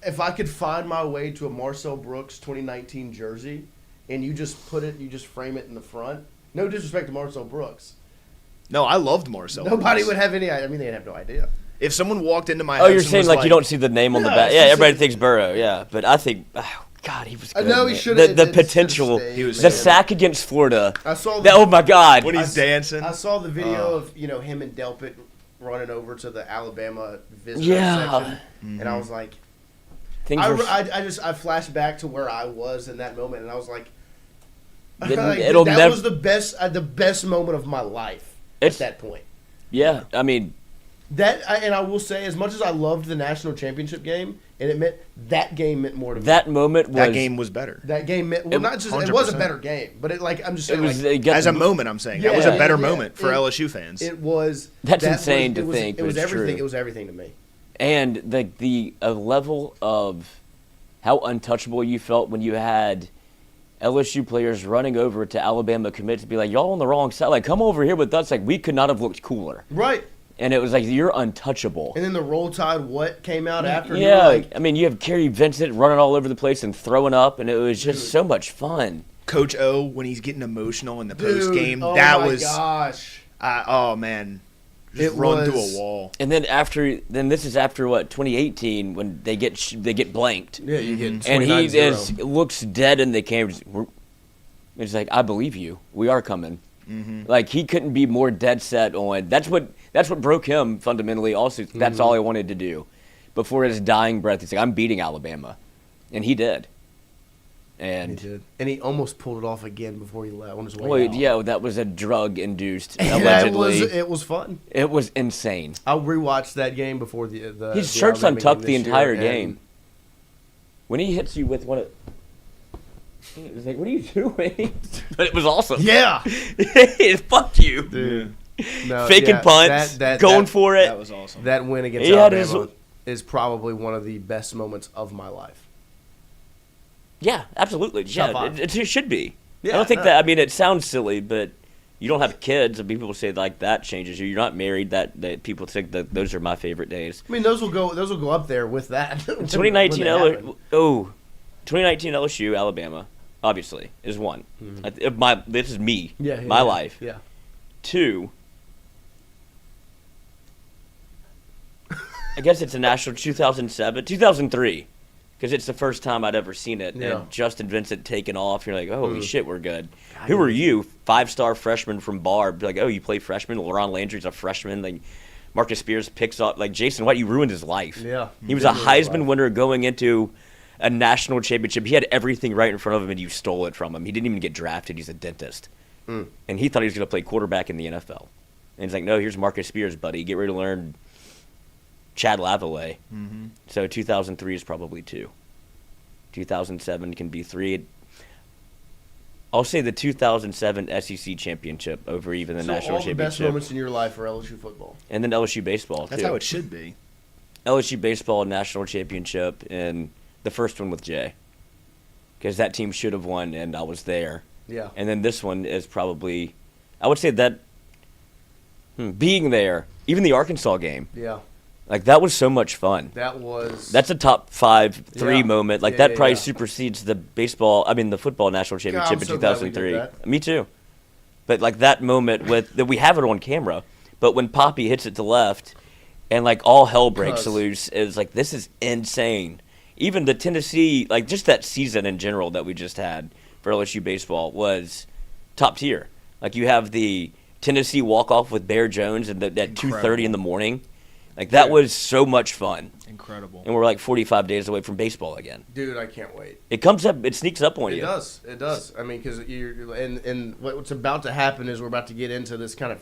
Speaker 2: if I could find my way to a Marcel Brooks 2019 jersey, and you just frame it in the front. No disrespect to Marcel Brooks.
Speaker 8: No, I loved Marcel
Speaker 2: Nobody
Speaker 8: Brooks.
Speaker 2: would have any. I mean, they'd have no idea.
Speaker 8: If someone walked into my
Speaker 3: Oh,
Speaker 8: house
Speaker 3: you're
Speaker 8: and
Speaker 3: saying
Speaker 8: was
Speaker 3: like you don't see the name on the
Speaker 2: No,
Speaker 3: back?
Speaker 2: it's
Speaker 3: Yeah,
Speaker 2: just
Speaker 3: everybody
Speaker 2: a-
Speaker 3: thinks Burrow. Yeah, but I think, oh, God, he was
Speaker 2: I
Speaker 3: good.
Speaker 2: know he
Speaker 3: man.
Speaker 2: should.
Speaker 3: The potential,
Speaker 2: He was
Speaker 3: the
Speaker 2: man.
Speaker 3: sack against Florida.
Speaker 2: I saw.
Speaker 3: Oh my God.
Speaker 8: when he's dancing.
Speaker 2: I saw the video
Speaker 8: Oh.
Speaker 2: of him and Delpit running over to the Alabama visitor
Speaker 3: Yeah.
Speaker 2: section,
Speaker 8: Mm-hmm.
Speaker 2: and I was like,
Speaker 3: Things
Speaker 2: I
Speaker 3: were,
Speaker 2: flashed back to where I was in that moment, and I was like,
Speaker 3: It'll
Speaker 2: that
Speaker 3: never-
Speaker 2: was the best moment of my life
Speaker 3: It's-
Speaker 2: at that point.
Speaker 3: yeah, I mean,
Speaker 2: And I will say, as much as I loved the national championship game, and that game meant more to me.
Speaker 3: that moment was.
Speaker 8: that game was better.
Speaker 2: That game meant not just it was a
Speaker 8: 100%.
Speaker 2: better game, but I'm just
Speaker 3: It
Speaker 2: saying
Speaker 3: was.
Speaker 2: like,
Speaker 3: It got
Speaker 8: As a moment, I'm saying. that was
Speaker 2: Yeah,
Speaker 8: a better
Speaker 2: yeah,
Speaker 8: moment for
Speaker 2: it-
Speaker 8: LSU fans.
Speaker 2: it was.
Speaker 3: That's
Speaker 2: that
Speaker 3: insane
Speaker 2: was,
Speaker 3: to
Speaker 2: it was,
Speaker 3: think,
Speaker 2: It was
Speaker 3: but it's
Speaker 2: everything.
Speaker 3: true.
Speaker 2: It was everything to me.
Speaker 3: And the level of how untouchable you felt when you had LSU players running over to Alabama commits to be like, y'all on the wrong side. Like, come over here with us. Like, we could not have looked cooler.
Speaker 2: Right.
Speaker 3: And it was like, you're untouchable.
Speaker 2: And then the Roll Tide what came out after? You
Speaker 3: Yeah,
Speaker 2: were like,
Speaker 3: I mean, you have Kerry Vincent running all over the place and throwing up, and it was just so much fun.
Speaker 8: Coach O, when he's getting emotional in the
Speaker 2: dude,
Speaker 8: post game,
Speaker 2: oh
Speaker 8: that
Speaker 2: my
Speaker 8: was
Speaker 2: gosh.
Speaker 8: oh man, just
Speaker 2: It
Speaker 8: run through
Speaker 2: was-
Speaker 8: a wall.
Speaker 3: And then this is after what 2018 when they get blanked,
Speaker 2: Yeah, you get
Speaker 3: and he
Speaker 2: 29-0.
Speaker 3: looks dead in the camera. It's like, I believe you. We are coming. Like he couldn't be more dead set on. That's what broke him fundamentally. Also, that's all he wanted to do. Before his dying breath, he's like, I'm beating Alabama, and he did. And
Speaker 2: He did. And he almost pulled it off again before he left on his way
Speaker 3: well,
Speaker 2: out.
Speaker 3: yeah, that was a drug induced.
Speaker 2: Yeah,
Speaker 3: Allegedly,
Speaker 2: it was fun.
Speaker 3: it was insane.
Speaker 2: I rewatched that game before the
Speaker 3: His
Speaker 2: the
Speaker 3: shirt's
Speaker 2: Alabama
Speaker 3: untucked
Speaker 2: game
Speaker 3: the
Speaker 2: this
Speaker 3: entire
Speaker 2: year,
Speaker 3: game. When he hits you with one of, it was like, what are you doing? But it was awesome.
Speaker 2: Yeah.
Speaker 3: Fuck you.
Speaker 2: Dude. No,
Speaker 3: Faking
Speaker 2: yeah,
Speaker 3: punts, going for it.
Speaker 8: That was awesome.
Speaker 2: That win against
Speaker 3: He had
Speaker 2: Alabama is probably one of the best moments of my life.
Speaker 3: Yeah, absolutely.
Speaker 2: Top
Speaker 3: Yeah,
Speaker 2: five.
Speaker 3: it should be.
Speaker 2: Yeah,
Speaker 3: I don't think
Speaker 2: no.
Speaker 3: that. I mean, it sounds silly, but you don't have kids, and people say like that changes you. You're not married. That people think that those are my favorite days.
Speaker 2: I mean, those will go up there with that.
Speaker 3: 2019 2019 LSU, Alabama. obviously, is one.
Speaker 2: Mm-hmm.
Speaker 3: This is me, my life.
Speaker 2: Yeah.
Speaker 3: 2, I guess it's a national 2003, because it's the first time I'd ever seen it.
Speaker 2: Yeah.
Speaker 3: And Justin Vincent taking off. You're like, oh, holy shit, we're good. Who are you? 5-star freshman from Barb. Like, oh, you play freshman. LaRon Landry's a freshman. Like, Marcus Spears picks up. Like, Jason White, you ruined his life.
Speaker 2: Yeah.
Speaker 3: He was a Heisman winner going into a national championship. He had everything right in front of him, and you stole it from him. He didn't even get drafted. He's a dentist. And he thought he was going to play quarterback in the NFL. And he's like, no, here's Marcus Spears, buddy. Get ready to learn Chad Lavalley.
Speaker 8: Mm-hmm.
Speaker 3: So 2003 is probably 2. 2007 can be 3. I'll say the 2007 SEC championship over even the national
Speaker 2: all the best
Speaker 3: championship.
Speaker 2: moments in your life are LSU football.
Speaker 3: And then LSU baseball,
Speaker 8: That's
Speaker 3: too.
Speaker 8: how it should be.
Speaker 3: LSU baseball national championship, and the first one with Jay. Because that team should have won, and I was there.
Speaker 2: Yeah.
Speaker 3: And then this one is probably, I would say that being there, even the Arkansas game,
Speaker 2: Yeah.
Speaker 3: like that was so much fun.
Speaker 2: That's
Speaker 3: a top 5-3
Speaker 2: Yeah.
Speaker 3: moment. Like
Speaker 2: Yeah,
Speaker 3: that probably
Speaker 2: yeah.
Speaker 3: supersedes the football national championship
Speaker 2: I'm
Speaker 3: in
Speaker 2: so glad we did
Speaker 3: 2003.
Speaker 2: that.
Speaker 3: Me too. But like that moment that we have it on camera, but when Poppy hits it to left and like all hell breaks loose, is like, this is insane. Even the Tennessee, like just that season in general that we just had for LSU baseball was top tier. Like you have the Tennessee walk-off with Bear Jones at 2:30 in the morning. Like that was so much fun.
Speaker 8: Incredible.
Speaker 3: And we're like 45 days away from baseball again.
Speaker 2: Dude, I can't wait.
Speaker 3: It comes up, it sneaks up on you.
Speaker 2: It does. I mean, because and what's about to happen is we're about to get into this kind of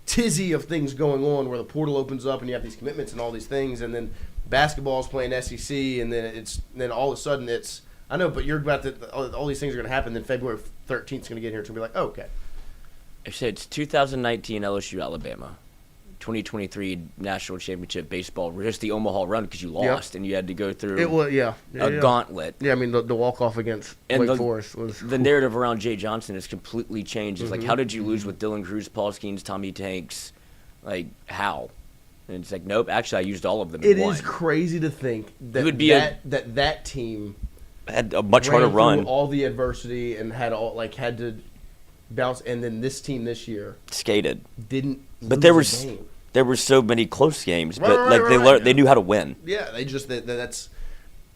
Speaker 2: tizzy of things going on where the portal opens up and you have these commitments and all these things, and then basketball's playing SEC, and then all of a sudden it's, I know, but you're about to, all these things are going to happen. Then February 13th is going to get here. It's going to be like, oh, okay.
Speaker 3: I said it's 2019 LSU Alabama, 2023 national championship baseball. Just the Omaha run because you lost and you had to go through a gauntlet.
Speaker 2: Yeah, I mean the walk off against Wake Forest was
Speaker 3: the narrative around Jay Johnson has completely changed. It's like, how did you lose with Dylan Cruz, Paul Skeens, Tommy Tanks? Like how? And it's like, nope. Actually, I used all of them.
Speaker 2: It is crazy to think that that team
Speaker 3: had a much harder run,
Speaker 2: all the adversity, and had to bounce, and then this team this year
Speaker 3: skated
Speaker 2: didn't.
Speaker 3: But there were so many close games, they knew how to win.
Speaker 2: Yeah, they just that's.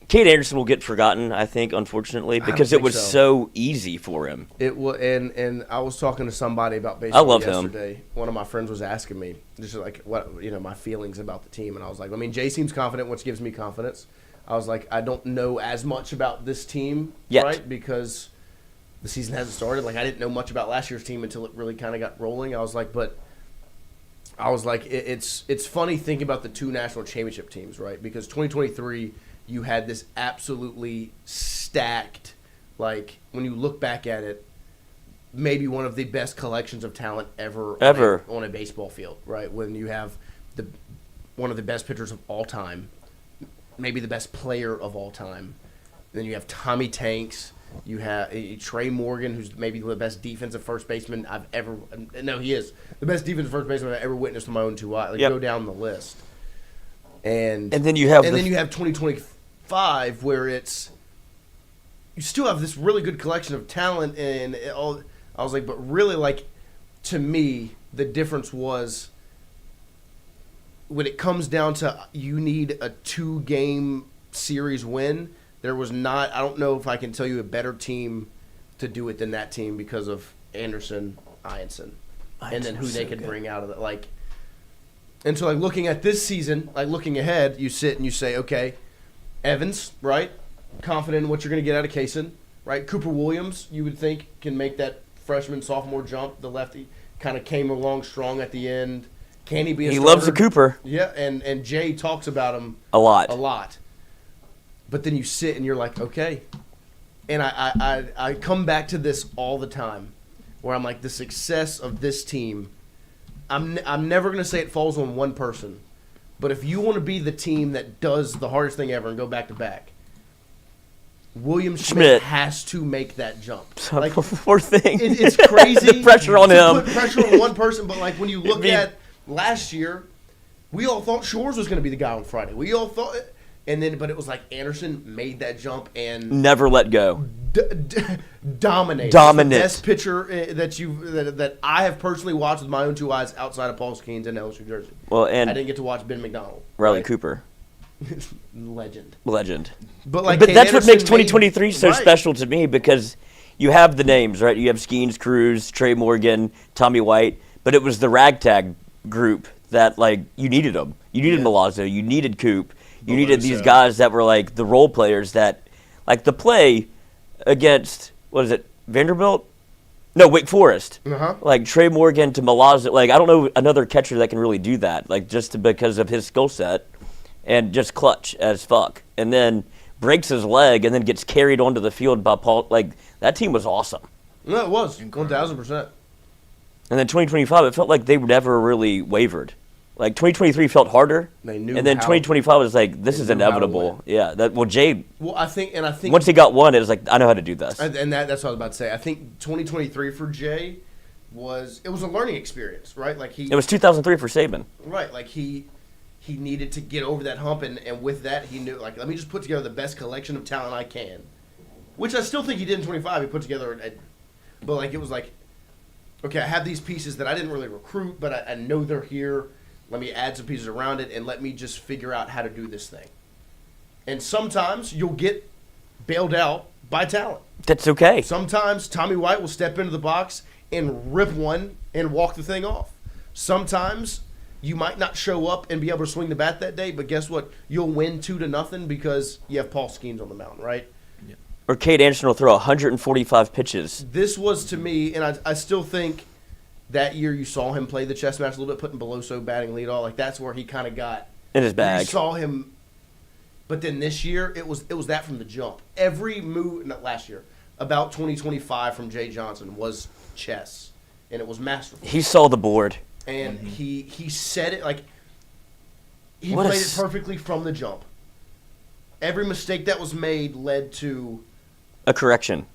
Speaker 3: Cade Anderson will get forgotten, I think, unfortunately, because it was so easy for him.
Speaker 2: It was, and I was talking to somebody about baseball yesterday.
Speaker 3: Him.
Speaker 2: One of my friends was asking me just like my feelings about the team, and I was like, I mean, Jay seems confident, which gives me confidence. I was like, I don't know as much about this team
Speaker 3: yet,
Speaker 2: right? Because the season hasn't started. Like I didn't know much about last year's team until it really kind of got rolling. I was like, it's funny thinking about the 2 national championship teams, right? Because 2023, you had this absolutely stacked, like when you look back at it, maybe one of the best collections of talent ever on a baseball field, right? When you have one of the best pitchers of all time, maybe the best player of all time. Then you have Tommy Tanks. You have Trey Morgan, who's maybe the best defensive first baseman I've ever. No, he is the best defensive first baseman I've ever witnessed with my own 2 eyes. Go down the list, and
Speaker 3: then you have
Speaker 2: 2025 where it's you still have this really good collection of talent and all. I was like, but really, like to me, the difference was when it comes down to you need a 2-game series win. There was not – I don't know if I can tell you a better team to do it than that team because of Anderson, Ianson, and then who they could bring out of it. Like, and so, like, looking at this season, like, looking ahead, you sit and you say, okay, Evans, right, confident in what you're going to get out of Kaysen, right? Cooper Williams, you would think, can make that freshman, sophomore jump. The lefty kind of came along strong at the end. Can he be a starter?
Speaker 3: He loves the Cooper.
Speaker 2: Yeah, and Jay talks about him
Speaker 3: a lot.
Speaker 2: But then you sit and you're like, okay. And I come back to this all the time where I'm like, the success of this team, I'm never going to say it falls on one person. But if you want to be the team that does the hardest thing ever and go back-to-back, William Schmidt has to make that jump.
Speaker 3: Like, poor thing.
Speaker 2: It's crazy.
Speaker 3: The pressure on him.
Speaker 2: Put pressure on one person, but like when you look at last year, we all thought Shores was going to be the guy on Friday. We all thought but it was like Anderson made that jump and
Speaker 3: Never let go.
Speaker 2: dominated.
Speaker 3: Dominant.
Speaker 2: The best pitcher that I have personally watched with my own 2 eyes outside of Paul Skeens and LSU jersey.
Speaker 3: Well,
Speaker 2: I
Speaker 3: and
Speaker 2: didn't get to watch Ben McDonald.
Speaker 3: Riley
Speaker 2: right?
Speaker 3: Cooper.
Speaker 2: Legend. But like,
Speaker 3: But
Speaker 2: Kate
Speaker 3: that's what
Speaker 2: Anderson
Speaker 3: makes 2023 so
Speaker 2: right.
Speaker 3: special to me, because you have the names, right? You have Skeens, Cruz, Trey Morgan, Tommy White, but it was the ragtag group that, like, you needed them. You needed Milazzo. You needed Coop. You needed these guys that were, like, the role players that, like, the play against, what is it, Vanderbilt? No, Wake Forest. Like, Trey Morgan to Milazzo. Like, I don't know another catcher that can really do that, like, just because of his skill set. And just clutch as fuck. And then breaks his leg and then gets carried onto the field by Paul. Like, that team was awesome.
Speaker 2: No, it was. 1,000%.
Speaker 3: And then 2025, it felt like they never really wavered. Like, 2023 felt harder.
Speaker 2: They knew
Speaker 3: and then
Speaker 2: how-
Speaker 3: 2025 was like, this is
Speaker 2: knew how to
Speaker 3: inevitable.
Speaker 2: win.
Speaker 3: Yeah. Jay,
Speaker 2: Well, I think
Speaker 3: once he got one, it was like, I know how to do this.
Speaker 2: and that's what I was about to say. I think 2023 for Jay was a learning experience, right? Like
Speaker 3: It was 2003 for Saban.
Speaker 2: right, like he needed to get over that hump, and with that he knew, like, let me just put together the best collection of talent I can, which I still think he did in 25. He put together, but like it was like, okay, I have these pieces that I didn't really recruit, but I know they're here. Let me add some pieces around it, and let me just figure out how to do this thing. And sometimes you'll get bailed out by talent.
Speaker 3: That's okay.
Speaker 2: Sometimes Tommy White will step into the box and rip one and walk the thing off. Sometimes you might not show up and be able to swing the bat that day, but guess what? You'll win 2-0 because you have Paul Skeens on the mound, right?
Speaker 3: Or Cade Anderson will throw 145 pitches.
Speaker 2: This was, to me, and I still think that year you saw him play the chess match a little bit, putting Beloso batting leadoff. Like, that's where he kind of got
Speaker 3: In his bag.
Speaker 2: You saw him, but then this year it was that from the jump. Every move, not last year, about 2025 from Jay Johnson was chess, and it was masterful.
Speaker 3: He saw the board.
Speaker 2: And he said it like he
Speaker 3: What a
Speaker 2: played it perfectly from the jump. Every mistake that was made led to
Speaker 3: A correction.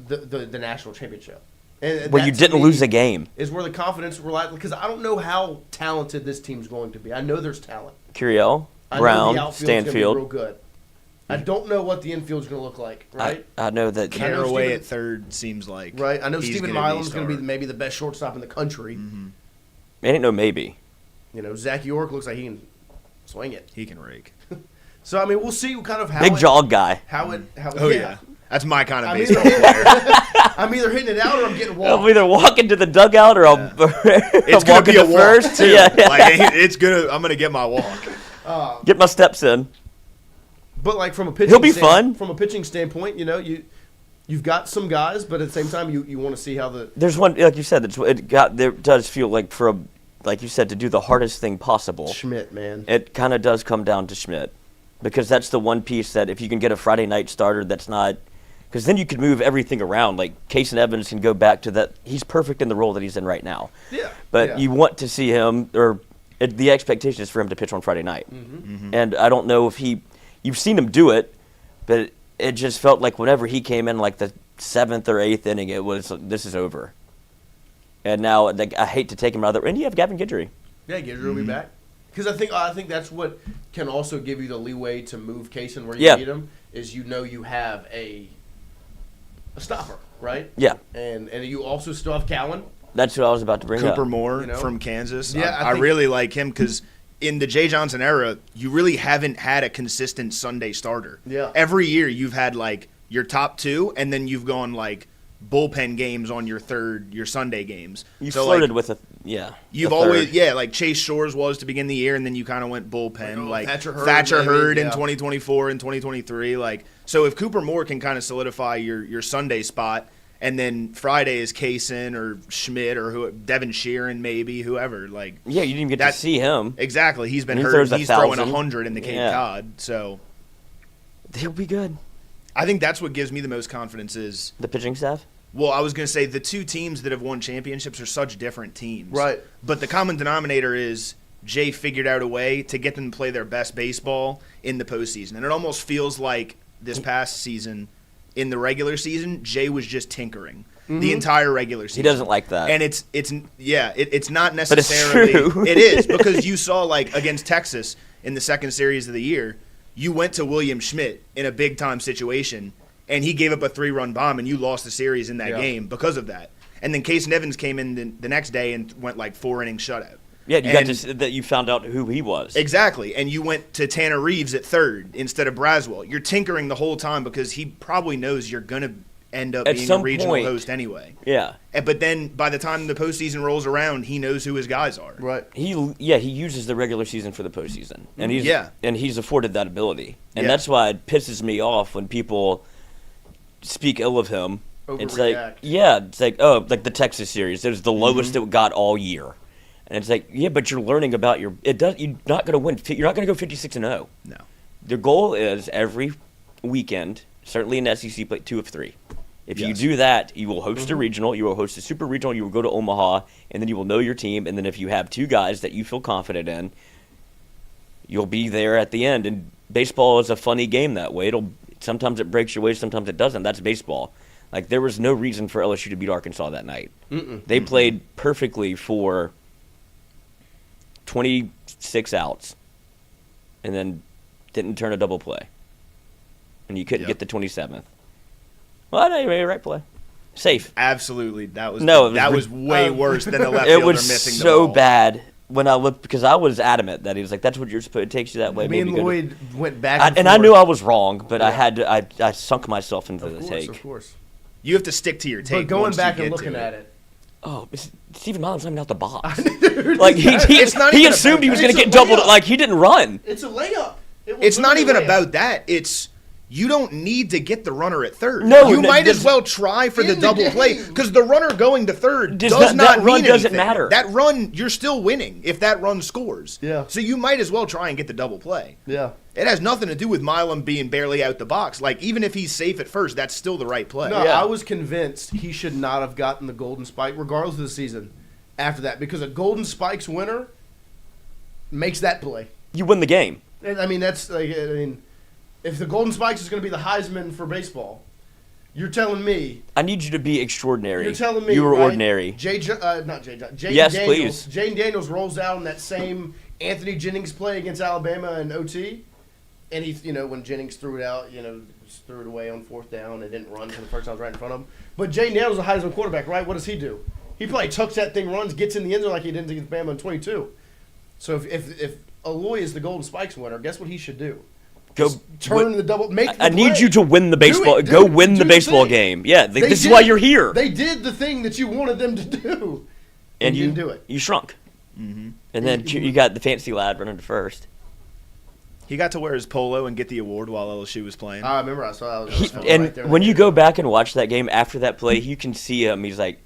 Speaker 2: the national championship. And
Speaker 3: Where
Speaker 2: that,
Speaker 3: you
Speaker 2: to
Speaker 3: didn't
Speaker 2: me,
Speaker 3: lose a game.
Speaker 2: is where the confidence relied, because I don't know how talented this team's going to be. I know there's talent.
Speaker 3: Curiel,
Speaker 2: I know the
Speaker 3: Brown,
Speaker 2: outfield's gonna be
Speaker 3: Stanfield.
Speaker 2: real good. I don't know what the infield's going to look like, right?
Speaker 3: I know that.
Speaker 8: Caraway
Speaker 2: Steven-
Speaker 8: at third seems like
Speaker 2: Right. I know
Speaker 8: he's
Speaker 2: Stephen
Speaker 8: gonna
Speaker 2: Milam's going to be
Speaker 8: star.
Speaker 2: maybe the best shortstop in the country.
Speaker 3: I didn't know maybe.
Speaker 2: You know, Zach York looks like he can swing it.
Speaker 8: He can rake.
Speaker 2: So I mean, we'll see kind of how
Speaker 3: Big jog guy.
Speaker 8: Oh yeah, that's my kind of
Speaker 2: I'm
Speaker 8: baseball
Speaker 2: either,
Speaker 8: player.
Speaker 2: I'm either hitting it out or I'm getting
Speaker 3: I'm
Speaker 2: walked.
Speaker 3: either walking to the dugout or I'm,
Speaker 8: It's
Speaker 3: I'm
Speaker 8: gonna
Speaker 3: walking
Speaker 8: be a
Speaker 3: to
Speaker 8: walk
Speaker 3: first.
Speaker 8: too.
Speaker 3: Yeah.
Speaker 8: Like it's gonna. I'm gonna get my walk.
Speaker 3: Get my steps in.
Speaker 2: But like from a pitching,
Speaker 3: He'll be fun.
Speaker 2: From a pitching standpoint, you know, you've got some guys, but at the same time, you want to see how the
Speaker 3: There's one, like you said, there does feel like like you said, to do the hardest thing possible.
Speaker 2: Schmidt, man.
Speaker 3: It kind of does come down to Schmidt, because that's the one piece that if you can get a Friday night starter, that's not, because then you can move everything around. Like Casey Evans can go back to that. He's perfect in the role that he's in right now.
Speaker 2: Yeah.
Speaker 3: But
Speaker 2: Yeah.
Speaker 3: you want to see him, or the expectation is for him to pitch on Friday night. And I don't know if you've seen him do it, but it just felt like whenever he came in, like the 7th or 8th inning, it was, this is over. And now, like, I hate to take him out of the, and you have Gavin Guidry.
Speaker 2: Yeah, Giger will be back. Because I think that's what can also give you the leeway to move Kaysen where you
Speaker 3: Yeah.
Speaker 2: need him, is you know you have a stopper, right?
Speaker 3: Yeah.
Speaker 2: And you also still have Cowan.
Speaker 3: That's what I was about to bring up.
Speaker 8: Cooper Moore
Speaker 2: You know?
Speaker 8: from Kansas.
Speaker 2: Yeah,
Speaker 8: I
Speaker 2: I think-
Speaker 8: really like him because in the Jay Johnson era, you really haven't had a consistent Sunday starter.
Speaker 2: Yeah.
Speaker 8: Every year you've had like your top two, and then you've gone like bullpen games on your Sunday games.
Speaker 3: You
Speaker 8: so
Speaker 3: flirted
Speaker 8: like,
Speaker 3: with a, yeah.
Speaker 8: You've
Speaker 3: a
Speaker 8: always,
Speaker 3: third.
Speaker 8: like Chase Shores was to begin the year, and then you kind of went bullpen, like
Speaker 2: Thatcher
Speaker 8: Thatcher
Speaker 2: Hurd,
Speaker 8: Hurd
Speaker 2: maybe,
Speaker 8: in
Speaker 2: yeah.
Speaker 8: 2024 and 2023. Like, so if Cooper Moore can kind of solidify your Sunday spot, and then Friday is Kaysen or Schmidt or Devin Sheeran, maybe whoever. Like,
Speaker 3: Yeah, you didn't even get
Speaker 8: that-
Speaker 3: to see him.
Speaker 8: exactly, he's been
Speaker 3: He
Speaker 8: hurt.
Speaker 3: throws
Speaker 8: He's throwing
Speaker 3: 1,000.
Speaker 8: 100 in the Cape
Speaker 3: Yeah.
Speaker 8: Cod. So
Speaker 3: He'll be good.
Speaker 8: I think that's what gives me the most confidence is.
Speaker 3: The pitching staff?
Speaker 8: Well, I was going to say the two teams that have won championships are such different teams.
Speaker 2: Right.
Speaker 8: But the common denominator is Jay figured out a way to get them to play their best baseball in the postseason. And it almost feels like this past season, in the regular season, Jay was just tinkering the entire regular season.
Speaker 3: He doesn't like that.
Speaker 8: And it's not
Speaker 3: But it's
Speaker 8: necessarily
Speaker 3: true.
Speaker 8: it is, because you saw like against Texas in the second series of the year, you went to William Schmidt in a big-time situation, and he gave up a 3-run bomb, and you lost the series in that game because of that. And then Case Evans came in the next day and went like 4-inning shutout.
Speaker 3: Yeah, you found out who he was.
Speaker 8: Exactly, and you went to Tanner Reeves at third instead of Braswell. You're tinkering the whole time because he probably knows you're going to end up being a regional host anyway.
Speaker 3: Yeah.
Speaker 8: But then by the time the postseason rolls around, he knows who his guys are.
Speaker 2: Right.
Speaker 3: He uses the regular season for the postseason, and he's afforded that ability, and that's why it pisses me off when people speak ill of him.
Speaker 2: Overreact.
Speaker 3: It's like like the Texas series. It was the lowest it got all year. And it's like, but you're learning about you're not going to win. You're not going to go 56-0.
Speaker 8: No.
Speaker 3: The goal is every weekend, certainly in SEC, play 2 of 3. If you do that, you will host a regional, you will host a super regional, you will go to Omaha, and then you will know your team. And then if you have 2 guys that you feel confident in, you'll be there at the end. And baseball is a funny game that way. Sometimes it breaks your way, sometimes it doesn't. That's baseball. Like, there was no reason for LSU to beat Arkansas that night. They played perfectly for 26 outs and then didn't turn a double play. And you couldn't get the 27th. Well, no, you made the right play. Safe.
Speaker 8: Absolutely. That was way worse than the left
Speaker 3: fielder
Speaker 8: fielder
Speaker 3: missing
Speaker 8: missing the ball.
Speaker 3: It was so bad when I looked, because I was adamant that he was like, that's what you're supposed to, it takes you that way.
Speaker 2: Me and Lloyd went back and
Speaker 3: forth. I knew I was wrong, but I sunk myself into the take.
Speaker 2: Of course.
Speaker 8: You have to stick to your take.
Speaker 2: But going back and looking at it.
Speaker 3: Oh, Stephen Milam's not even out the box.
Speaker 2: Dude,
Speaker 3: like he assumed he was going to get doubled. Like he didn't run.
Speaker 2: It's a layup.
Speaker 8: It's not even about that. It's you don't need to get the runner at third.
Speaker 3: No,
Speaker 8: you might as well try for the double play because the runner going to third does not
Speaker 3: that run
Speaker 8: mean
Speaker 3: doesn't
Speaker 8: anything.
Speaker 3: matter.
Speaker 8: That run, you're still winning if that run scores.
Speaker 2: Yeah.
Speaker 8: So you might as well try and get the double play.
Speaker 2: Yeah.
Speaker 8: It has nothing to do with Milam being barely out the box. Like, even if he's safe at first, that's still the right play.
Speaker 2: No, I was convinced he should not have gotten the Golden Spike, regardless of the season, after that, because a Golden Spikes winner makes that play.
Speaker 3: You win the game.
Speaker 2: I mean, that's like, if the Golden Spikes is going to be the Heisman for baseball, you're telling me.
Speaker 3: I need you to be extraordinary.
Speaker 2: You're telling me
Speaker 3: you were
Speaker 2: right?
Speaker 3: ordinary.
Speaker 2: Jaden
Speaker 3: Yes,
Speaker 2: Daniels,
Speaker 3: please.
Speaker 2: Jaden Daniels rolls out in that same Anthony Jennings play against Alabama in OT. And he, when Jennings threw it out, just threw it away on 4th down and didn't run for the first time, right in front of him. But Jaden Daniels is a Heisman quarterback, right? What does he do? He probably tucks that thing, runs, gets in the end zone like he did against Bama in 22. So if Aloy is the Golden Spikes winner, guess what he should do? Turn the double.
Speaker 3: I need you to win the baseball. Go win the baseball game. Yeah, this is why you're here.
Speaker 2: They did the thing that you wanted them to do, and you didn't do it.
Speaker 3: You shrunk. Mm-hmm. And then you got the fancy lad running to first.
Speaker 8: He got to wear his polo and get the award while LSU was playing.
Speaker 2: I remember. I saw that.
Speaker 3: And when you go back and watch that game after that play, you can see him. He's like,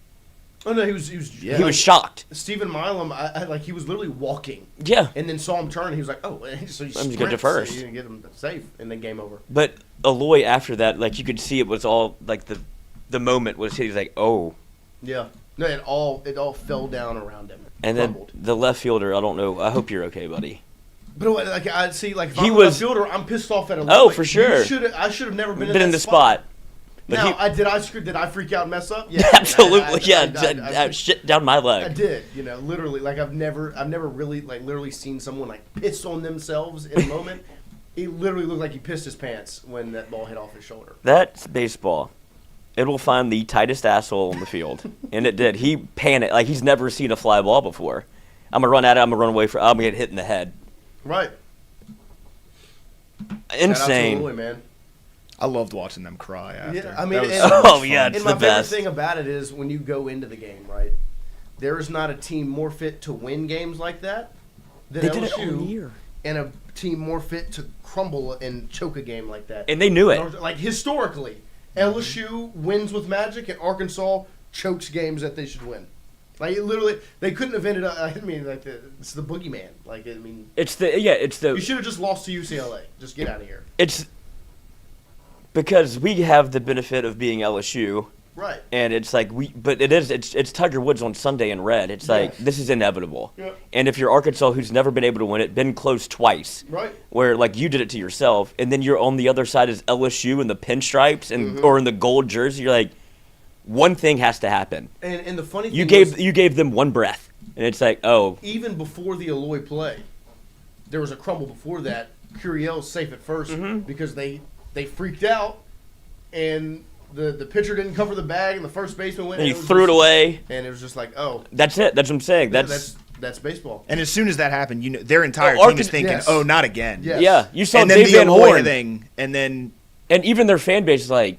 Speaker 2: oh no, he was
Speaker 3: shocked.
Speaker 2: Stephen Milam, he was literally walking.
Speaker 3: Yeah.
Speaker 2: And then saw him turn. And he was like, oh, so he
Speaker 3: sprints, get to first.
Speaker 2: So you get him safe, and then game over.
Speaker 3: But Aloy after that, like you could see, it was all like the moment was he's like, oh.
Speaker 2: Yeah. No, it all fell down around him.
Speaker 3: And crumbled. Then the left fielder, I don't know. I hope you're okay, buddy.
Speaker 2: But like I see, like if I'm a left fielder, I'm pissed off at him.
Speaker 3: Oh, for sure.
Speaker 2: I should have never been
Speaker 3: in the spot.
Speaker 2: But now, did I freak out and mess up? Yeah,
Speaker 3: absolutely. I shit down my leg.
Speaker 2: I did. Literally, like I've never really literally seen someone like piss on themselves in a moment. He literally looked like he pissed his pants when that ball hit off his shoulder.
Speaker 3: That's baseball. It will find the tightest asshole on the field, and it did. He panicked like he's never seen a fly ball before. I'm gonna run at it. I'm gonna run away from. I'm gonna get hit in the head.
Speaker 2: Right.
Speaker 3: Insane.
Speaker 2: Absolutely, man.
Speaker 8: I loved watching them cry after.
Speaker 2: Yeah, I mean,
Speaker 3: it's the
Speaker 2: my
Speaker 3: best.
Speaker 2: favorite thing about it is when you go into the game, right? There is not a team more fit to win games like that than
Speaker 3: they
Speaker 2: LSU,
Speaker 3: did it all year.
Speaker 2: And a team more fit to crumble and choke a game like that.
Speaker 3: And they knew it.
Speaker 2: Like historically, LSU wins with magic, and Arkansas chokes games that they should win. Like literally, they couldn't have ended up. I mean, like it's the boogeyman. Like I mean,
Speaker 3: it's the. You
Speaker 2: should have just lost to UCLA. Just get out of here.
Speaker 3: It's because we have the benefit of being LSU,
Speaker 2: right?
Speaker 3: And it's like it's Tiger Woods on Sunday in red. It's like this is inevitable.
Speaker 2: Yeah.
Speaker 3: And if you're Arkansas, who's never been able to win it, been close twice,
Speaker 2: right?
Speaker 3: Where like you did it to yourself, and then you're on the other side as LSU in the pinstripes and or in the gold jersey. You're like. One thing has to happen.
Speaker 2: And the funny thing
Speaker 3: you gave them one breath, and it's like, oh.
Speaker 2: Even before the Aloy play, there was a crumble before that Curiel's safe at first because they freaked out and the pitcher didn't cover the bag and the first baseman went.
Speaker 3: And he threw it away.
Speaker 2: And it was just like, oh.
Speaker 3: That's it. That's what I'm saying.
Speaker 2: That's baseball.
Speaker 8: And as soon as that happened, their entire team is thinking, "Oh, not again."
Speaker 2: Yes.
Speaker 3: Yeah, you saw
Speaker 8: and then
Speaker 3: Dave
Speaker 8: the
Speaker 3: Van
Speaker 8: Eloy
Speaker 3: Horn
Speaker 8: thing, and then
Speaker 3: even their fan base is like,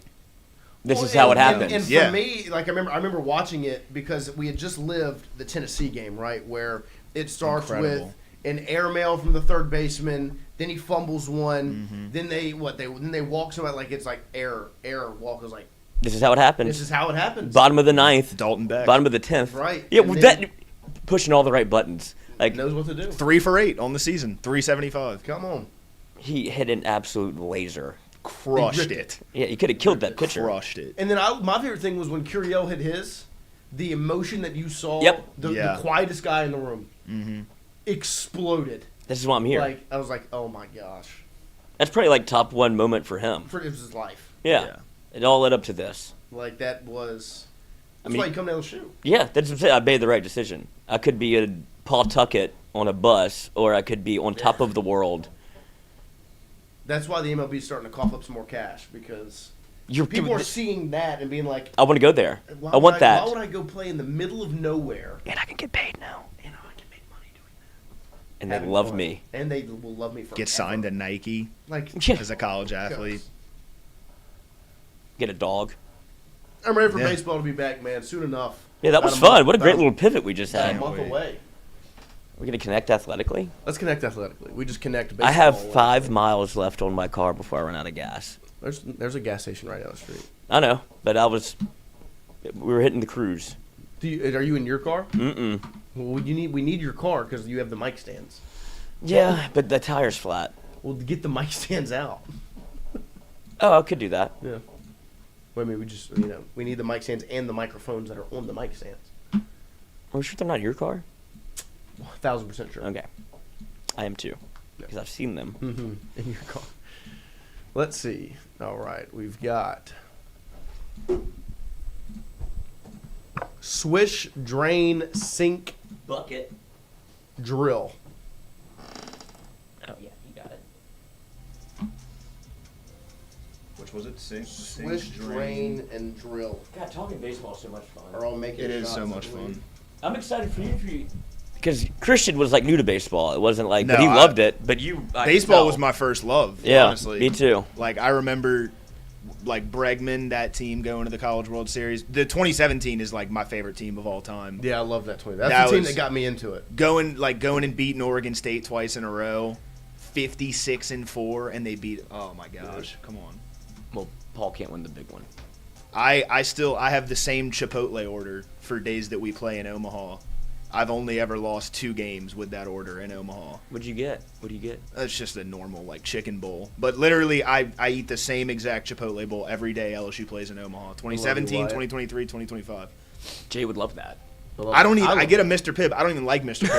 Speaker 3: "This is how it happens."
Speaker 2: And for me, like I remember watching it because we had just lived the Tennessee game, right, where it starts with an airmail from the third baseman, then he fumbles one, then they walk somebody like it's like air walk is like.
Speaker 3: This is how it happens.
Speaker 2: This is how it happens.
Speaker 3: Bottom of the ninth,
Speaker 8: Dalton Beck.
Speaker 3: Bottom of the 10th,
Speaker 2: right?
Speaker 3: Yeah, that pushing all the right buttons. Like
Speaker 2: knows what to do.
Speaker 8: 3 for 8 on the season, 375.
Speaker 2: Come on.
Speaker 3: He hit an absolute laser.
Speaker 8: Crushed it.
Speaker 3: Yeah, he could have killed that pitcher.
Speaker 8: Crushed it.
Speaker 2: And then my favorite thing was when Curiel hit his, the emotion that you saw.
Speaker 3: Yep.
Speaker 2: The quietest guy in the room exploded.
Speaker 3: This is why I'm here.
Speaker 2: Like I was like, oh my gosh.
Speaker 3: That's probably like top one moment for him.
Speaker 2: It was his life.
Speaker 3: Yeah. It all led up to this.
Speaker 2: Like that was. That's why you come to LSU.
Speaker 3: Yeah, that's what I'm saying. I made the right decision. I could be a Pawtucket on a bus, or I could be on top of the world.
Speaker 2: That's why the MLB is starting to cough up some more cash because
Speaker 3: You're
Speaker 2: people are seeing that and being like,
Speaker 3: I want to go there.
Speaker 2: why
Speaker 3: I want that.
Speaker 2: Why would I go play in the middle of nowhere?
Speaker 3: And I can get paid now.
Speaker 2: And I can make money doing that.
Speaker 3: And they
Speaker 2: Having
Speaker 3: love
Speaker 2: fun.
Speaker 3: me.
Speaker 2: And they will love me forever.
Speaker 8: Get signed to Nike
Speaker 2: like
Speaker 8: as a college athlete.
Speaker 3: Get a dog.
Speaker 2: I'm ready for baseball to be back, man. Soon enough.
Speaker 3: Yeah, that was
Speaker 2: About a
Speaker 3: fun.
Speaker 2: month-
Speaker 3: What a great
Speaker 2: about
Speaker 3: little pivot we just
Speaker 2: about
Speaker 3: had.
Speaker 2: a month away.
Speaker 3: We're going to connect athletically?
Speaker 2: Let's connect athletically. We just connect baseball.
Speaker 3: I have 5 miles left on my car before I run out of gas.
Speaker 2: There's a gas station right down the street.
Speaker 3: I know, but we were hitting the cruise.
Speaker 2: Are you in your car?
Speaker 3: Mm-mm.
Speaker 2: Well, we need your car because you have the mic stands.
Speaker 3: Yeah, but the tire's flat.
Speaker 2: Well, get the mic stands out.
Speaker 3: Oh, I could do that.
Speaker 2: Yeah. Well, I mean, we need the mic stands and the microphones that are on the mic stands.
Speaker 3: Are we sure they're not your car?
Speaker 2: 1,000% sure.
Speaker 3: Okay. I am too. Because I've seen them.
Speaker 2: In your car. Let's see. All right, we've got swish, drain, sink,
Speaker 3: Bucket.
Speaker 2: drill.
Speaker 3: Oh, yeah, you got it.
Speaker 8: Which was it?
Speaker 2: Swish, drain, and drill
Speaker 3: God, talking baseball is so much fun.
Speaker 2: are all making
Speaker 8: It is
Speaker 2: shots
Speaker 8: so much
Speaker 2: this
Speaker 8: fun.
Speaker 2: week.
Speaker 3: I'm excited for you. Because Christian was like new to baseball. It wasn't like,
Speaker 8: No,
Speaker 3: but he
Speaker 8: I-
Speaker 3: loved it. But you,
Speaker 8: Baseball was my first love.
Speaker 3: Yeah,
Speaker 8: honestly.
Speaker 3: me too.
Speaker 8: Like I remember, like Bregman, that team going to the College World Series. The 2017 is like my favorite team of all time.
Speaker 2: Yeah, I love that 20. That's
Speaker 8: That
Speaker 2: the team
Speaker 8: was-
Speaker 2: that got me into it.
Speaker 8: Going and beating Oregon State twice in a row, 56-4, and they beat. Oh my gosh, come on.
Speaker 3: Well, Paul can't win the big one.
Speaker 8: I have the same Chipotle order for days that we play in Omaha. I've only ever lost 2 games with that order in Omaha.
Speaker 3: What'd you get? What do you get?
Speaker 8: It's just a normal like chicken bowl. But literally I eat the same exact Chipotle bowl every day LSU plays in Omaha. 2017,
Speaker 2: Wyatt.
Speaker 8: 2023, 2025.
Speaker 3: Jay would love that.
Speaker 8: I get a Mr. Pibb. I don't even like Mr. Pibb.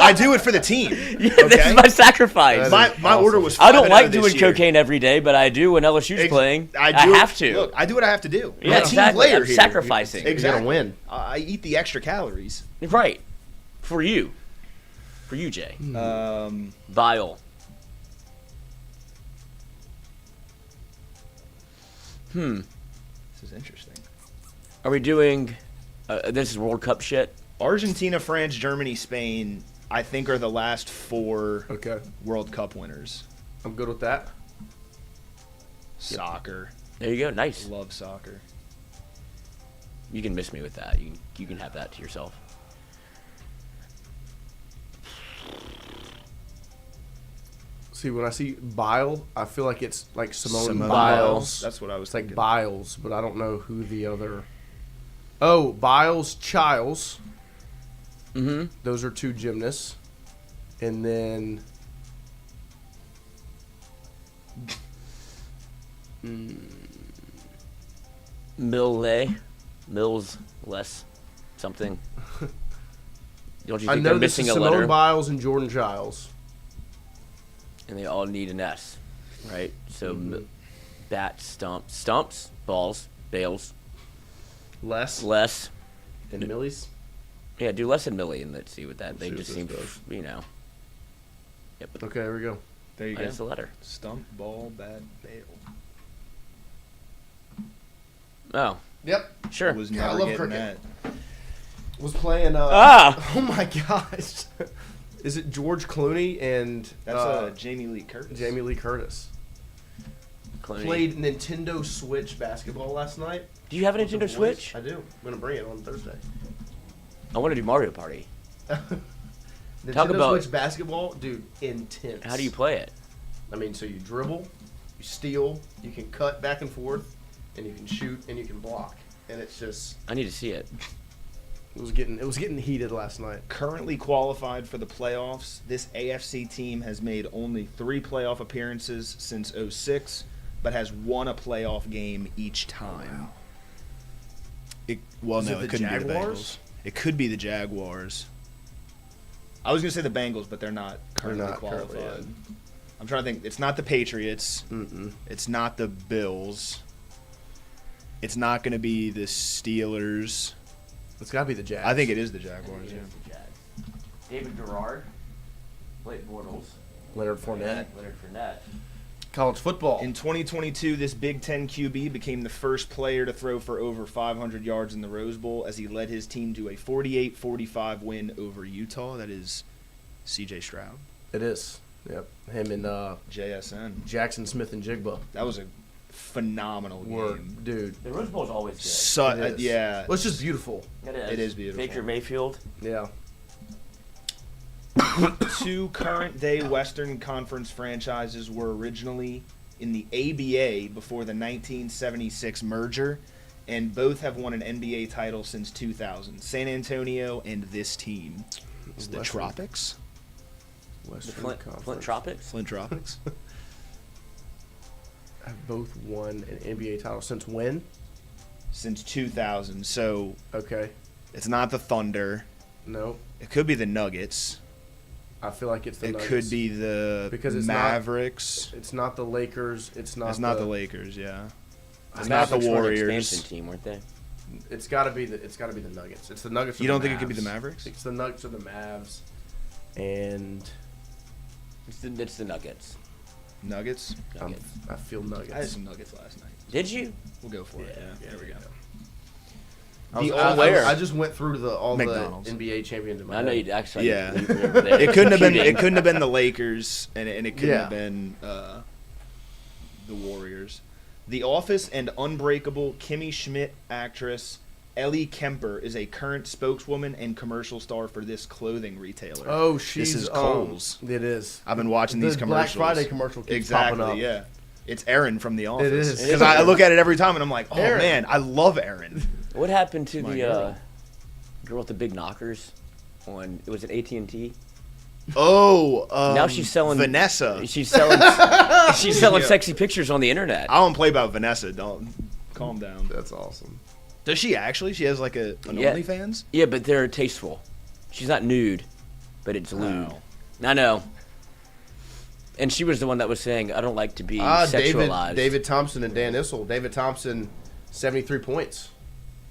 Speaker 8: I do it for the team.
Speaker 3: Yeah, this is my sacrifice.
Speaker 8: My order was
Speaker 3: I don't like
Speaker 8: $5 this
Speaker 3: doing
Speaker 8: year.
Speaker 3: cocaine every day, but I do when LSU's playing. I
Speaker 8: do
Speaker 3: have to.
Speaker 8: Look, I do what I have to do.
Speaker 3: Yeah,
Speaker 8: I'm a team
Speaker 3: exactly.
Speaker 8: player
Speaker 3: I'm
Speaker 8: here.
Speaker 3: sacrificing.
Speaker 2: You
Speaker 8: Exactly.
Speaker 2: gotta win.
Speaker 8: I eat the extra calories.
Speaker 3: Right. For you. For you, Jay. Vile.
Speaker 8: This is interesting.
Speaker 3: Are we doing... this is World Cup shit?
Speaker 8: Argentina, France, Germany, Spain, I think are the last 4
Speaker 2: Okay.
Speaker 8: World Cup winners.
Speaker 2: I'm good with that.
Speaker 8: Soccer.
Speaker 3: There you go. Nice.
Speaker 8: Love soccer.
Speaker 3: You can miss me with that. You can have that to yourself.
Speaker 2: See, when I see Bile, I feel like it's like Simone
Speaker 8: Simone
Speaker 2: Biles.
Speaker 8: That's what I was
Speaker 2: It's like
Speaker 8: thinking.
Speaker 2: Biles, but I don't know who the other. Oh, Biles, Childs.
Speaker 3: Mm-hmm.
Speaker 2: Those are 2 gymnasts, and then
Speaker 3: Mills less something. Don't you
Speaker 2: I
Speaker 3: think
Speaker 2: know
Speaker 3: they're
Speaker 2: this is
Speaker 3: missing a
Speaker 2: Simone
Speaker 3: letter?
Speaker 2: Biles and Jordan Giles.
Speaker 3: And they all need an S, right? So bat, stumps, balls, bales,
Speaker 2: Less
Speaker 3: less.
Speaker 2: and Millie's.
Speaker 3: Yeah, do less than Millie and let's see what that. They
Speaker 2: see
Speaker 3: just
Speaker 2: what
Speaker 3: seem,
Speaker 2: this does.
Speaker 3: you know. Yep.
Speaker 2: Okay, there we go.
Speaker 8: There you go.
Speaker 3: That's the letter.
Speaker 8: Stump, ball, bat, bail.
Speaker 3: Oh,
Speaker 2: Yep.
Speaker 3: sure.
Speaker 8: Was
Speaker 2: Yeah, I
Speaker 8: never
Speaker 2: love
Speaker 8: getting
Speaker 2: cricket.
Speaker 8: that.
Speaker 2: Was playing.
Speaker 3: Ah!
Speaker 2: Oh my gosh. Is it George Clooney and
Speaker 8: That's Jamie Lee Curtis.
Speaker 2: Jamie Lee Curtis?
Speaker 3: Clooney.
Speaker 2: Played Nintendo Switch basketball last night.
Speaker 3: Do you have a
Speaker 2: with the
Speaker 3: Nintendo
Speaker 2: boys.
Speaker 3: Switch?
Speaker 2: I do. I'm gonna bring it on Thursday.
Speaker 3: I want to do Mario Party.
Speaker 2: Nintendo
Speaker 3: Talk about-
Speaker 2: Switch basketball, dude, intense.
Speaker 3: How do you play it?
Speaker 2: I mean, so you dribble, you steal, you can cut back and forth, and you can shoot and you can block, and it's just
Speaker 3: I need to see it.
Speaker 2: it was getting heated last night.
Speaker 8: Currently qualified for the playoffs, this AFC team has made only 3 playoff appearances since 06, but has won a playoff game each time. It
Speaker 2: Is it the
Speaker 8: couldn't be the
Speaker 2: Jaguars?
Speaker 8: Bengals. It could be the Jaguars. I was going to say the Bengals, but they're not currently
Speaker 2: not
Speaker 8: qualified.
Speaker 2: currently,
Speaker 8: I'm trying to think. It's not the Patriots.
Speaker 2: Mm-mm.
Speaker 8: It's not the Bills. It's not going to be the Steelers.
Speaker 2: It's got to be the Jags.
Speaker 8: I think it is the Jaguars. Yeah.
Speaker 3: David Garrard, Blake Bortles,
Speaker 2: Leonard Fournette.
Speaker 3: Leonard Fournette.
Speaker 2: College football.
Speaker 8: In 2022, this Big Ten QB became the first player to throw for over 500 yards in the Rose Bowl as he led his team to a 48-45 win over Utah. That is C.J. Stroud.
Speaker 2: It is. Yep. Him and
Speaker 8: JSN.
Speaker 2: Jackson Smith and Jigba.
Speaker 8: That was a phenomenal game.
Speaker 2: Dude.
Speaker 3: The Rose Bowl is always good.
Speaker 2: It is.
Speaker 8: Yeah.
Speaker 2: Well, it's just beautiful.
Speaker 8: It is beautiful.
Speaker 3: Baker Mayfield.
Speaker 2: Yeah.
Speaker 8: 2 current-day Western Conference franchises were originally in the ABA before the 1976 merger, and both have won an NBA title since 2000. San Antonio and this team. It's the
Speaker 2: Western-
Speaker 8: Tropics.
Speaker 2: Western
Speaker 3: The Flint
Speaker 2: Conference.
Speaker 3: Tropics.
Speaker 8: Flint Tropics.
Speaker 2: Have both won an NBA title since when?
Speaker 8: Since 2000. So
Speaker 2: Okay.
Speaker 8: it's not the Thunder.
Speaker 2: No.
Speaker 8: It could be the Nuggets.
Speaker 2: I feel like it's the
Speaker 8: It
Speaker 2: Nuggets.
Speaker 8: could be the
Speaker 2: Because it's
Speaker 8: Mavericks.
Speaker 2: It's not the Lakers. It's not
Speaker 8: the Lakers, yeah.
Speaker 3: The
Speaker 8: It's not the
Speaker 3: Mavericks were an
Speaker 8: Warriors.
Speaker 3: expansion team, weren't they?
Speaker 2: It's got to be the Nuggets. It's the Nuggets. Or
Speaker 8: You
Speaker 2: the
Speaker 8: don't think it could be the
Speaker 2: Mavs.
Speaker 8: Mavericks?
Speaker 2: It's the Nuggets or the Mavs, and
Speaker 3: It's the Nuggets.
Speaker 8: Nuggets?
Speaker 2: I feel Nuggets.
Speaker 8: I had some Nuggets last night.
Speaker 3: Did you?
Speaker 8: We'll go for it. Yeah, there we go.
Speaker 2: I just went through all
Speaker 8: McDonald's.
Speaker 2: the NBA champions in my
Speaker 3: I know
Speaker 2: head.
Speaker 3: you actually.
Speaker 8: Yeah.
Speaker 3: you were there.
Speaker 8: It couldn't have been.
Speaker 3: Cheating.
Speaker 8: It couldn't have been the Lakers, and it couldn't
Speaker 2: Yeah.
Speaker 8: have been the Warriors. The Office and Unbreakable Kimmy Schmidt actress Ellie Kemper is a current spokeswoman and commercial star for this clothing retailer.
Speaker 2: Oh, she's
Speaker 8: this is Kohl's.
Speaker 2: It is.
Speaker 8: I've been watching
Speaker 2: The
Speaker 8: these commercials.
Speaker 2: Black Friday commercial keeps
Speaker 8: exactly.
Speaker 2: popping up.
Speaker 8: Yeah, it's Erin from The Office.
Speaker 2: is.
Speaker 8: Because I look at it every time and I'm like, oh
Speaker 2: Erin.
Speaker 8: man, I love Erin.
Speaker 3: What happened to
Speaker 8: My
Speaker 3: the
Speaker 8: girl.
Speaker 3: girl with the big knockers? Was it AT&T?
Speaker 8: Oh,
Speaker 3: Now she's selling
Speaker 8: Vanessa.
Speaker 3: She's selling. She's selling sexy pictures on the internet.
Speaker 8: I don't play about Vanessa. Don't calm down.
Speaker 2: That's awesome.
Speaker 8: Does she actually? She has like an
Speaker 3: Yeah.
Speaker 8: OnlyFans?
Speaker 3: Yeah, but they're tasteful. She's not nude, but it's lewd.
Speaker 8: Oh.
Speaker 3: I know. And she was the one that was saying, "I don't like to be sexualized."
Speaker 2: David Thompson and Dan Issel. David Thompson, 73 points,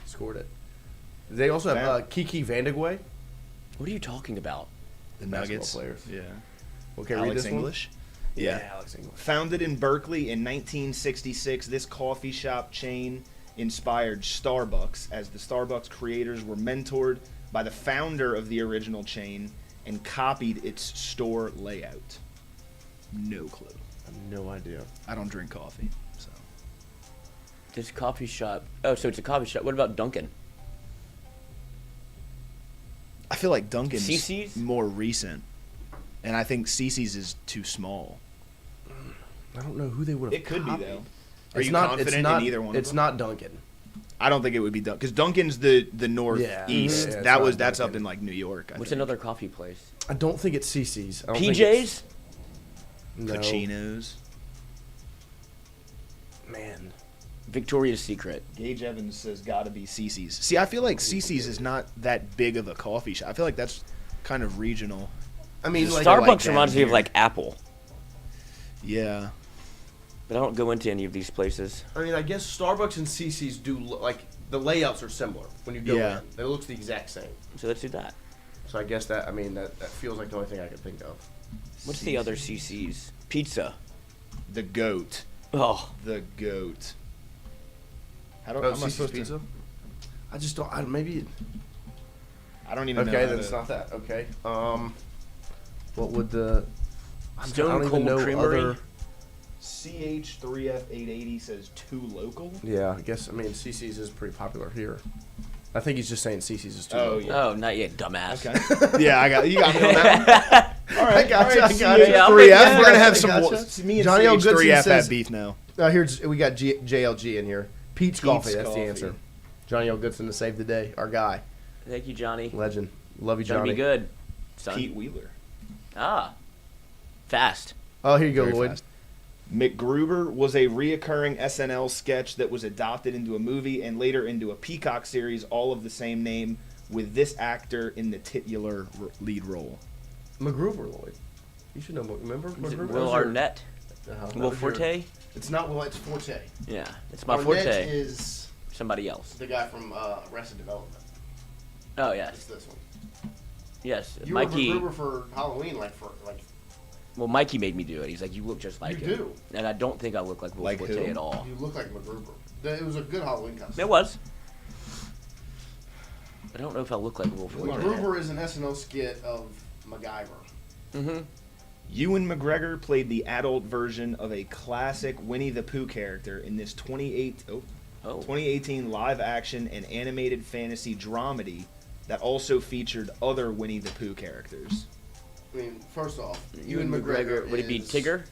Speaker 2: scored it. They also have Kiki Vandegway.
Speaker 3: What are you talking about?
Speaker 8: The
Speaker 2: Basketball
Speaker 8: Nuggets.
Speaker 2: players.
Speaker 8: Yeah.
Speaker 2: Okay, read
Speaker 8: Alex
Speaker 2: this
Speaker 8: English.
Speaker 2: One?
Speaker 8: Yeah.
Speaker 2: Alex English.
Speaker 8: Founded in Berkeley in 1966, this coffee shop chain inspired Starbucks, as the Starbucks creators were mentored by the founder of the original chain and copied its store layout. No clue.
Speaker 2: I have no idea.
Speaker 8: I don't drink coffee, so.
Speaker 3: This coffee shop. Oh, so it's a coffee shop. What about Dunkin'?
Speaker 8: I feel like Dunkin's
Speaker 3: CC's?
Speaker 8: more recent, and I think CC's is too small.
Speaker 2: I don't know who they would have.
Speaker 8: It could be, though. Are
Speaker 2: It's
Speaker 8: you
Speaker 2: not,
Speaker 8: confident
Speaker 2: it's not,
Speaker 8: in either one
Speaker 2: It's
Speaker 8: of them?
Speaker 2: not Dunkin'.
Speaker 8: I don't think it would be Dunkin', because Dunkin's the northeast.
Speaker 2: Yeah, it's
Speaker 8: That's
Speaker 2: not
Speaker 8: up in like New York. I
Speaker 3: What's
Speaker 8: think.
Speaker 3: another coffee place?
Speaker 2: I don't think it's CC's. I don't think
Speaker 3: PJ's?
Speaker 2: No.
Speaker 8: Pacino's.
Speaker 2: Man.
Speaker 3: Victoria's Secret.
Speaker 8: Gage Evans says gotta be CC's. See, I feel like CC's is not that big of a coffee shop. I feel like that's kind of regional.
Speaker 2: I mean, like,
Speaker 3: Starbucks
Speaker 8: like
Speaker 3: reminds me
Speaker 8: down
Speaker 3: of like Apple,
Speaker 8: Yeah.
Speaker 3: but I don't go into any of these places.
Speaker 2: I mean, I guess Starbucks and CC's do like the layouts are similar when you go
Speaker 8: Yeah.
Speaker 2: in. It looks the exact same.
Speaker 3: So let's do that.
Speaker 2: So I guess that feels like the only thing I could think of.
Speaker 3: What's the other CC's? Pizza.
Speaker 8: The GOAT.
Speaker 3: Oh.
Speaker 8: The GOAT. How am I
Speaker 2: CC's
Speaker 8: supposed
Speaker 2: Pizza?
Speaker 8: to?
Speaker 2: I just don't. Maybe.
Speaker 8: I don't even know.
Speaker 2: Okay,
Speaker 8: how
Speaker 2: then
Speaker 8: to-
Speaker 2: it's not that. Okay. What would the
Speaker 3: Stone Cold Creamery?
Speaker 2: other-
Speaker 8: CH3F880 says 2 local.
Speaker 2: Yeah, I guess. I mean, CC's is pretty popular here. I think he's just saying CC's is too.
Speaker 8: Oh,
Speaker 2: local.
Speaker 8: yeah.
Speaker 3: Oh, not yet, dumbass.
Speaker 8: Okay. Yeah, you got me on that one. All right,
Speaker 2: I got you.
Speaker 8: all right,
Speaker 2: I got you.
Speaker 8: CH3F.
Speaker 3: Yeah, I'll
Speaker 8: We're
Speaker 3: make
Speaker 8: gonna
Speaker 3: that.
Speaker 8: have
Speaker 2: I
Speaker 8: some.
Speaker 2: gotcha.
Speaker 8: Me and
Speaker 2: Johnny L. Goodson
Speaker 8: CH3F
Speaker 2: says-
Speaker 8: have beef now.
Speaker 2: Here's we got JLG in here. Pete's Coffee. That's
Speaker 8: Coffee.
Speaker 2: the answer. Johnny L. Goodson to save the day. Our guy,
Speaker 3: Thank you, Johnny.
Speaker 2: legend. Love you,
Speaker 3: Trying to
Speaker 2: Johnny.
Speaker 3: be good, son.
Speaker 8: Pete Wheeler.
Speaker 3: Ah. Fast.
Speaker 2: Oh, here you go,
Speaker 8: Very
Speaker 2: Lloyd.
Speaker 8: fast. McGruber was a reoccurring SNL sketch that was adopted into a movie and later into a Peacock series, all of the same name, with this actor in the titular lead role.
Speaker 2: McGruber, Lloyd. You should know. Remember
Speaker 3: Is it
Speaker 2: McGruber?
Speaker 3: Will Arnett?
Speaker 2: That
Speaker 3: Will
Speaker 2: was your-
Speaker 3: Forte?
Speaker 2: It's not Will. It's Forte.
Speaker 3: Yeah, it's my
Speaker 2: Arnett
Speaker 3: forte.
Speaker 2: is
Speaker 3: Somebody else.
Speaker 2: the guy from Arrested Development.
Speaker 3: Oh,
Speaker 2: It's
Speaker 3: yes.
Speaker 2: this one.
Speaker 3: Yes.
Speaker 2: You
Speaker 3: Mikey.
Speaker 2: were McGruber for Halloween,
Speaker 3: Well, Mikey made me do it. He's like, you look just like
Speaker 2: You
Speaker 3: him.
Speaker 2: do.
Speaker 3: And I don't think I look like Will
Speaker 8: Like
Speaker 3: Forte
Speaker 8: who?
Speaker 3: at all.
Speaker 2: You look like McGruber. It was a good Halloween costume.
Speaker 3: It was. I don't know if I look like Will Forte.
Speaker 2: McGruber is an SNL skit of MacGyver.
Speaker 3: Mm-hmm.
Speaker 8: Ewan McGregor played the adult version of a classic Winnie the Pooh character in this 2018 live-action and animated fantasy dramedy that also featured other Winnie the Pooh characters.
Speaker 2: I mean, first off,
Speaker 3: Ewan McGregor. Would he be
Speaker 2: is-
Speaker 3: Tigger?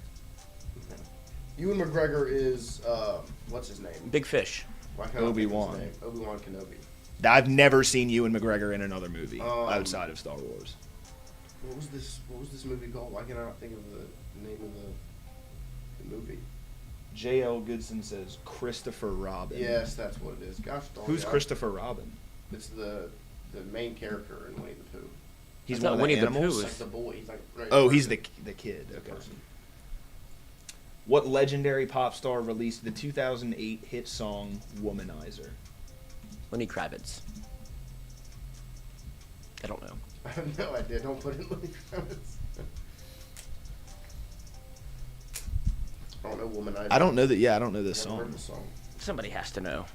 Speaker 2: Ewan McGregor is what's his name?
Speaker 3: Big Fish.
Speaker 2: Why can't I think of his
Speaker 8: Obi-Wan.
Speaker 2: name? Obi-Wan Kenobi.
Speaker 8: I've never seen Ewan McGregor in another movie outside of Star Wars.
Speaker 2: What was this movie called? Why can I not think of the name of the movie?
Speaker 8: J.L. Goodson says Christopher Robin.
Speaker 2: Yes, that's what it is. Gosh darn.
Speaker 8: Who's
Speaker 2: it.
Speaker 8: Christopher Robin?
Speaker 2: It's the main character in Winnie the Pooh.
Speaker 8: He's
Speaker 3: I
Speaker 8: one
Speaker 3: thought
Speaker 8: of the
Speaker 3: Winnie the
Speaker 8: animals?
Speaker 3: Pooh
Speaker 2: He's like the boy. He's like
Speaker 8: Oh, he's the kid. Okay.
Speaker 2: person.
Speaker 8: What legendary pop star released the 2008 hit song Womanizer?
Speaker 3: Lenny Kravitz. I don't know.
Speaker 2: I have no idea. Don't put in Lenny Kravitz. I don't know Womanizer.
Speaker 8: I don't know that. Yeah, I don't know this
Speaker 2: Never heard
Speaker 8: song.
Speaker 2: the song.
Speaker 3: Somebody has to know.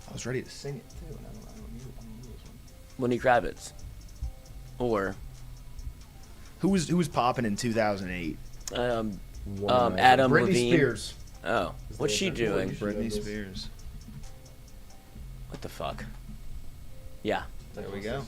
Speaker 8: I was ready to sing it too, and I don't know this one.
Speaker 3: Lenny Kravitz. Or
Speaker 8: Who was popping in 2008?
Speaker 3: Adam
Speaker 2: Britney
Speaker 3: Levine.
Speaker 2: Spears.
Speaker 3: Oh, what's she doing?
Speaker 8: Britney Spears.
Speaker 3: What the fuck? Yeah.
Speaker 8: There we go.